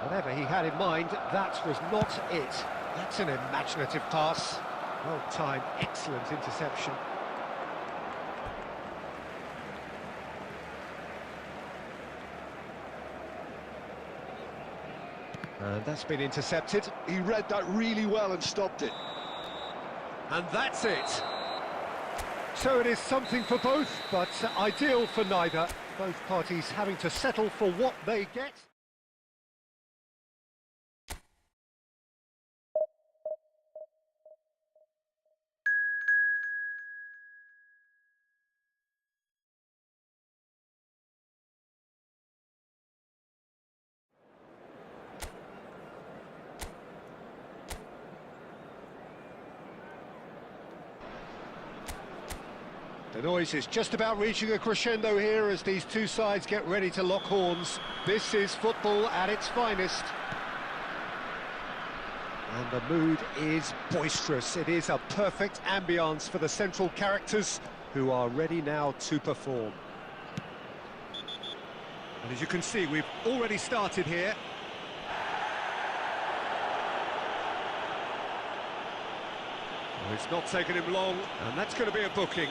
Whatever he had in mind, that was not it. That's an imaginative pass. Well timed, excellent interception. And that's been intercepted. He read that really well and stopped it. And that's it. So it is something for both, but ideal for neither. Both parties having to settle for what they get. The noise is just about reaching a crescendo here as these two sides get ready to lock horns. This is football at its finest. And the mood is boisterous. It is a perfect ambience for the central characters who are ready now to perform. And as you can see, we've already started here. Well, it's not taken him long, and that's going to be a booking.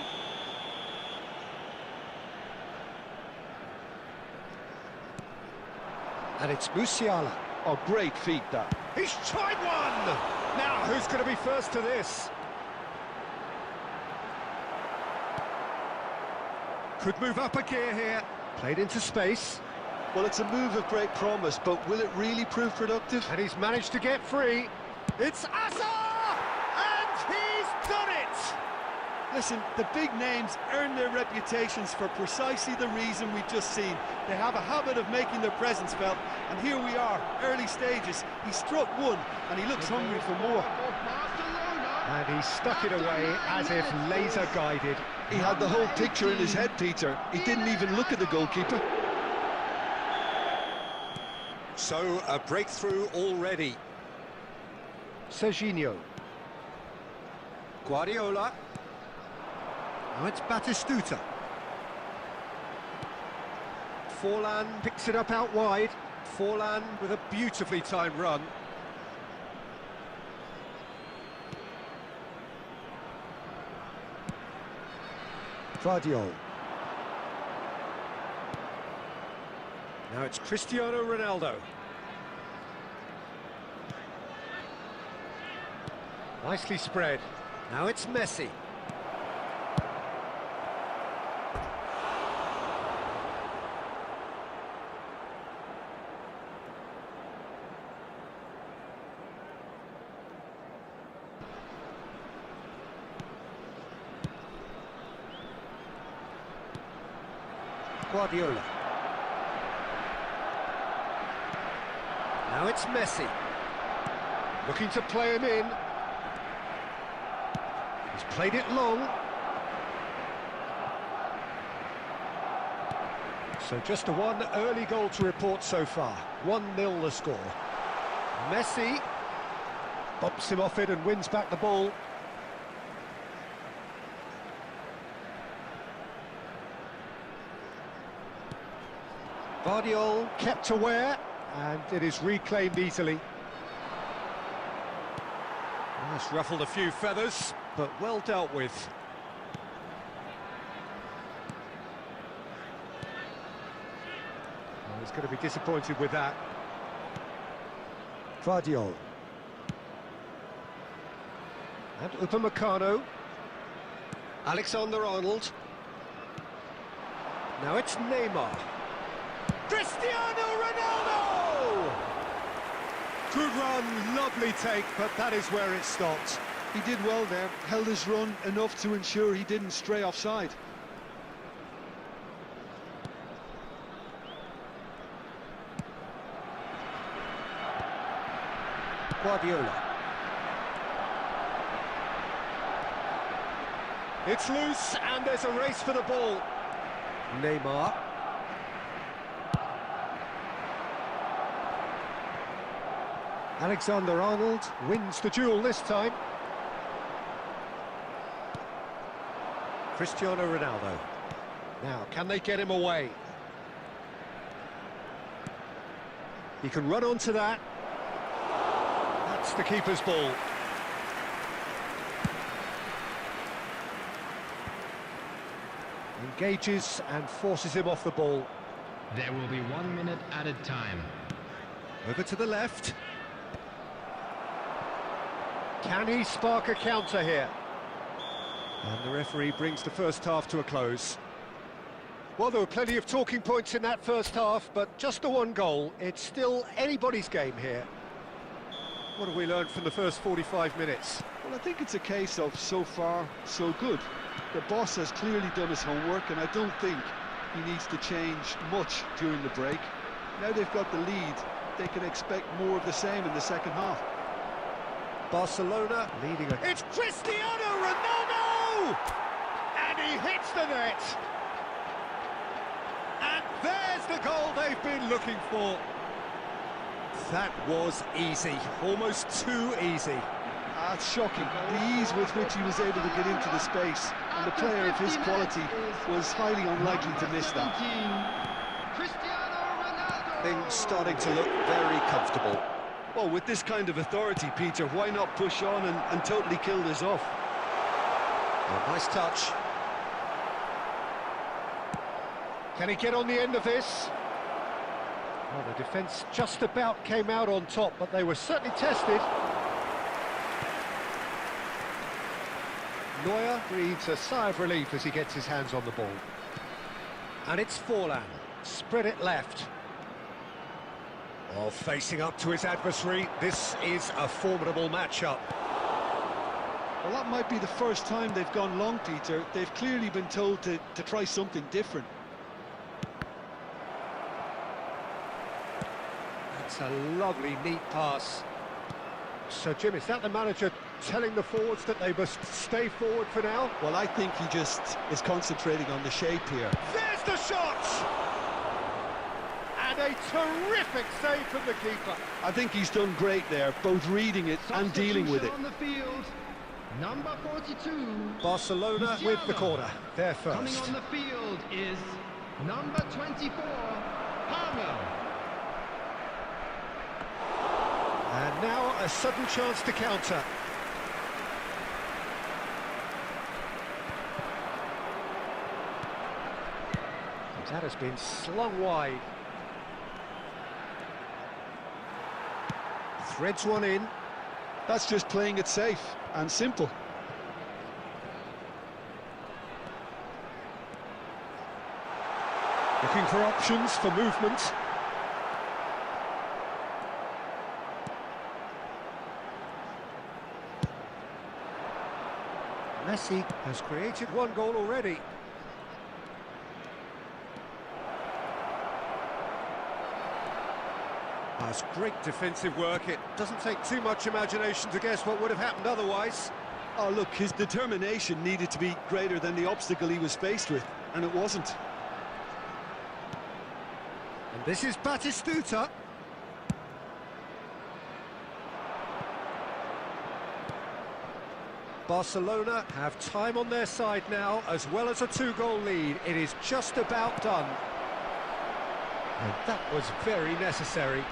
And it's Musiala. Oh, great feat, that. He's tried one! Now, who's going to be first to this? Could move up a gear here. Played into space. Well, it's a move of great promise, but will it really prove productive? And he's managed to get free. It's Asa! And he's done it! Listen, the big names earn their reputations for precisely the reason we've just seen. They have a habit of making their presence felt, and here we are, early stages. He struck one, and he looks hungry for more. And he stuck it away as if laser-guided. He had the whole picture in his head, Peter. He didn't even look at the goalkeeper. So, a breakthrough already. Serginho. Guardiola. Now it's Batistuta. Forlan picks it up out wide. Forlan with a beautifully timed run. Vardiol. Now it's Cristiano Ronaldo. Nicely spread. Now it's Messi. Guardiola. Now it's Messi. Looking to play him in. He's played it long. So just a one early goal to report so far. 1-0 the score. Messi bumps him off it and wins back the ball. Vardiol kept aware, and it is reclaimed easily. That's ruffled a few feathers, but well dealt with. Well, he's going to be disappointed with that. Vardiol. And Upamecano. Alexander-Arnold. Now it's Neymar. Cristiano Ronaldo! Good run, lovely take, but that is where it stopped. He did well there, held his run enough to ensure he didn't stray offside. Guardiola. It's loose, and there's a race for the ball. Neymar. Alexander-Arnold wins the duel this time. Cristiano Ronaldo. Now, can they get him away? He can run onto that. That's the keeper's ball. Engages and forces him off the ball. There will be 1 minute added time. Over to the left. Can he spark a counter here? And the referee brings the first half to a close. Well, there were plenty of talking points in that first half, but just the one goal. It's still anybody's game here. What have we learned from the first 45 minutes? Well, I think it's a case of so far, so good. The boss has clearly done his homework, and I don't think he needs to change much during the break. Now they've got the lead, they can expect more of the same in the second half. Barcelona leading. It's Cristiano Ronaldo! And he hits the net! And there's the goal they've been looking for. That was easy, almost too easy. That's shocking, the ease with which he was able to get into the space, and a player of his quality was highly unlikely to miss that. Cristiano Things starting to look very comfortable. Well, with this kind of authority, Peter, why not push on and totally kill this off? Oh, nice touch. Can he get on the end of this? Well, the defence just about came out on top, but they were certainly tested. Neuer breathes a sigh of relief as he gets his hands on the ball. And it's Forlan. Spread it left. Well, facing up to his adversary, this is a formidable matchup. Well, that might be the first time they've gone long, Peter. They've clearly been told to try something different. That's a lovely, neat pass. So, Jim, is that the manager telling the forwards that they must stay forward for now? Well, I think he just is concentrating on the shape here. There's the shot! And a terrific save from the keeper. I think he's done great there, both reading it and dealing with it. On the field, number 42. Barcelona with the corner. They're first. Coming on the field is number 24, Palmer. And now a sudden chance to counter. That has been slung wide. Threads one in. That's just playing it safe and simple. Looking for options for movement. Messi has created one goal already. That's great defensive work. It doesn't take too much imagination to guess what would have happened otherwise. Oh, look, his determination needed to be greater than the obstacle he was faced with, and it wasn't. And this is Batistuta. Barcelona have time on their side now, as well as a two-goal lead. It is just about done. And that was very necessary.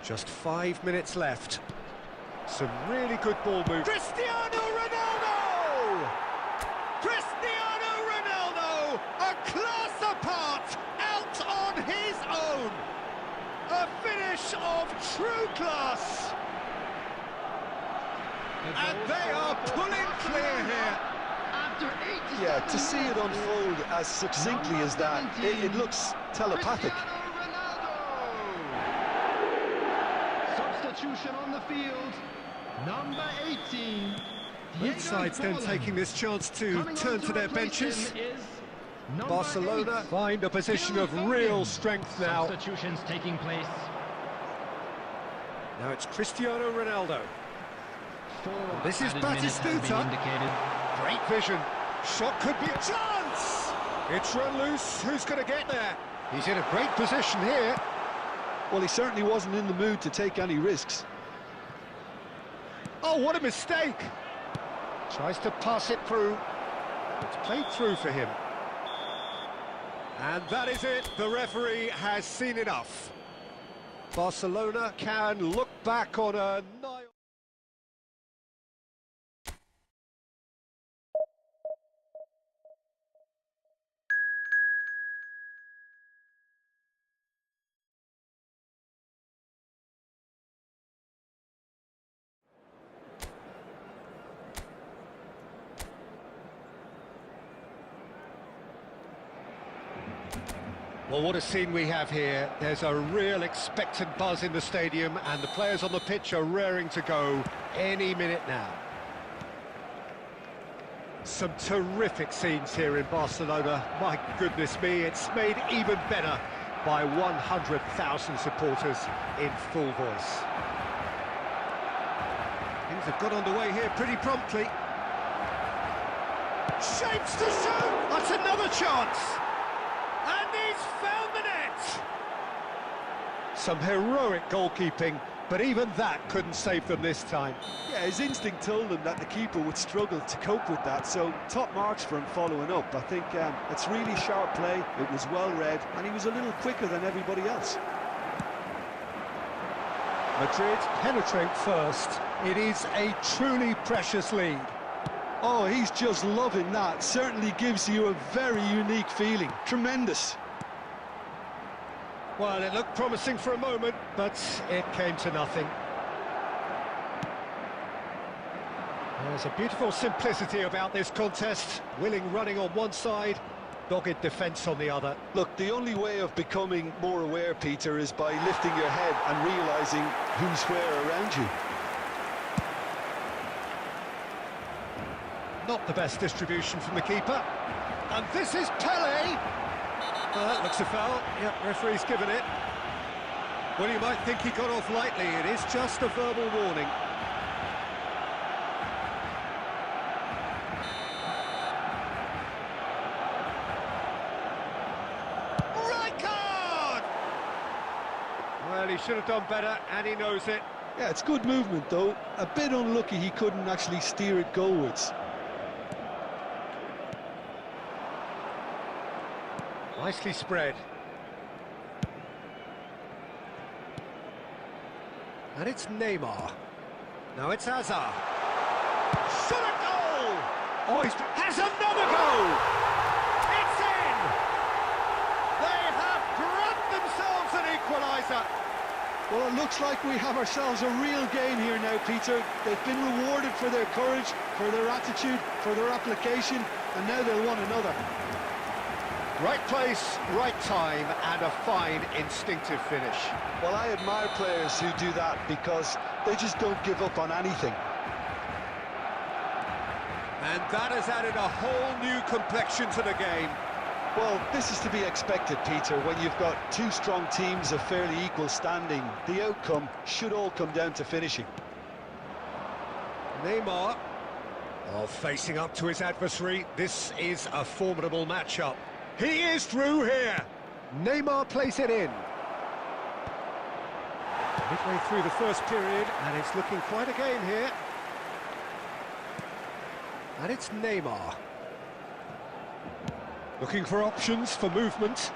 Just 5 minutes left. Some really good ball movement. Cristiano Ronaldo! Cristiano Ronaldo! A class apart, out on his own! A finish of true class! And they are pulling clear here. After 80 Yeah, to see it unfold as succinctly as that, it looks telepathic. Substitution on the field, number 18. Both sides then taking this chance to turn to their benches. Barcelona find a position of real strength now. Substitutions taking place. Now it's Cristiano Ronaldo. Four This is added minutes have been Batistuta. indicated. Great vision. Shot could be a chance. It's run loose. Who's going to get there? He's in a great position here. Well, he certainly wasn't in the mood to take any risks. Oh, what a mistake. Tries to pass it through. It's played through for him. And that is it. The referee has seen enough. Barcelona can look back on a nigh... Well, what a scene we have here. There's a real expectant buzz in the stadium, and the players on the pitch are raring to go any minute now. Some terrific scenes here in Barcelona. My goodness me, it's made even better by 100,000 supporters in full voice. Things have got underway here pretty promptly. Shapes to shoot! That's another chance! And he's found the net! Some heroic goalkeeping, but even that couldn't save them this time. Yeah, his instinct told him that the keeper would struggle to cope with that, so top marks for him following up. I think it's really sharp play, it was well read, and he was a little quicker than everybody else. Madrid penetrate first. It is a truly precious lead. Oh, he's just loving that. Certainly gives you a very unique feeling. Tremendous. Well, it looked promising for a moment, but it came to nothing. There's a beautiful simplicity about this contest. Willing running on one side, dogged defence on the other. Look, the only way of becoming more aware, Peter, is by lifting your head and realising who's where around you. Not the best distribution from the keeper. And this is Pele. Well, that looks a foul. Yep, referee's given it. Well, you might think he got off lightly. It is just a verbal warning. Right card! Well, he should have done better, and he knows it. Yeah, it's good movement, though. A bit unlucky he couldn't actually steer it goalwards. Nicely spread. And it's Neymar. Now it's Hazard. Shot a goal! Oh, has another goal! It's in! They have grabbed themselves an equaliser. Well, it looks like we have ourselves a real game here now, Peter. They've been rewarded for their courage, for their attitude, for their application, and now they'll want another. Right place, right time, and a fine instinctive finish. Well, I admire players who do that because they just don't give up on anything. And that has added a whole new complexion to the game. Well, this is to be expected, Peter, when you've got two strong teams of fairly equal standing. The outcome should all come down to finishing. Neymar, facing up to his adversary. This is a formidable matchup. He is through here. Neymar plays it in. Midway through the first period, and it's looking quite a game here. And it's Neymar. Looking for options for movement.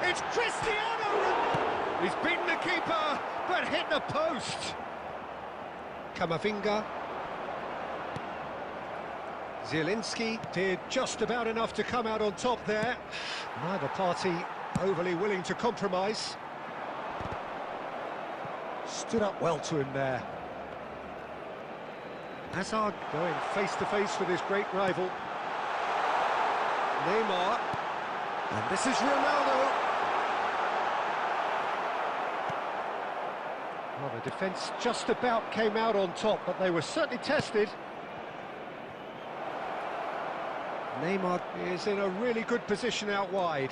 It's Cristiano Ronaldo! He's beaten the keeper, but hit the post. Camavinga. Zielinski did just about enough to come out on top there. Neither party overly willing to compromise. Stood up well to him there. Hazard going face-to-face with his great rival. Neymar. And this is Ronaldo. Well, the defence just about came out on top, but they were certainly tested. Neymar is in a really good position out wide.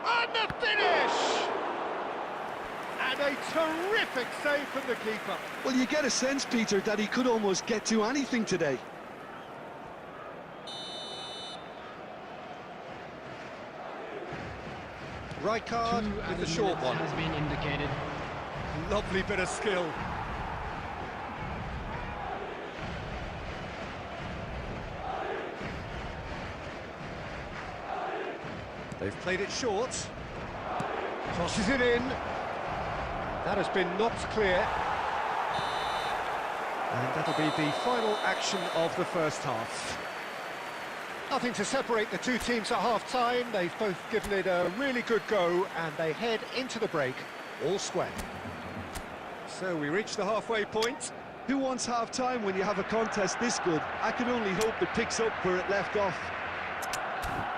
And the finish! And a terrific save from the keeper. Well, you get a sense, Peter, that he could almost get to anything today. Right card with the short one. Has been indicated. Lovely bit of skill. They've played it short. Crosses it in. That has been knocked clear. And that'll be the final action of the first half. Nothing to separate the two teams at half-time. They've both given it a really good go, and they head into the break all square. So we reach the halfway point. Who wants half-time when you have a contest this good? I can only hope it picks up where it left off.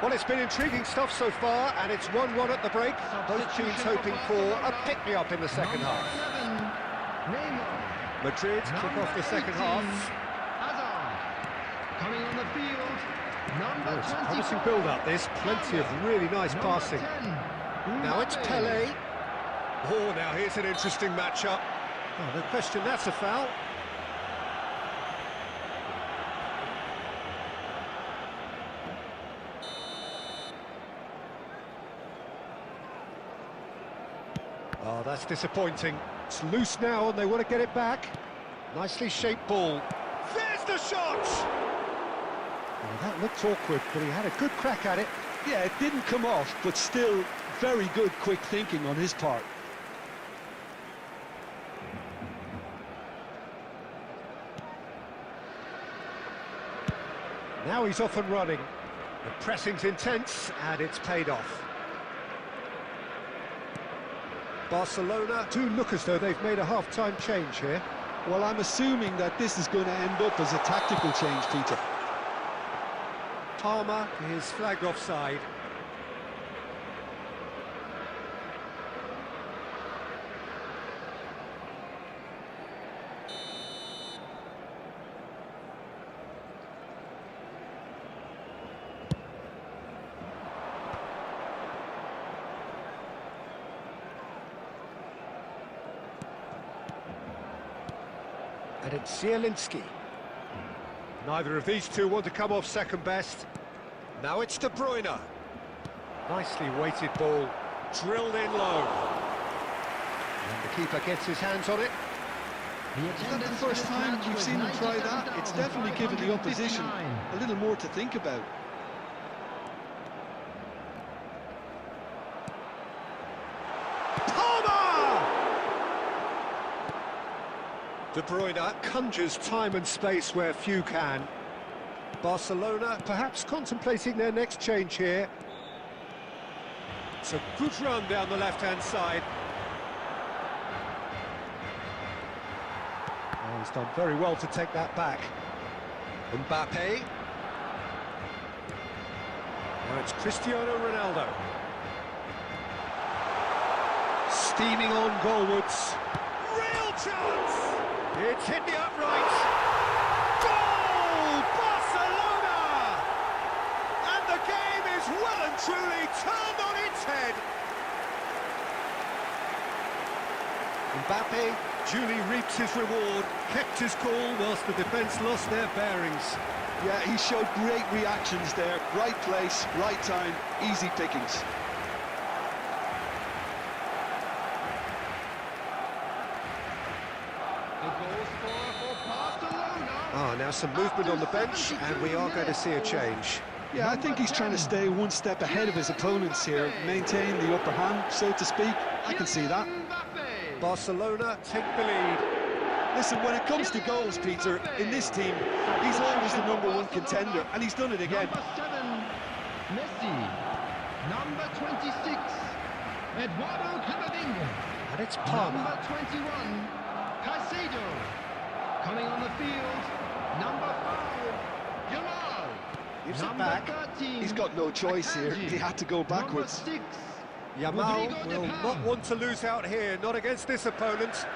Well, it's been intriguing stuff so far, and it's 1-1 at the break. Both teams hoping for a pick-me-up in the second half. Madrid kick off the second half. Hazard coming on the field. Number It's a 24. promising build-up, this. Plenty of really nice Number passing. 10. Now it's Pele. Oh, now here's an interesting matchup. Oh, no question, that's a foul. Oh, that's disappointing. It's loose now and they want to get it back. Nicely shaped ball. There's the shot! Well, that looked awkward, but he had a good crack at it. Yeah, it didn't come off, but still very good quick thinking on his part. Now he's off and running. The pressing's intense, and it's paid off. Barcelona do look as though they've made a half-time change here. Well, I'm assuming that this is going to end up as a tactical change, Peter. Palmer is flagged offside. And it's Zielinski. Neither of these two want to come off second best. Now it's De Bruyne. Nicely weighted ball, drilled in low. And the keeper gets his hands on it. Is that the first time we've seen them try that? It's definitely given the opposition a little more to think about. De Bruyne Conjures time and space where few can. Barcelona perhaps contemplating their next change here. It's a good run down the left-hand side. Oh, he's done very well to take that back. Mbappe. Now it's Cristiano Ronaldo. Steaming on goalwards. Real chance! It's hit the upright. Goal! Barcelona! And the game is well and truly turned on its head. Mbappe duly reaps his reward, kept his cool whilst the defence lost their bearings. Yeah, he showed great reactions there. Right place, right time, easy pickings. Now some movement on the bench, and we are going to see a change. Yeah, I think he's trying to stay one step ahead of his opponents here, maintain the upper hand, so to speak. I can see that. Barcelona take the lead. Listen, when it comes to goals, Peter, in this team, he's always the #1 contender, and he's done it again. Number 7, Messi. Number 26, Eduardo Camavinga. And it's Palmer. Number 21, Caicedo. Coming on the field, number 5, Yamal. Gives it Number back. 13, He's got no choice here. He had to go backwards. Number 6, Yamal Rodrigo will de Paul. not want to lose out here, not against this opponent.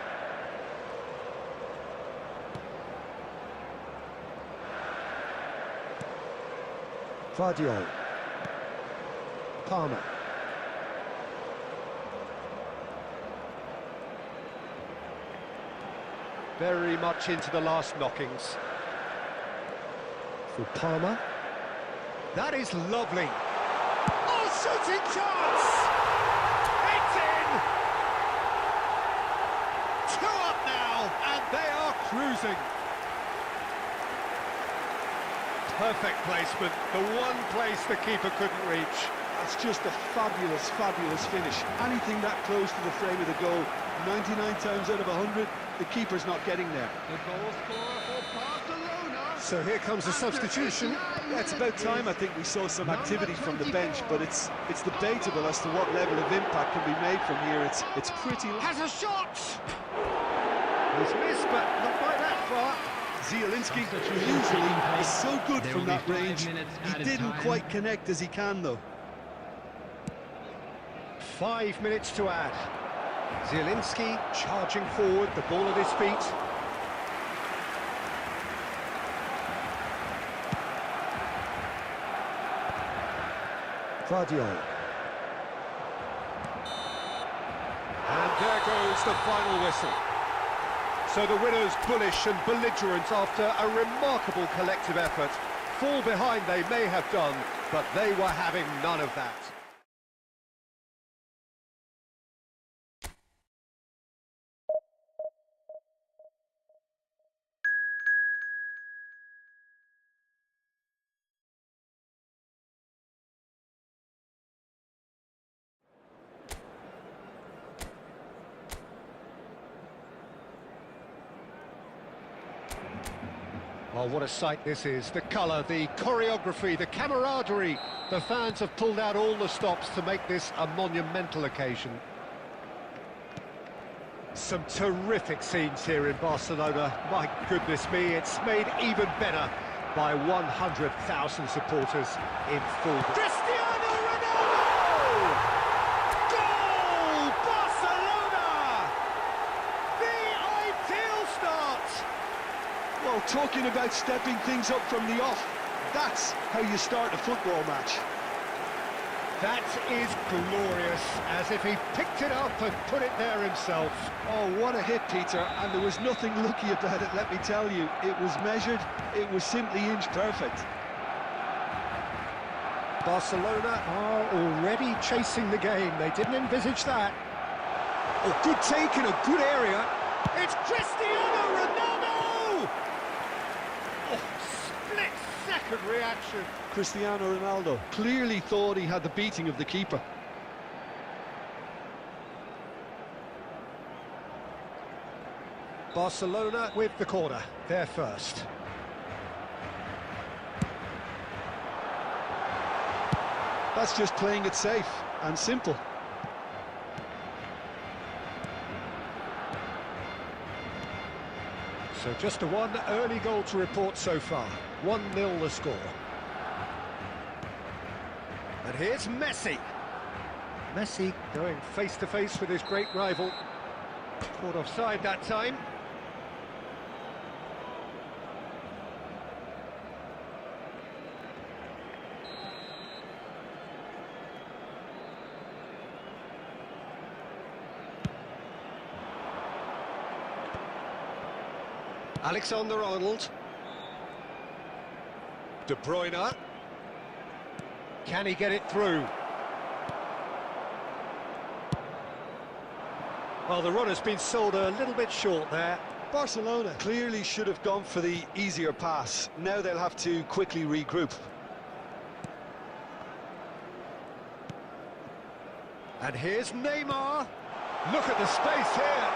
Vardiol. Palmer. Very much into the last knockings. For Palmer. That is lovely. Oh, shooting chance! It's in! 2 up now, and they are cruising. Perfect placement, the one place the keeper couldn't reach. That's just a fabulous, fabulous finish. Anything that close to the frame of the goal, 99 times out of 100, the keeper's not getting there. The goal scorer for Barcelona. So here comes the substitution. Yeah, it's about time I think we saw some activity from the bench, but it's debatable as to what level of impact can be made from here. It's pretty... Has a shot! He's missed, but not by that far. Zielinski usually is so good from that range. He didn't quite connect as he can, though. 5 minutes to add. Zielinski charging forward, the ball at his feet. Vardiol. And there goes the final whistle. So the winners bullish and belligerent after a remarkable collective effort. Fall behind they may have done, but they were having none of that. Well, what a sight this is. The colour, the choreography, the camaraderie. The fans have pulled out all the stops to make this a monumental occasion. Some terrific scenes here in Barcelona. My goodness me, it's made even better by 100,000 supporters in full. Cristiano Ronaldo! Goal! Barcelona! The ideal start! Well, talking about stepping things up from the off, that's how you start a football match. That is glorious, as if he picked it up and put it there himself. Oh, what a hit, Peter, and there was nothing lucky about it, let me tell you. It was measured, it was simply inch perfect. Barcelona are already chasing the game. They didn't envisage that. Oh, good take in a good area. It's Cristiano Ronaldo! Oh, split-second reaction. Cristiano Ronaldo clearly thought he had the beating of the keeper. Barcelona with the corner, they're first. That's just playing it safe and simple. So just a one early goal to report so far. 1-0 the score. And here's Messi. Messi going face-to-face with his great rival. Caught offside that time. Alexander-Arnold. De Bruyne. Can he get it through? Well, the run has been sold a little bit short there. Barcelona clearly should have gone for the easier pass. Now they'll have to quickly regroup. And here's Neymar. Look at the space here.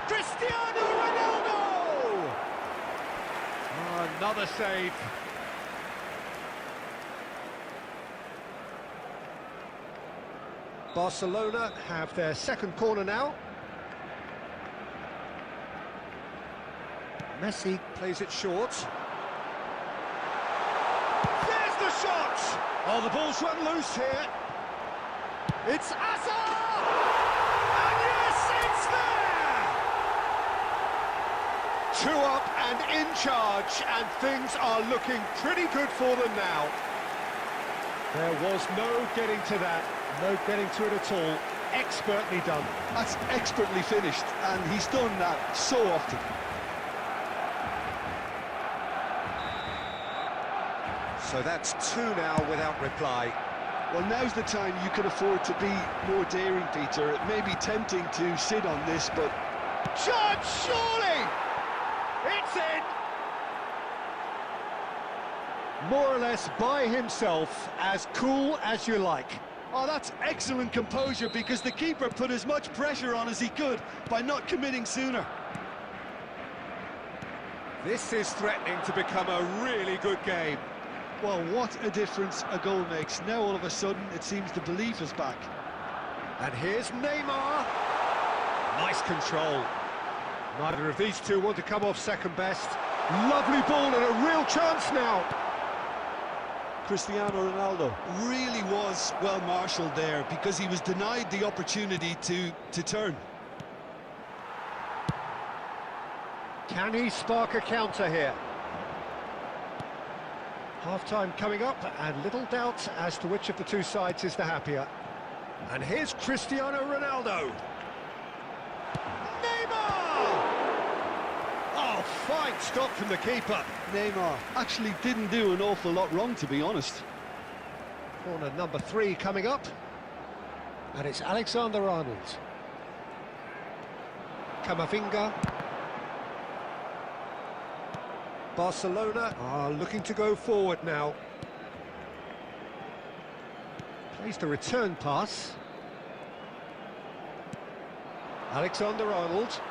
Cristiano Ronaldo! Oh, another save. Barcelona have their second corner now. Messi plays it short. There's the shot! Oh, the ball's run loose here. It's Hazard! And yes, it's there! 2 up and in charge, and things are looking pretty good for them now. There was no getting to that. No getting to it at all. Expertly done. That's expertly finished, and he's done that so often. So that's 2 now without reply. Well, now's the time you can afford to be more daring, Peter. It may be tempting to sit on this, but... Judge, surely! It's in! More or less by himself, as cool as you like. Oh, that's excellent composure, because the keeper put as much pressure on as he could by not committing sooner. This is threatening to become a really good game. Well, what a difference a goal makes. Now, all of a sudden, it seems the belief is back. And here's Neymar. Nice control. Neither of these two want to come off second best. Lovely ball and a real chance now. Cristiano Ronaldo really was well marshalled there, because he was denied the opportunity to turn. Can he spark a counter here? Half-time coming up, and little doubt as to which of the two sides is the happier. And here's Cristiano Ronaldo. Neymar! Oh, fine stop from the keeper. Neymar actually didn't do an awful lot wrong, to be honest. Corner number 3 coming up. And it's Alexander-Arnold. Camavinga. Barcelona are looking to go forward now. Plays the return pass. Alexander-Arnold.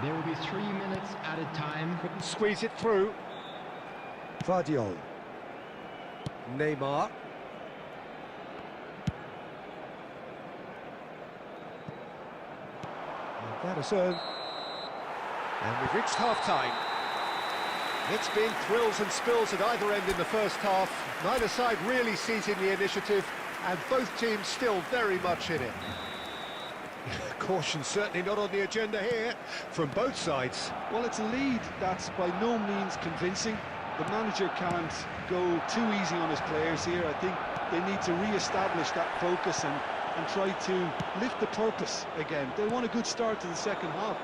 There will be 3 minutes added time. Couldn't squeeze it through. Vardiol. Neymar. And that is earned. And we've reached half-time. It's been thrills and spills at either end in the first half. Neither side really seizing the initiative, and both teams still very much in it. Caution certainly not on the agenda here from both sides. Well, it's a lead that's by no means convincing. The manager can't go too easy on his players here. I think they need to re-establish that focus and try to lift the purpose again. They want a good start to the second half.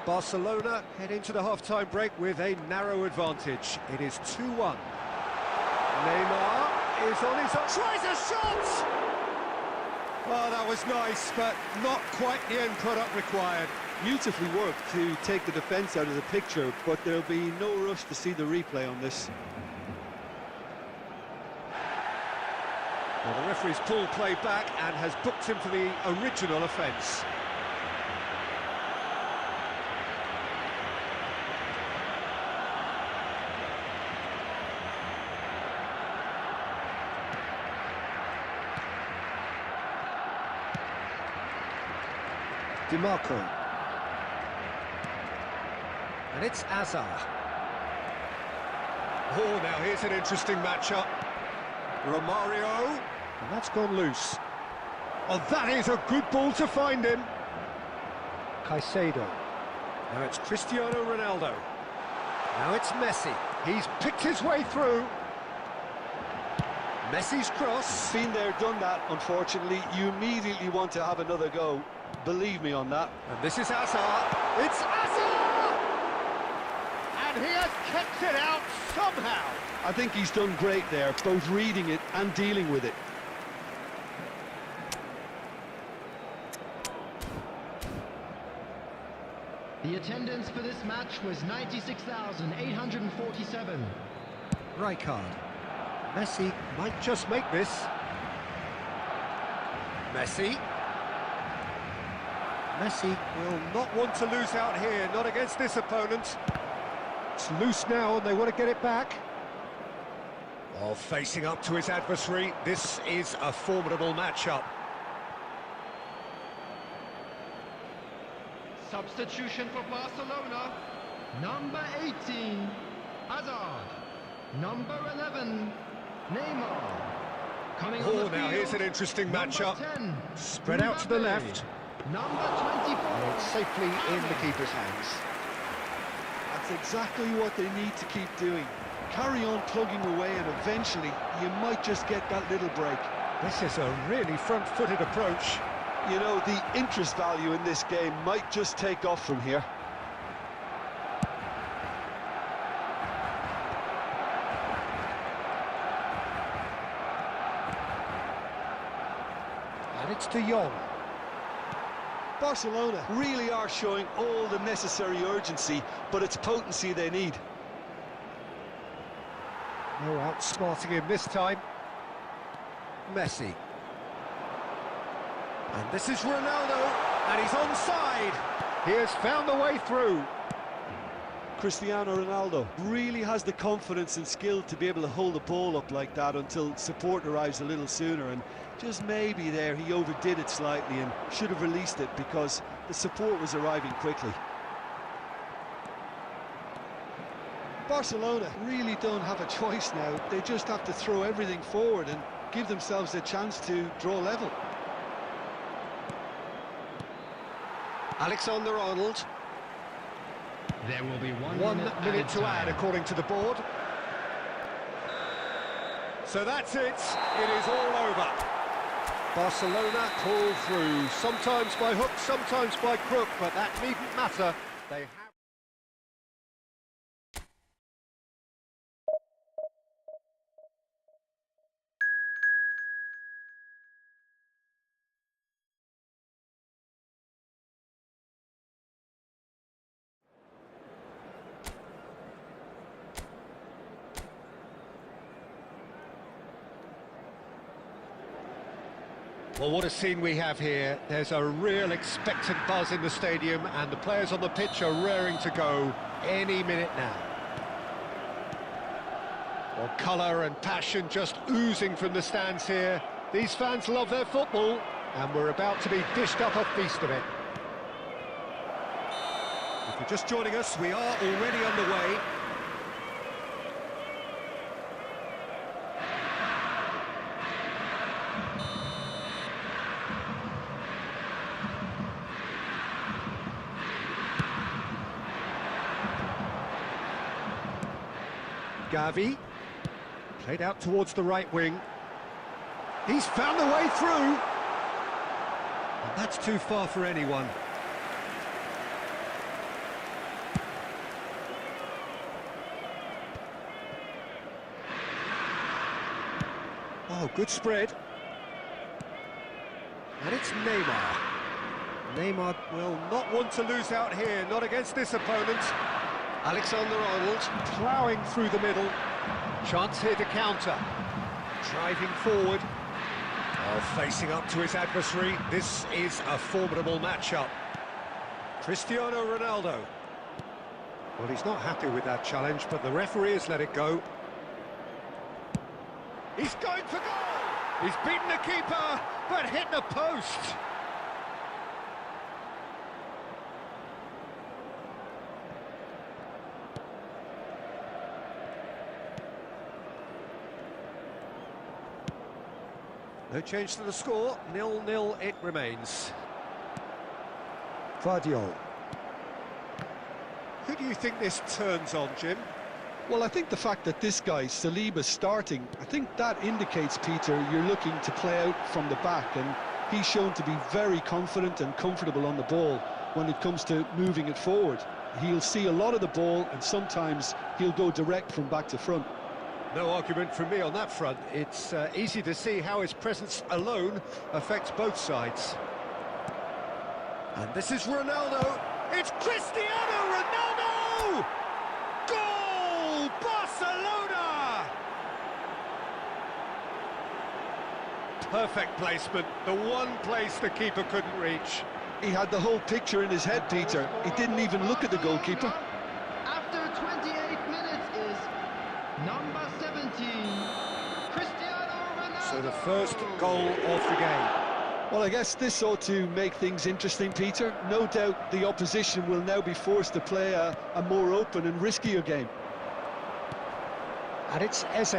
Barcelona head into the half-time break with a narrow advantage. It is 2-1. Neymar is on his own. Tries a shot! Oh, that was nice, but not quite the end product required. Beautifully worked to take the defence out of the picture, but there'll be no rush to see the replay on this. Well, the referee's pulled play back and has booked him for the original offence. DiMarco. And it's Azar. Oh, now here's an interesting matchup. Romario. And that's gone loose. Oh, that is a good ball to find him. Caicedo. Now it's Cristiano Ronaldo. Now it's Messi. He's picked his way through. Messi's cross. Been there, done that, unfortunately. You immediately want to have another go. Believe me on that. And this is Hazard. It's Hazard! And he has kept it out somehow. I think he's done great there, both reading it and dealing with it. The attendance for this match was 96,847. Rijkaard. Messi might just make this. Messi. Messi will not want to lose out here, not against this opponent. It's loose now and they want to get it back. While facing up to his adversary, this is a formidable matchup. Substitution for Barcelona. Number 18, Hazard. Number 11, Neymar. Coming on the Oh, now field, here's an interesting matchup. 10, Spread out to the Mbappe. left. Number 24. And it's safely in the keeper's hands. That's exactly what they need to keep doing. Carry on plugging away and eventually you might just get that little break. This is a really front-footed approach. You know, the interest value in this game might just take off from here. And it's De Jong. Barcelona really are showing all the necessary urgency, but it's potency they need. No outsmarting him this time. Messi. And this is Ronaldo, and he's onside. He has found the way through. Cristiano Ronaldo really has the confidence and skill to be able to hold the ball up like that until support arrives a little sooner, and just maybe there he overdid it slightly and should have released it because the support was arriving quickly. Barcelona really don't have a choice now. They just have to throw everything forward and give themselves a chance to draw level. Alexander-Arnold. There will be 1 1 minute minute to time. add, according to the board. So that's it. It is all over. Barcelona pull through, sometimes by hook, sometimes by crook, but that needn't matter. They have... Well, what a scene we have here. There's a real expectant buzz in the stadium, and the players on the pitch are raring to go any minute now. Well, colour and passion just oozing from the stands here. These fans love their football, and we're about to be dished up a feast of it. If you're just joining us, we are already underway. Gavi, played out towards the right wing. He's found the way through. And that's too far for anyone. Oh, good spread. And it's Neymar. Neymar will not want to lose out here, not against this opponent. Alexander-Arnold ploughing through the middle. Chance here to counter. Driving forward. Oh, facing up to his adversary. This is a formidable matchup. Cristiano Ronaldo. Well, he's not happy with that challenge, but the referee has let it go. He's going for goal! He's beaten the keeper, but hit the post. No change to the score, 0-0 it remains. Guardiola. Who do you think this turns on, Jim? Well, I think the fact that this guy, Saliba's starting, I think that indicates, Peter, you're looking to play out from the back, and he's shown to be very confident and comfortable on the ball when it comes to moving it forward. He'll see a lot of the ball, and sometimes he'll go direct from back to front. No argument from me on that front. It's easy to see how his presence alone affects both sides. And this is Ronaldo. It's Cristiano Ronaldo! Goal! Barcelona! Perfect placement. The one place the keeper couldn't reach. He had the whole picture in his head, Peter. He didn't even look at the goalkeeper. After 28 minutes is number 17, Cristiano Ronaldo. So the first goal of the game. Well, I guess this ought to make things interesting, Peter. No doubt the opposition will now be forced to play a more open and riskier game. And it's Eze.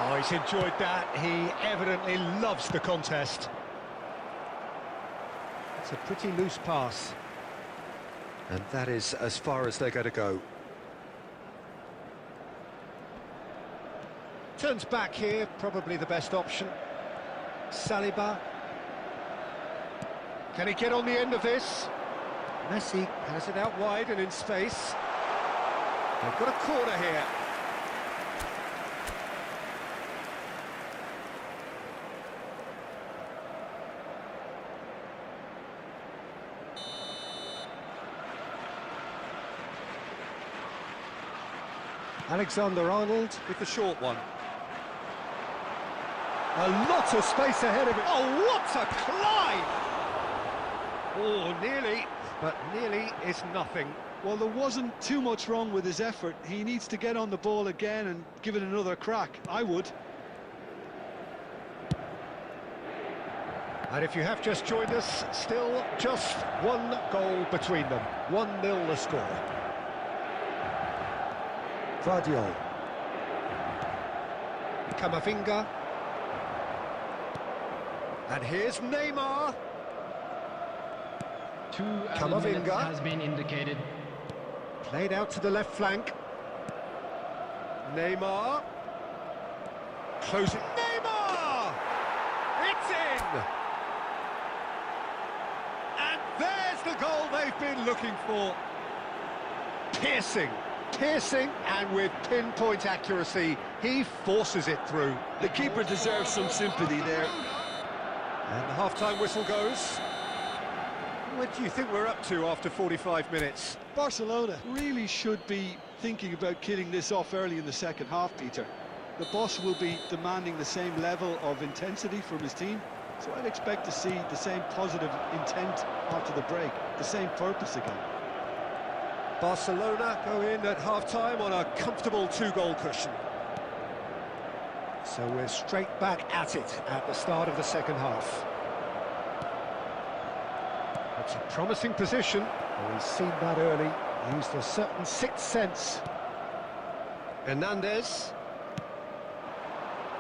Oh, he's enjoyed that. He evidently loves the contest. It's a pretty loose pass. And that is as far as they're going to go. Turns back here, probably the best option. Saliba. Can he get on the end of this? Messi has it out wide and in space. They've got a corner here. Alexander-Arnold with the short one. A lot of space ahead of him. Oh, what a climb! Oh, nearly, but nearly is nothing. Well, there wasn't too much wrong with his effort. He needs to get on the ball again and give it another crack. I would. And if you have just joined us, still just one goal between them. 1-0 the score. Guardiola. Camavinga. And here's Neymar. 2 added Camavinga. minutes has been indicated. Played out to the left flank. Neymar. Closing. Neymar! It's in! And there's the goal they've been looking for. Piercing, and with pinpoint accuracy, he forces it through. The keeper deserves some sympathy there. And the half-time whistle goes. What do you think we're up to after 45 minutes? Barcelona really should be thinking about killing this off early in the second half, Peter. the boss will be demanding the same level of intensity from his team, so I'd expect to see the same positive intent after the break, the same purpose again. Barcelona go in at half-time on a comfortable 2-goal cushion. So we're straight back at it at the start of the second half. It's a promising position. Well, he's seen that early, used a certain sixth sense. Hernandez.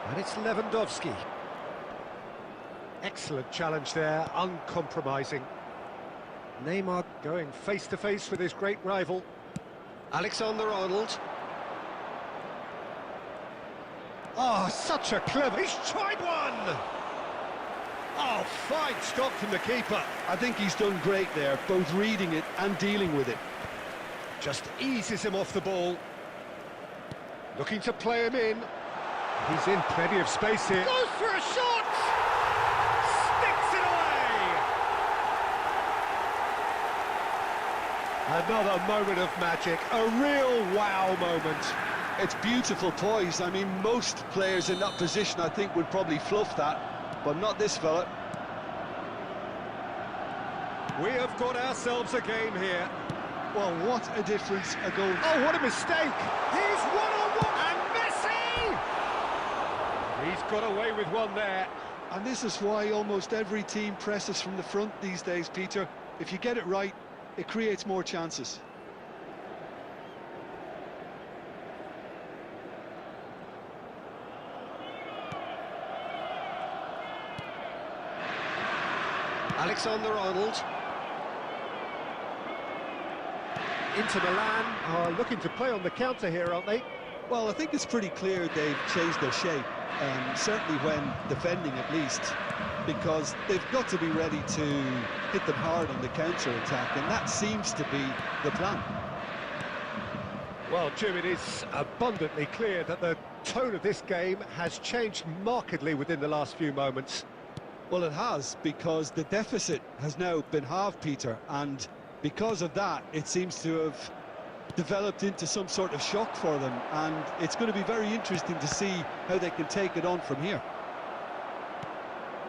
And it's Lewandowski. Excellent challenge there, uncompromising. Neymar going face-to-face with his great rival. Alexander-Arnold. Oh, such a clever... He's tried one! Oh, fine stop from the keeper. I think he's done great there, both reading it and dealing with it. Just eases him off the ball. Looking to play him in. He's in plenty of space here. Goes for a shot! Sticks it away! Another moment of magic, a real wow moment. It's beautiful poise. I mean, most players in that position, I think, would probably fluff that, but not this fella. We have got ourselves a game here. Well, what a difference a goal. Oh, what a mistake! He's one-on-one, and Messi! He's got away with one there. And this is why almost every team presses from the front these days, Peter. If you get it right, it creates more chances. Alexander-Arnold. Inter Milan are looking to play on the counter here, aren't they? Well, I think it's pretty clear they've changed their shape, certainly when defending at least, because they've got to be ready to hit them hard on the counter-attack, and that seems to be the plan. Well, Jim, it is abundantly clear that the tone of this game has changed markedly within the last few moments. Well, it has, because the deficit has now been halved, Peter, and because of that, it seems to have developed into some sort of shock for them, and it's going to be very interesting to see how they can take it on from here.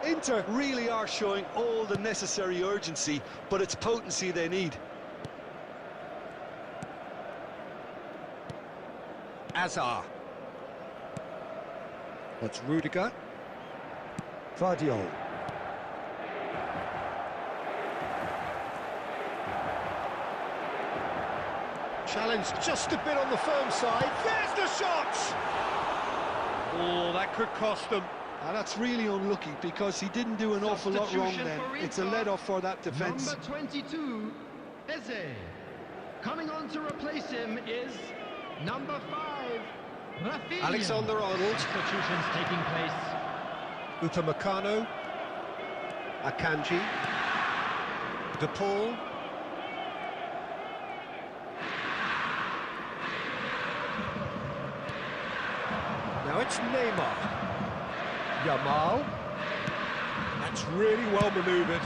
Inter really are showing all the necessary urgency, but it's potency they need. Azar. That's Rudiger. Vardiol. Challenge just a bit on the firm side. There's the shot! Oh, that could cost them. And that's really unlucky, because he didn't do an awful lot wrong then. It's a let-off for that defence. Number 22, Eze. Coming on to replace him is number 5, Rafinha. Alexander-Arnold. Substitutions taking place. Upamecano. Akanji. De Paul. Now it's Neymar. Yamal. That's really well manoeuvred.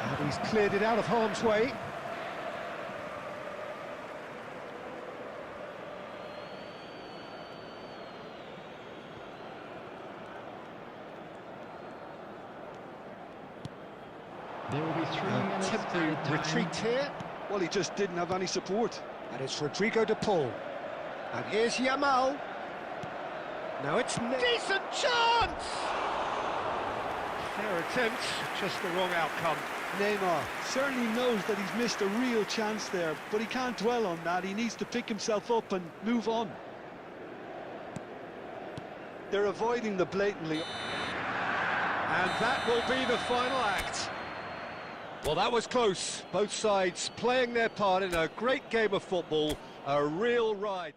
And he's cleared it out of harm's way. There will be 3 minutes Temporary added time. retreat here. Well, he just didn't have any support. And it's Rodrigo De Paul. And here's Yamal. Now it's decent chance! Fair attempt, just the wrong outcome. Neymar certainly knows that he's missed a real chance there, but he can't dwell on that. He needs to pick himself up and move on. They're avoiding the blatantly. And that will be the final act. Well, that was close. Both sides playing their part in a great game of football. A real ride.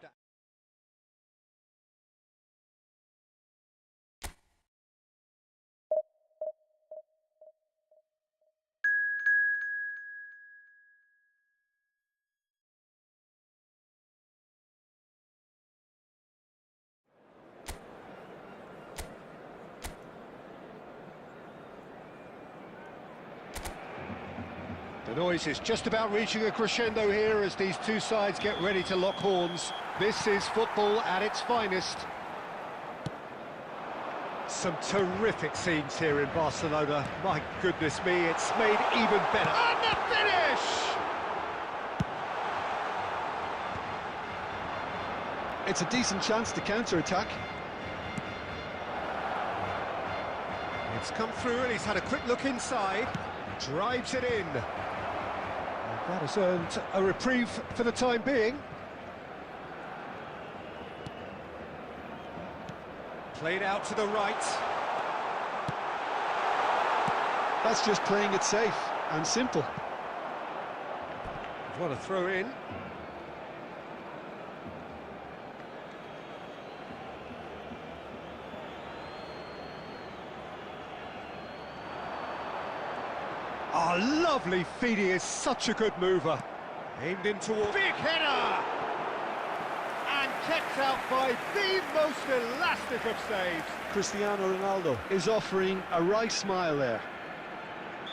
The noise is just about reaching a crescendo here as these two sides get ready to lock horns. This is football at its finest. Some terrific scenes here in Barcelona. My goodness me, it's made even better. And the finish! It's a decent chance to counter-attack. It's come through and he's had a quick look inside. Drives it in. And that has earned a reprieve for the time being. Played out to the right. That's just playing it safe and simple. What a throw in. Oh, lovely feed, he is such a good mover. Aimed in towards... Big header! And kept out by the most elastic of saves. Cristiano Ronaldo is offering a right smile there.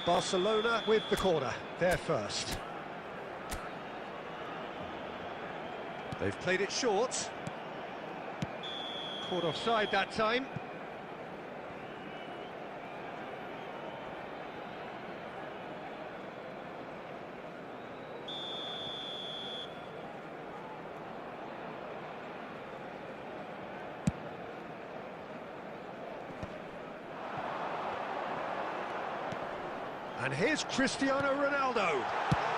Barcelona with the corner, they're first. They've played it short. Caught offside that time. And here's Cristiano Ronaldo.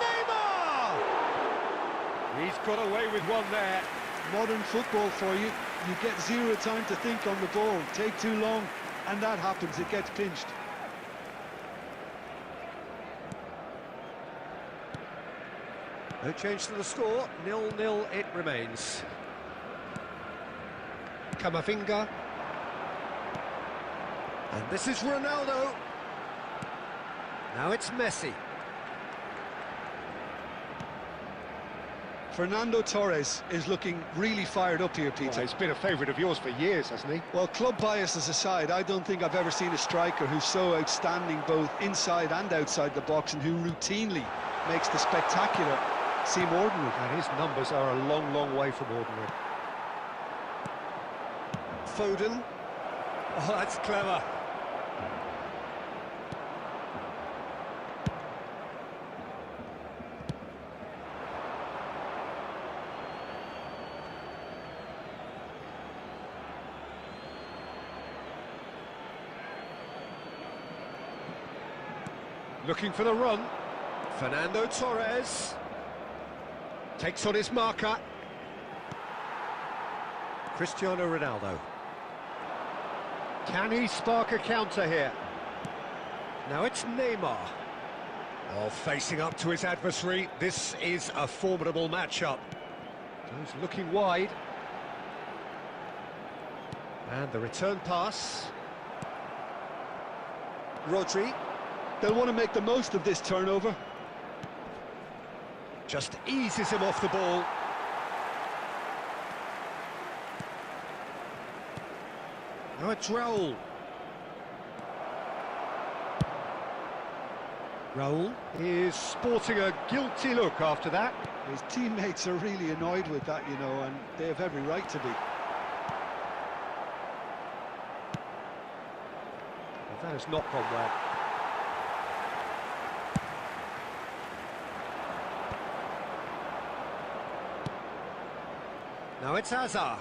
Neymar! He's got away with one there. Modern football for you. You get zero time to think on the ball. Take too long, and that happens. It gets pinched. No change to the score. 0-0 it remains. Camavinga. And this is Ronaldo. Now it's Messi. Fernando Torres is looking really fired up here, Peter. Well, he's been a favourite of yours for years, hasn't he? Well, club biases aside, I don't think I've ever seen a striker who's so outstanding both inside and outside the box, and who routinely makes the spectacular seem ordinary. And his numbers are a long, long way from ordinary. Foden. Oh, that's clever. Looking for the run. Fernando Torres takes on his marker. Cristiano Ronaldo. Can he spark a counter here? Now it's Neymar. Oh, facing up to his adversary. This is a formidable matchup. He's looking wide. And the return pass. Rodri. They'll want to make the most of this turnover. Just eases him off the ball. Now it's Raul. Raul is sporting a guilty look after that. His teammates are really annoyed with that, you know, and they have every right to be. Well, that has not gone well. Now it's Hazard.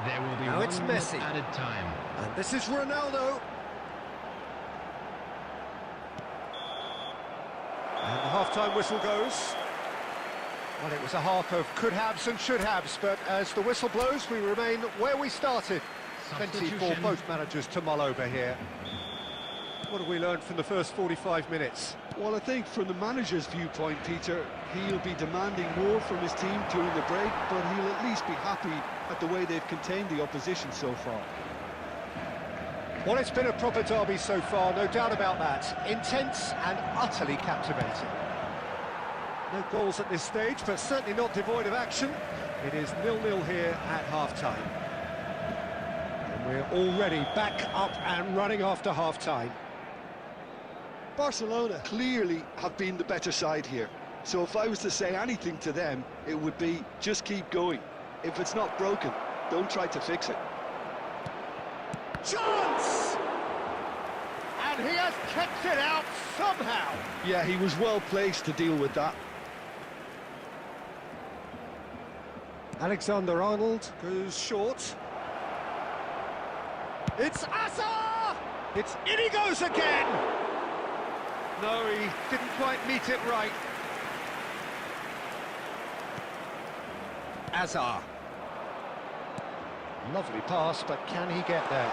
There will be Now it's Messi. added time. And this is Ronaldo. And the half-time whistle goes. Well, it was a half of could-haves and should-haves, but as the whistle blows, we remain where we started. Plenty for both managers to mull over here. What have we learned from the first 45 minutes? Well, I think from the manager's viewpoint, Peter, he'll be demanding more from his team during the break, but he'll at least be happy at the way they've contained the opposition so far. Well, it's been a proper derby so far, no doubt about that. Intense and utterly captivating. No goals at this stage, but certainly not devoid of action. It is 0-0 here at half-time. And we're already back up and running after half-time. Barcelona clearly have been the better side here. So if I was to say anything to them, it would be just keep going. If it's not broken, don't try to fix it. Chance! And he has kept it out somehow. Yeah, he was well placed to deal with that. Alexander-Arnold goes short. It's Azar! It's in he goes again! No, he didn't quite meet it right. Azar. Lovely pass, but can he get there?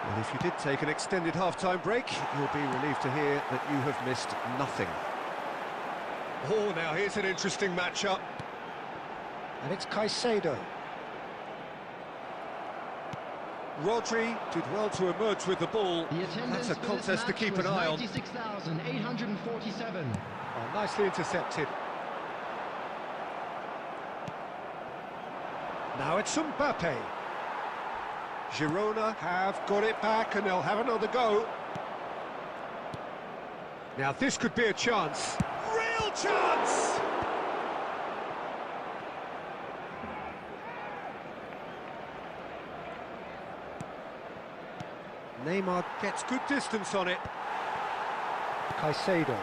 Well, if you did take an extended half-time break, you'll be relieved to hear that you have missed nothing. Oh, now here's an interesting matchup. And it's Caicedo. Rodri did well to emerge with the ball. That's a contest to keep an eye on. 96,847. Oh, nicely intercepted. Now it's Mbappe. Girona have got it back and they'll have another go. Now this could be a chance. Real chance! Neymar gets good distance on it. Caicedo.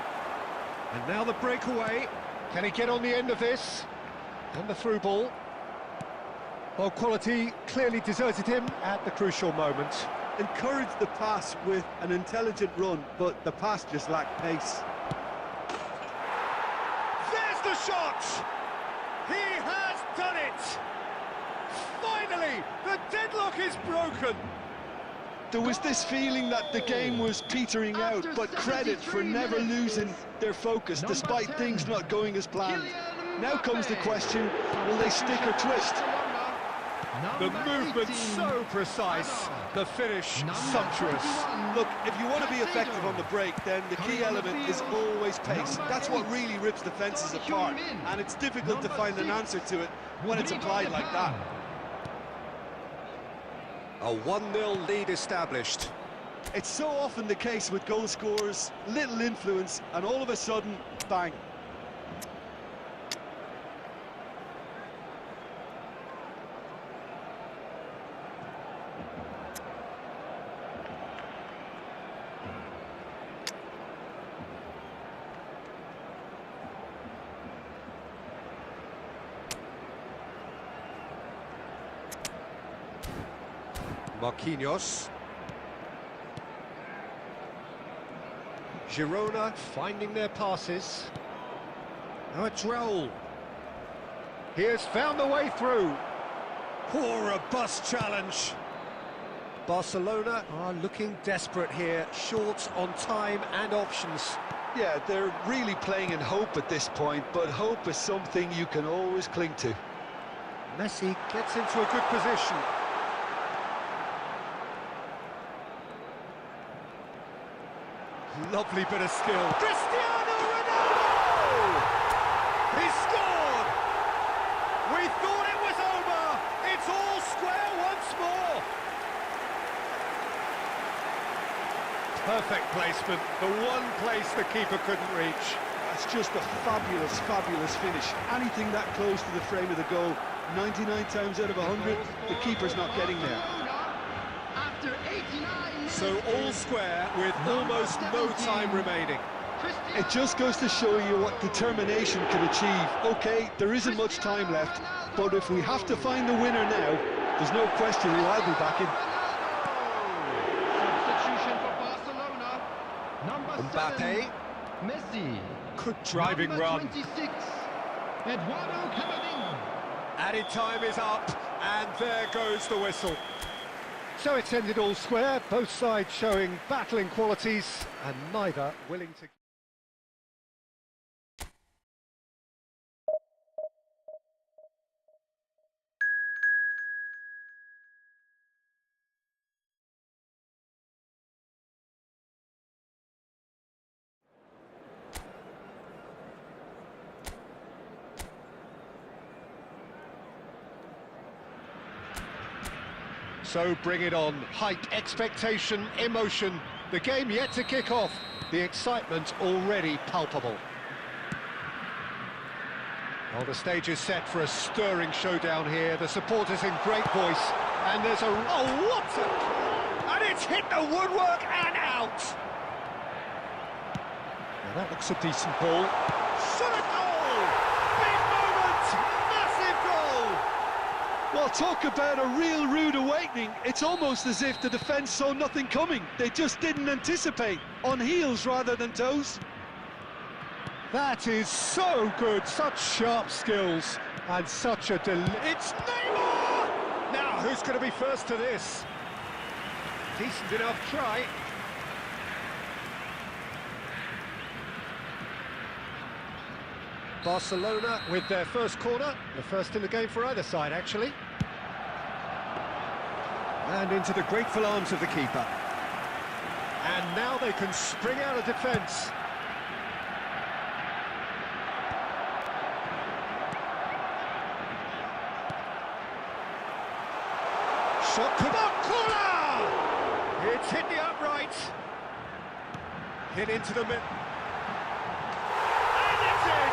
And now the breakaway. Can he get on the end of this? And the through ball. Well, quality clearly deserted him at the crucial moment. Encouraged the pass with an intelligent run, but the pass just lacked pace. There's the shot! He has done it! Finally, the deadlock is broken! There was this feeling that the game was petering out, but credit for never losing their focus despite things not going as planned. Now comes the question, will they stick or twist? The movement so precise, the finish sumptuous. Look, if you want to be effective on the break, then the key element is always pace. That's what really rips defences apart, and it's difficult to find an answer to it when it's applied like that. A 1-0 lead established. It's so often the case with goal scorers, little influence, and all of a sudden, bang. Marquinhos. Girona finding their passes. Now it's Raul. He has found the way through. Poor robust challenge. Barcelona are looking desperate here, short on time and options. Yeah, they're really playing in hope at this point, but hope is something you can always cling to. Messi gets into a good position. Lovely bit of skill. Cristiano Ronaldo! He scored! We thought it was over. It's all square once more. Perfect placement. The one place the keeper couldn't reach. That's just a fabulous, fabulous finish. Anything that close to the frame of the goal, 99 times out of 100, the keeper's not getting there. After 89 So all square with almost no time remaining. It just goes to show you what determination can achieve. Okay, there isn't much time left, but if we have to find the winner now, there's no question who I'll be backing. Substitution for Barcelona. Number Mbappe. 7, Messi. Good driving Number run. 26, Eduardo Camavinga. Added time is up, and there goes the whistle. So it's ended all square, both sides showing battling qualities, and neither willing to... So bring it on. Hype, expectation, emotion. The game yet to kick off. The excitement already palpable. Well, the stage is set for a stirring showdown here. The supporters in great voice. And there's a... Oh, what a... And it's hit the woodwork and out! Now that looks a decent ball. Shot a goal! Big moment! Massive goal! Well, talk about a real rude awakening. It's almost as if the defence saw nothing coming. They just didn't anticipate. On heels rather than toes. That is so good, such sharp skills, and such a It's Neymar! Now, who's going to be first to this? Decent enough try. Barcelona with their first corner, the first in the game for either side, actually. And into the grateful arms of the keeper. And now they can spring out of defence. Shot to Bakula! It's hit the upright. Hit into the mid. And it's in!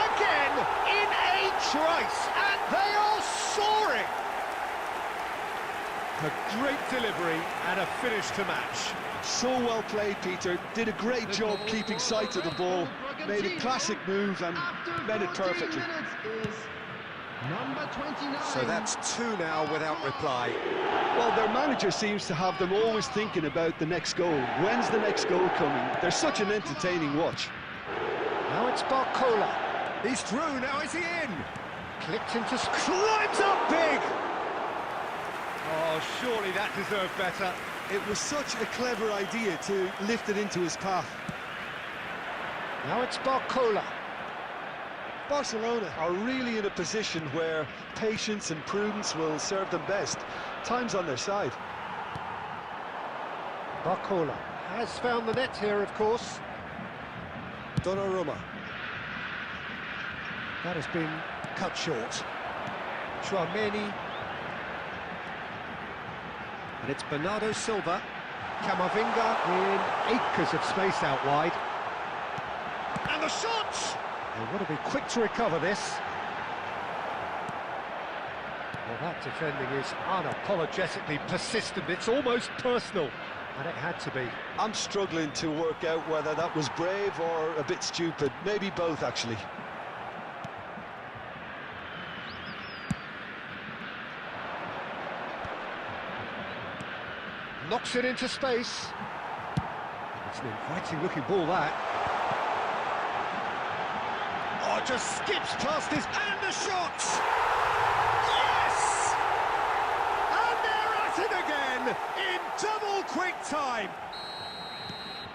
Again, in a trice, and they are soaring! A great delivery and a finish to match. So well played, Peter. Did a great job keeping sight of the ball. Made a classic move and read it perfectly. Number 29. So that's 2 now without reply. Well, their manager seems to have them always thinking about the next goal. When's the next goal coming? They're such an entertaining watch. Now it's Barcola. He's through, now is he in? Clipped into... climbs up big! Oh, surely that deserved better. It was such a clever idea to lift it into his path. Now it's Barcola. Barcelona are really in a position where patience and prudence will serve them best. Time's on their side. Barcola has found the net here, of course. Donnarumma. That has been cut short. Chouameni. And it's Bernardo Silva. Camavinga in acres of space out wide. And the shot! They want to be quick to recover this. Well, that defending is unapologetically persistent. It's almost personal, and it had to be. I'm struggling to work out whether that was brave or a bit stupid. Maybe both, actually. Knocks it into space. It's an inviting-looking ball, that. Oh, just skips past his... And the shot! Yes! And they're at it again in double quick time.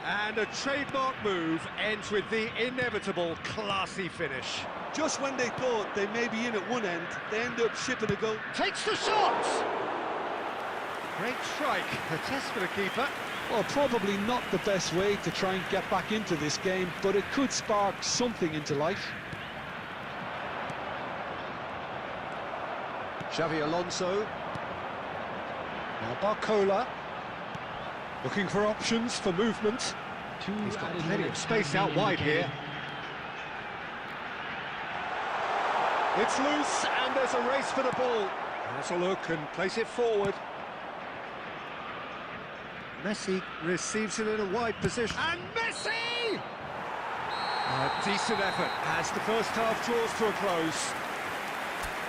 And a trademark move ends with the inevitable classy finish. Just when they thought they may be in at one end, they end up shipping a goal. Takes the shot! Great strike, a test for the keeper. Well, probably not the best way to try and get back into this game, but it could spark something into life. Xavi Alonso. Now Barcola. Looking for options for movement. He's got plenty of space out wide here. It's loose, and there's a race for the ball. Has a look and place it forward. Messi receives it in a wide position. And Messi! A decent effort as the first half draws to a close.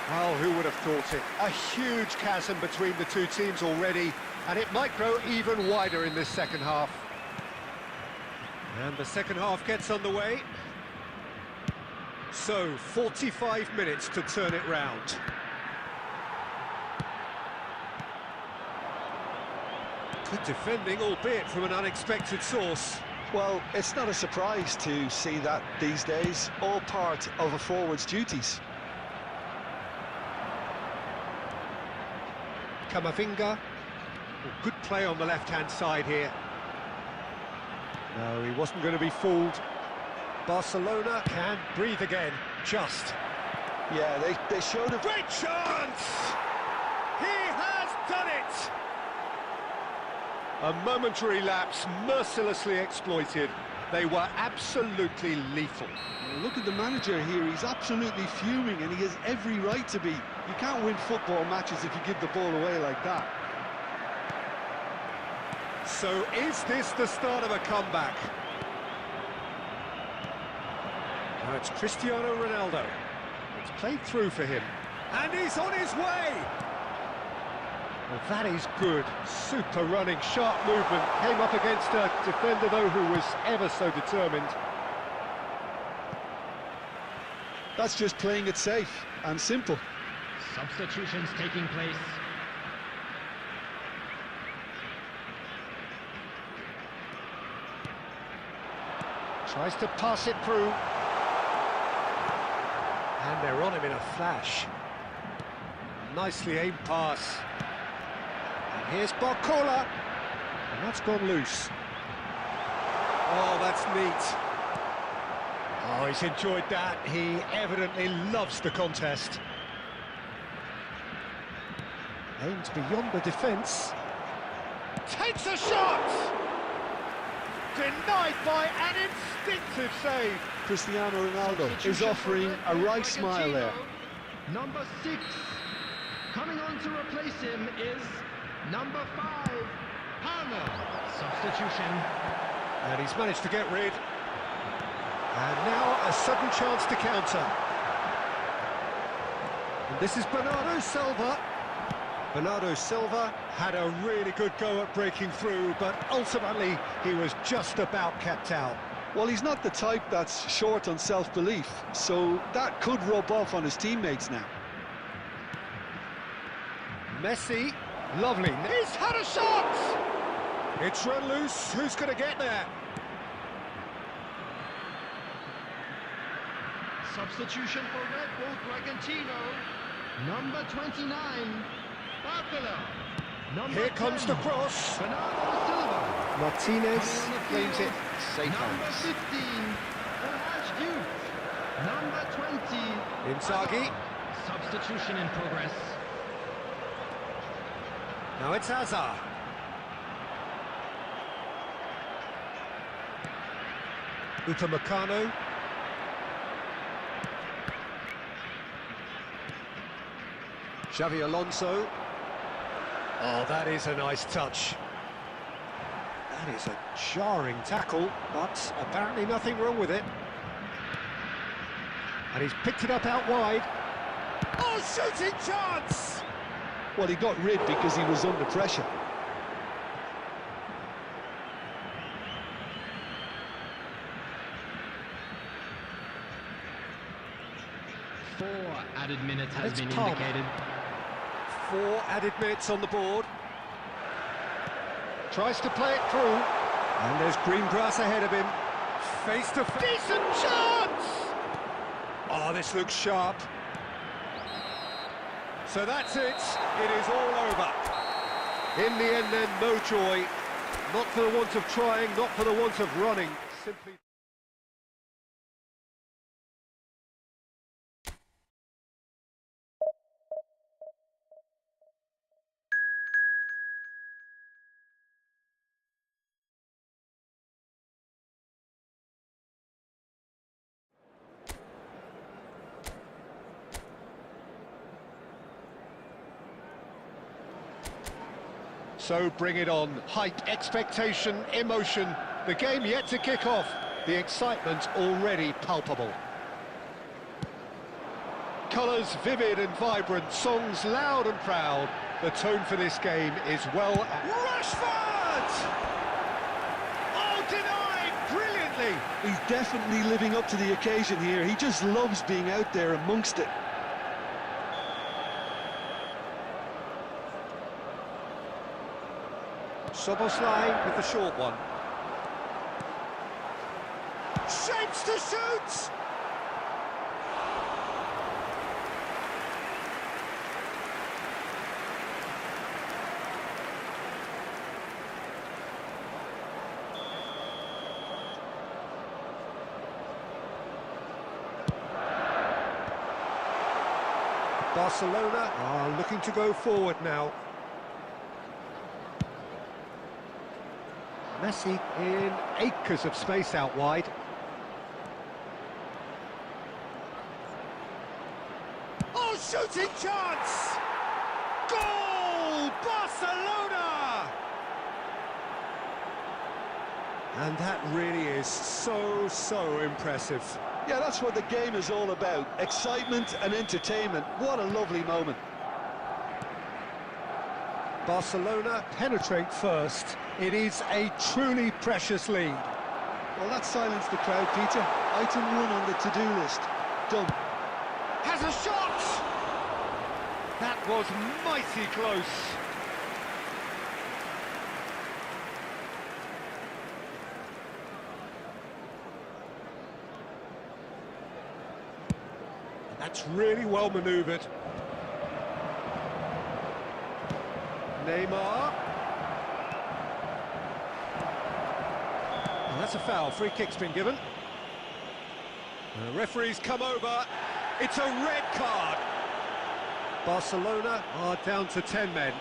Well, who would have thought it? A huge chasm between the two teams already, and it might grow even wider in this second half. And the second half gets underway. So, 45 minutes to turn it round. Good defending, albeit from an unexpected source. Well, it's not a surprise to see that these days, all part of a forward's duties. Camavinga. Good play on the left-hand side here. No, he wasn't going to be fooled. Barcelona can breathe again, just. Yeah, they showed a Great chance! He has done it! A momentary lapse, mercilessly exploited. They were absolutely lethal. Look at the manager here, he's absolutely fuming and he has every right to be. You can't win football matches if you give the ball away like that. So is this the start of a comeback? Now it's Cristiano Ronaldo. It's played through for him. And he's on his way! Well, that is good. Super running, sharp movement. Came up against a defender, though, who was ever so determined. That's just playing it safe and simple. Substitutions taking place. Tries to pass it through. And they're on him in a flash. Nicely aimed pass. And here's Barcola. And that's gone loose. Oh, that's neat. Oh, he's enjoyed that. He evidently loves the contest. Aimed beyond the defence. Takes a shot! Denied by an instinctive save. Cristiano Ronaldo is offering a right smile there. Number 6. Coming on to replace him is number 5, Palmer. Substitution. And he's managed to get rid. And now a sudden chance to counter. And this is Bernardo Silva. Bernardo Silva had a really good go at breaking through, but ultimately he was just about kept out. Well, he's not the type that's short on self-belief, so that could rub off on his teammates now. Messi, lovely. He's had a shot! It's run loose. Who's going to get there? Substitution for Red Bull Bragantino. Number 29, Barcola. Here comes the cross. Bernardo Silva. Martinez Coming on the claims field, it. Safe Number hands. 15, Orhaj Youth. Number 20, Inzaghi. Substitution in progress. Now it's Hazard. Upamecano. Xavi Alonso. Oh, that is a nice touch. That is a jarring tackle, but apparently nothing wrong with it. And he's picked it up out wide. Oh, shooting chance! Well, he got rid because he was under pressure. Four added minutes has It's been Palmer. indicated. 4 added minutes on the board. Tries to play it through. And there's green grass ahead of him. Face to face. Decent chance! Oh, this looks sharp. So that's it. It is all over. In the end then, no joy. Not for the want of trying, not for the want of running. Simply... So bring it on. Hype, expectation, emotion. The game yet to kick off. The excitement already palpable. Colours vivid and vibrant, songs loud and proud. The tone for this game is well... Rashford! Oh, denied brilliantly. He's definitely living up to the occasion here. He just loves being out there amongst it. Soboslai with the short one. Shapes to shoot! Barcelona are looking to go forward now. Messi in acres of space out wide. Oh, shooting chance! Goal! Barcelona! And that really is so impressive. Yeah, that's what the game is all about. Excitement and entertainment. What a lovely moment. Barcelona penetrate first. It is a truly precious lead. Well, that silenced the crowd, Peter. Item 1 on the to-do list. Done. Has a shot! That was mighty close. That's really well manoeuvred. Neymar. And that's a foul. Free kick's been given. And the referee's come over. It's a red card. Barcelona are down to 10 men.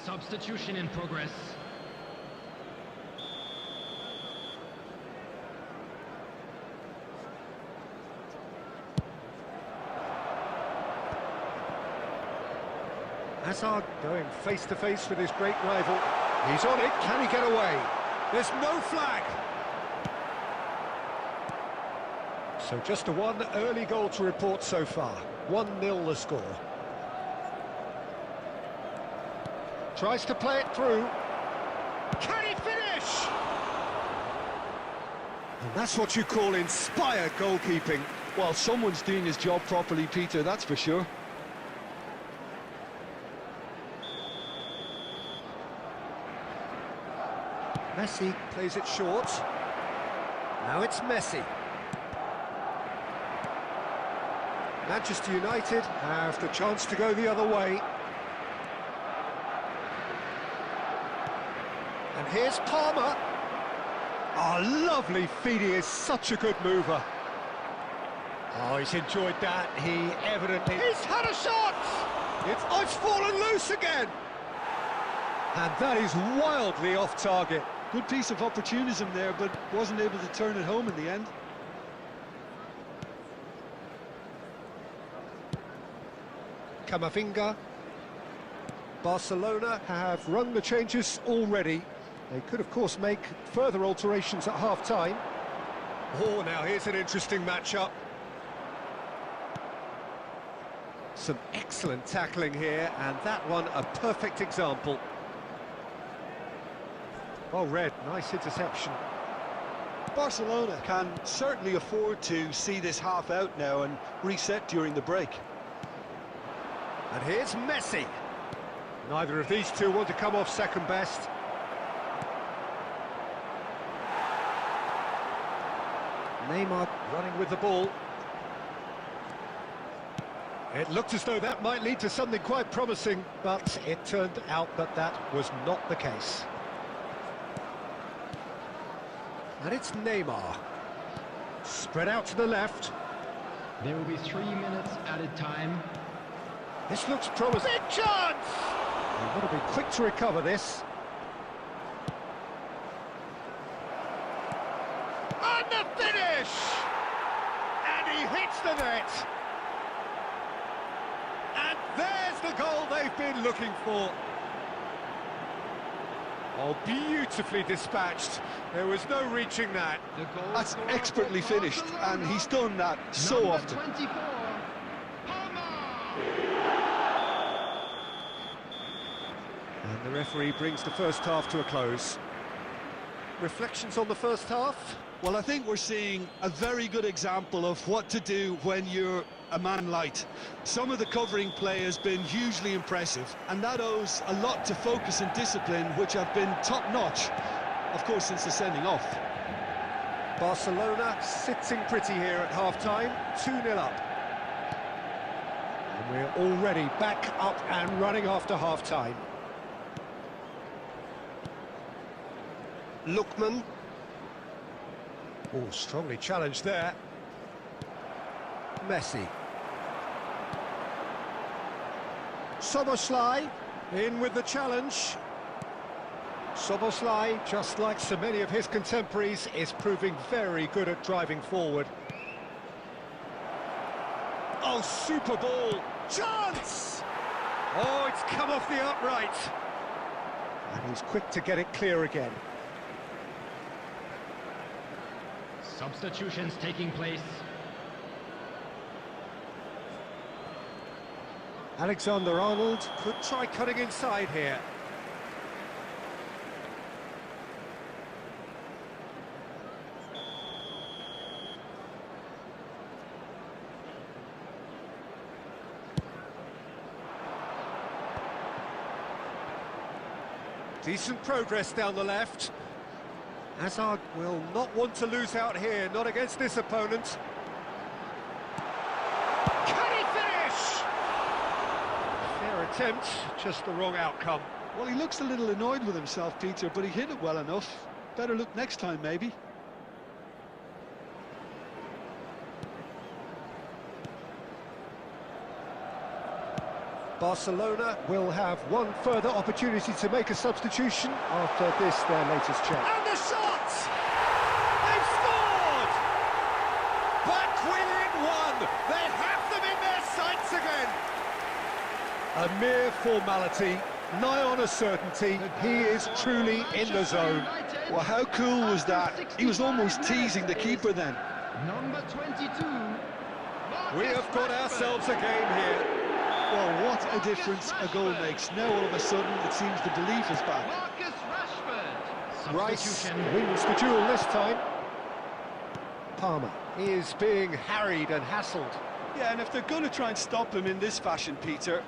Substitution in progress. Hazard going face-to-face with his great rival. He's on it, can he get away? There's no flag! So just a one early goal to report so far. 1-0 the score. Tries to play it through. Can he finish? And that's what you call inspired goalkeeping. Well, someone's doing his job properly, Peter, that's for sure. Messi plays it short. Now it's Messi. Manchester United have the chance to go the other way. And here's Palmer. Oh, lovely feed, he is such a good mover. Oh, he's enjoyed that, he evidently... He's had a shot! It's fallen loose again! And that is wildly off target. Good piece of opportunism there, but wasn't able to turn it home in the end. Camavinga. Barcelona have rung the changes already. They could, of course, make further alterations at half-time. Oh, now here's an interesting matchup. Some excellent tackling here, and that one a perfect example. Well read, nice interception. Barcelona can certainly afford to see this half out now and reset during the break. And here's Messi. Neither of these two want to come off second best. Neymar running with the ball. It looked as though that might lead to something quite promising, but it turned out that that was not the case. And it's Neymar. Spread out to the left. There will be 3 minutes added time. This looks promising. Big chance! You've got to be quick to recover this. And the finish! And he hits the net. And there's the goal they've been looking for. Oh, beautifully dispatched. There was no reaching that. The goal That's scorer expertly for finished, Barcelona. and he's done that so Number often. 24, Palmer. And the referee brings the first half to a close. Reflections on the first half? Well, I think we're seeing a very good example of what to do when you're a man light. Some of the covering play has been hugely impressive, and that owes a lot to focus and discipline, which have been top-notch, of course, since the sending off. Barcelona sitting pretty here at half-time, 2-0 up. And we're already back up and running after half-time. Lookman. Oh, strongly challenged there. Messi. Soboslai in with the challenge. Soboslai, just like so many of his contemporaries, is proving very good at driving forward. Oh, super ball. Chance! Oh, it's come off the upright. And he's quick to get it clear again. Substitutions taking place. Alexander-Arnold could try cutting inside here. Decent progress down the left. Hazard will not want to lose out here, not against this opponent. Can he finish? Fair attempt, just the wrong outcome. Well, he looks a little annoyed with himself, Peter, but he hit it well enough. Better look next time, maybe. Barcelona will have one further opportunity to make a substitution after this, their latest check. And the shot! They've scored! Back within one! They have them in their sights again! A mere formality, nigh on a certainty, he is truly in the zone. Well, how cool was that? He was almost teasing the keeper then. Number 22. We have got ourselves a game here. Well, what a difference a goal makes. Now, all of a sudden, it seems the belief is back. Marcus Rashford. Rice Substitution. wins the duel this time. Palmer is being harried and hassled. Yeah, and if they're going to try and stop him in this fashion, Peter,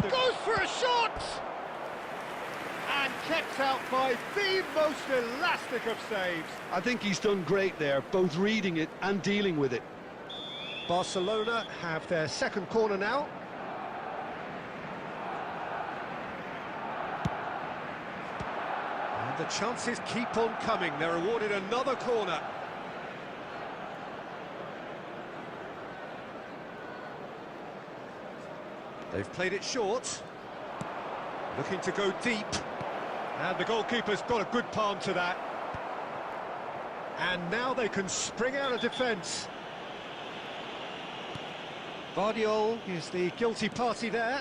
Goes for a shot! And kept out by the most elastic of saves. I think he's done great there, both reading it and dealing with it. Barcelona have their second corner now. And the chances keep on coming. They're awarded another corner. They've played it short. Looking to go deep. And the goalkeeper's got a good palm to that. And now they can spring out of defence. Vardiol is the guilty party there.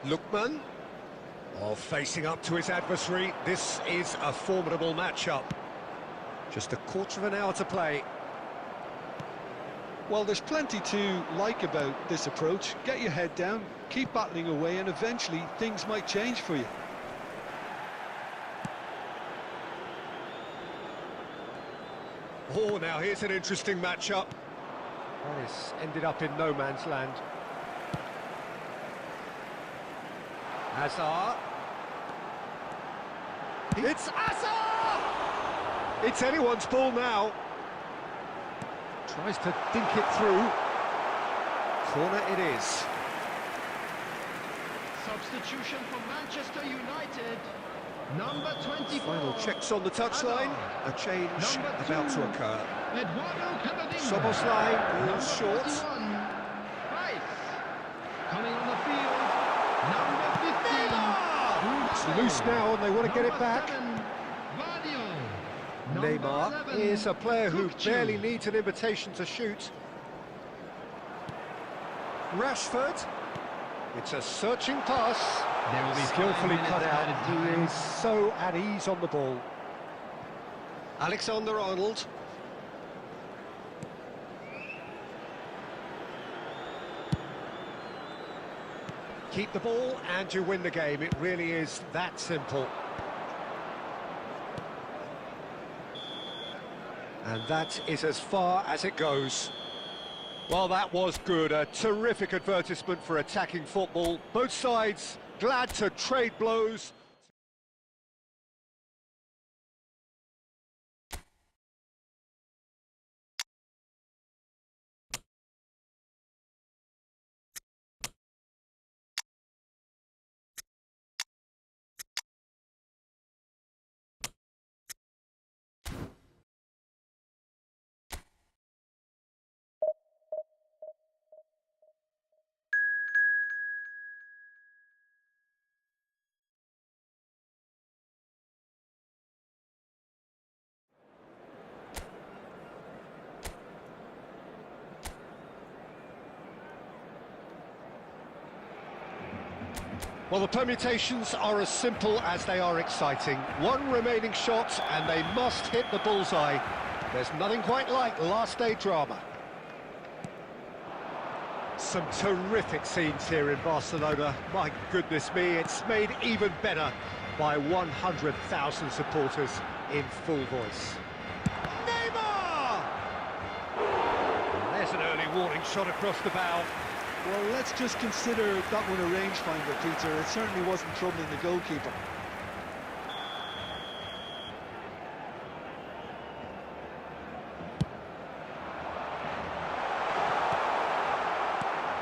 Lookman. Oh, facing up to his adversary. This is a formidable matchup. Just a quarter of an hour to play. Well, there's plenty to like about this approach. Get your head down, keep battling away, and eventually things might change for you. Oh, now here's an interesting matchup. Well, this ended up in no man's land. Hazard. It's Hazard! It's anyone's ball now. Tries to dink it through. Corner it is. Substitution for Manchester United. Number 24. Final checks on the touchline. A change Number about 2. to occur. Eduardo Camavinga. Soboslai Number is short. 41. Rice. Coming on the field. Number 15. It's loose now and they want to get it back. 7, Vardiol. Neymar 11, is a player who Kukçu. barely needs an invitation to shoot. Rashford. It's a searching pass. There will be Skillfully 5 cut minutes out. added He time. is so at ease on the ball. Alexander-Arnold. Keep the ball and you win the game. It really is that simple. And that is as far as it goes. Well, that was good. A terrific advertisement for attacking football. Both sides glad to trade blows. Well, the permutations are as simple as they are exciting. One remaining shot and they must hit the bullseye. There's nothing quite like last day drama. Some terrific scenes here in Barcelona. My goodness me, it's made even better by 100,000 supporters in full voice. Neymar! There's an early warning shot across the bow. Well, let's just consider that one a rangefinder, Peter. It certainly wasn't troubling the goalkeeper.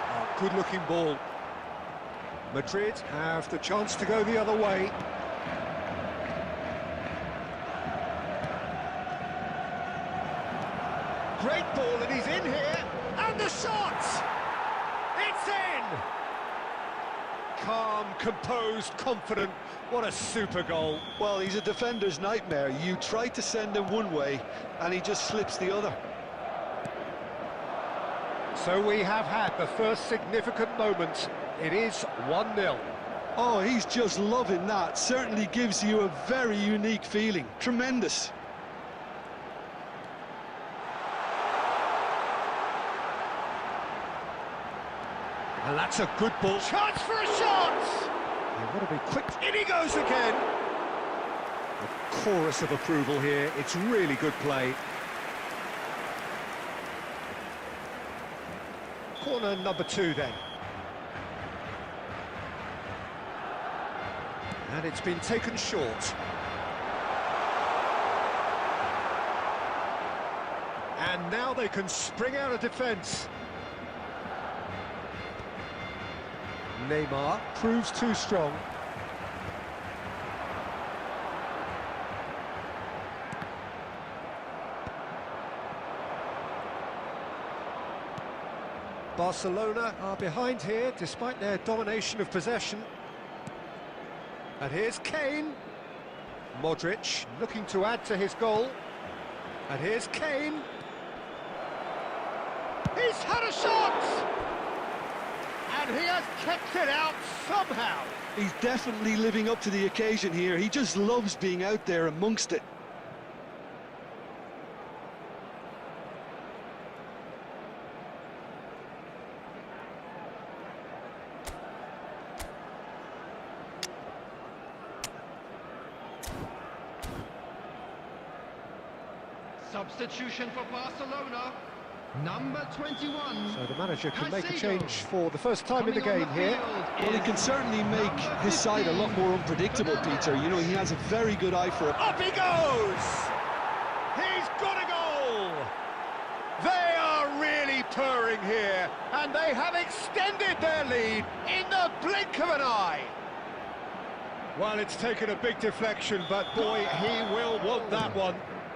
Oh, good-looking ball. Madrid have the chance to go the other way. Great ball, and he's in here. And the shot! It's in! Calm, composed, confident. What a super goal. Well, he's a defender's nightmare. You try to send him one way, and he just slips the other. So we have had the first significant moment. It is 1-0. Oh, he's just loving that. Certainly gives you a very unique feeling. Tremendous. And that's a good ball. Chance for a shot! You've got to be quick. In he goes again! A chorus of approval here. It's really good play. Corner number 2 then. And it's been taken short. And now they can spring out of defence. Neymar proves too strong. Barcelona are behind here despite their domination of possession. And here's Kane. Modric looking to add to his goal. And here's Kane. He's had a shot! And he has kept it out somehow. He's definitely living up to the occasion here. He just loves being out there amongst it. Substitution for Barcelona. Number 21. So the manager can make a Caicedo. change for the first time in the Coming game on here. field Well, he is can certainly make number his side a lot 15. more unpredictable, Peter. You know, he has a very good eye for it. Up he goes! He's got a goal! They are really purring here, and they have extended their lead in the blink of an eye. Well, it's taken a big deflection, but boy, he will want that one.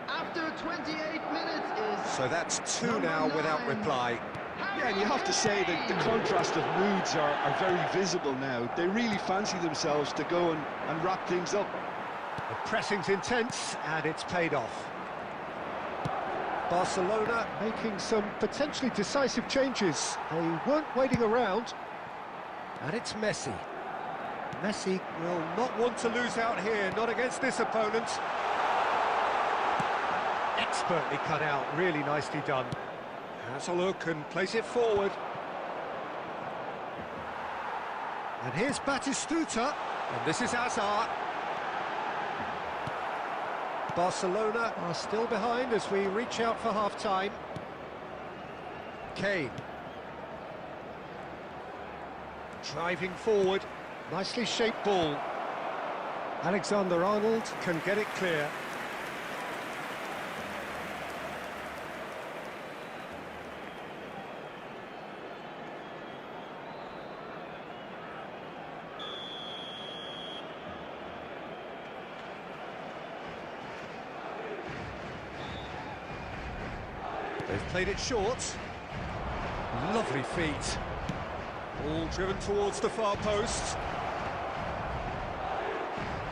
After 28 minutes is... So that's 2 Number now without 9. reply. Yeah, and you have to say that the contrast of moods are very visible now. They really fancy themselves to go and wrap things up. The pressing's intense, and it's paid off. Barcelona making some potentially decisive changes. They weren't waiting around. And it's Messi. Messi will not want to lose out here, not against this opponent. Expertly cut out, really nicely done. Has a look and plays it forward. And here's Batistuta, and this is Hazard. Barcelona are still behind as we reach out for half-time. Kane. Driving forward, nicely shaped ball. Alexander-Arnold can get it clear. They've played it short. Lovely feet. All driven towards the far post.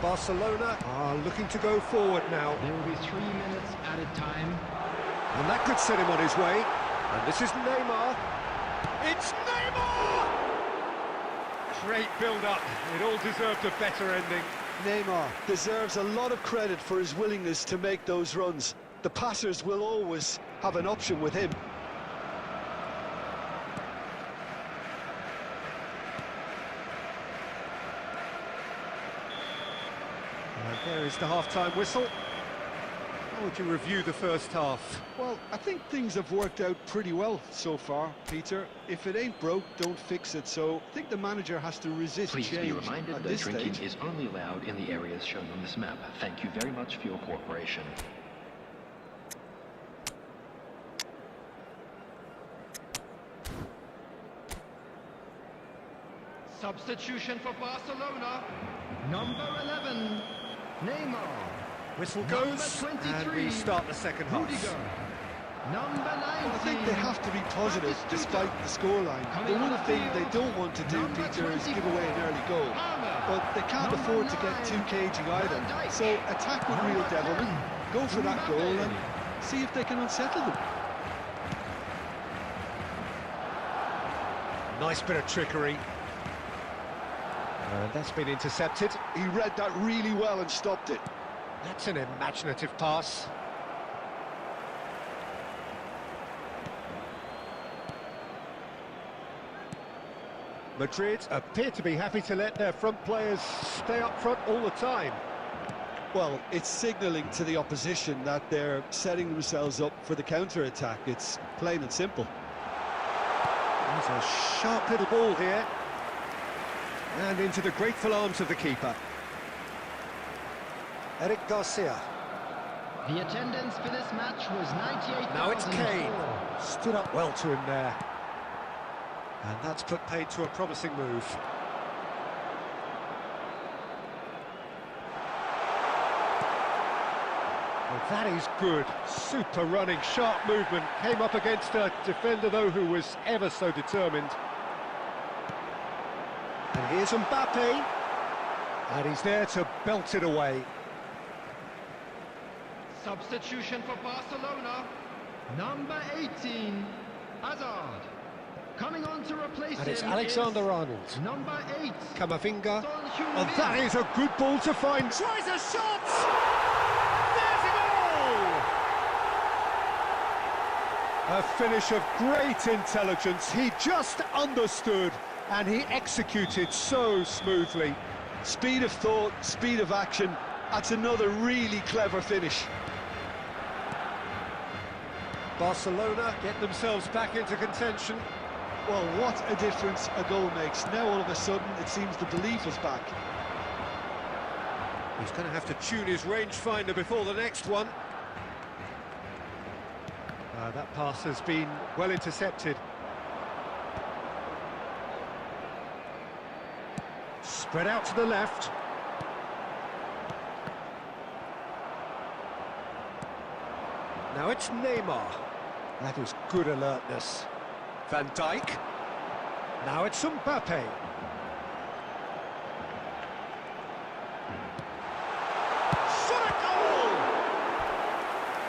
Barcelona are looking to go forward now. There will be 3 minutes added time. And that could set him on his way. And this is Neymar. It's Neymar! Great build-up. It all deserved a better ending. Neymar deserves a lot of credit for his willingness to make those runs. The passers will always have an option with him. And there is the half-time whistle. How would you review the first half? Well, I think things have worked out pretty well so far, Peter. If it ain't broke, don't fix it. So I think the manager has to resist Please change be reminded at that this drinking stage. is only allowed in the areas shown on this map. Thank you very much for your cooperation. Substitution for Barcelona. Number 11, Neymar. Whistle goes, Number and 23, we start the second half. Rudiger. Number 19, I think they have to be positive despite the scoreline. The one thing they don't want to do, Peter, is give away an early goal. But they can't afford to get too cagey either. So attack with real devilment, go for that goal and see if they can unsettle them. Nice bit of trickery. And that's been intercepted. He read that really well and stopped it. That's an imaginative pass. Madrid appear to be happy to let their front players stay up front all the time. Well, it's signalling to the opposition that they're setting themselves up for the counter-attack. It's plain and simple. There's a sharp little ball here. And into the grateful arms of the keeper. Eric Garcia. The attendance for this match was 98,000. Now it's Kane. Stood up well to him there. And that's put paid to a promising move. Well, that is good. Super running, sharp movement. Came up against a defender, though, who was ever so determined. And here's Mbappe. And he's there to belt it away. Substitution for Barcelona. Number 18, Hazard. Coming on to replace And it's him Alexander-Arnold. is number 8, Camavinga. Son Oh, Heung-min. that is a good ball to find. Tries a shot! There's a goal! A finish of great intelligence. He just understood and he executed so smoothly. Speed of thought, speed of action. That's another really clever finish. Barcelona get themselves back into contention. Well, what a difference a goal makes. Now all of a sudden it seems the belief is back. He's going to have to tune his rangefinder before the next one. That pass has been well intercepted. Spread out to the left. Now it's Neymar. That is good alertness. Van Dijk. Now it's Mbappe. Shot a goal!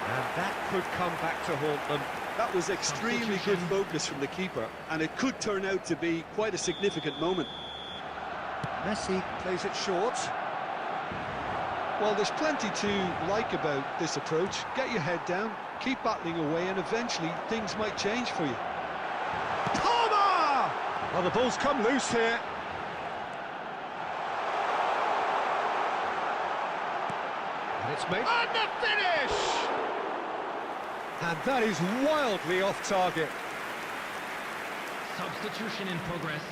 And that could come back to haunt them. That was extremely good focus from the keeper, and it could turn out to be quite a significant moment. Messi plays it short. Well, there's plenty to like about this approach. Get your head down, keep battling away, and eventually things might change for you. Palmer! Well, the ball's come loose here. And it's made... And the finish! And that is wildly off target. Substitution in progress.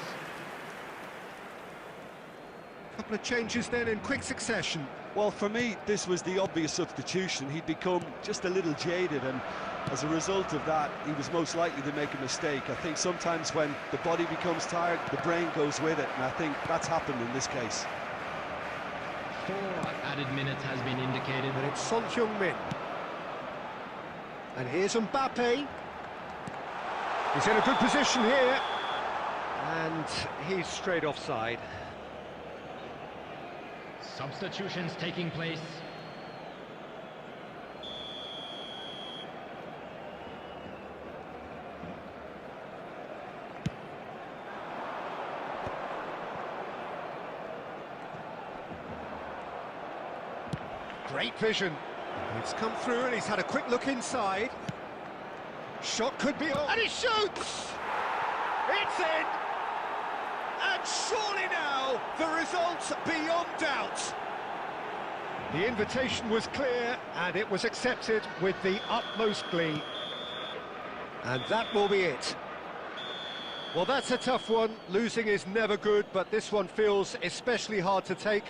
Couple of changes then in quick succession. Well, for me, this was the obvious substitution. He'd become just a little jaded, and as a result of that, he was most likely to make a mistake. I think sometimes when the body becomes tired, the brain goes with it, and I think that's happened in this case. 4 added minutes has been indicated. And it's Son Heung-min. And here's Mbappe. He's in a good position here. And he's straight offside. Substitutions taking place. Great vision. It's come through and he's had a quick look inside. Shot could be on. And he shoots! It's in! And surely now, the result beyond doubt. The invitation was clear and it was accepted with the utmost glee. And that will be it. Well, that's a tough one. Losing is never good, but this one feels especially hard to take.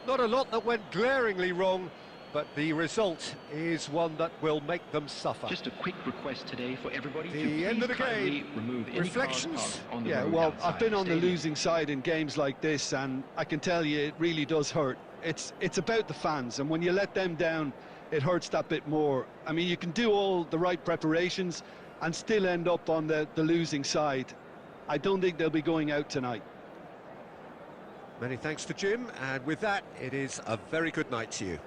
Not a lot that went glaringly wrong, but the result is one that will make them suffer. Just a quick request today for everybody to The end of the please kindly game. remove any Reflections? cars parked on the Yeah, road well, outside I've been on the stadium. losing side in games like this, and I can tell you it really does hurt. It's about the fans, and when you let them down, it hurts that bit more. I mean, you can do all the right preparations and still end up on the losing side. I don't think they'll be going out tonight. Many thanks to Jim, and with that, it is a very good night to you.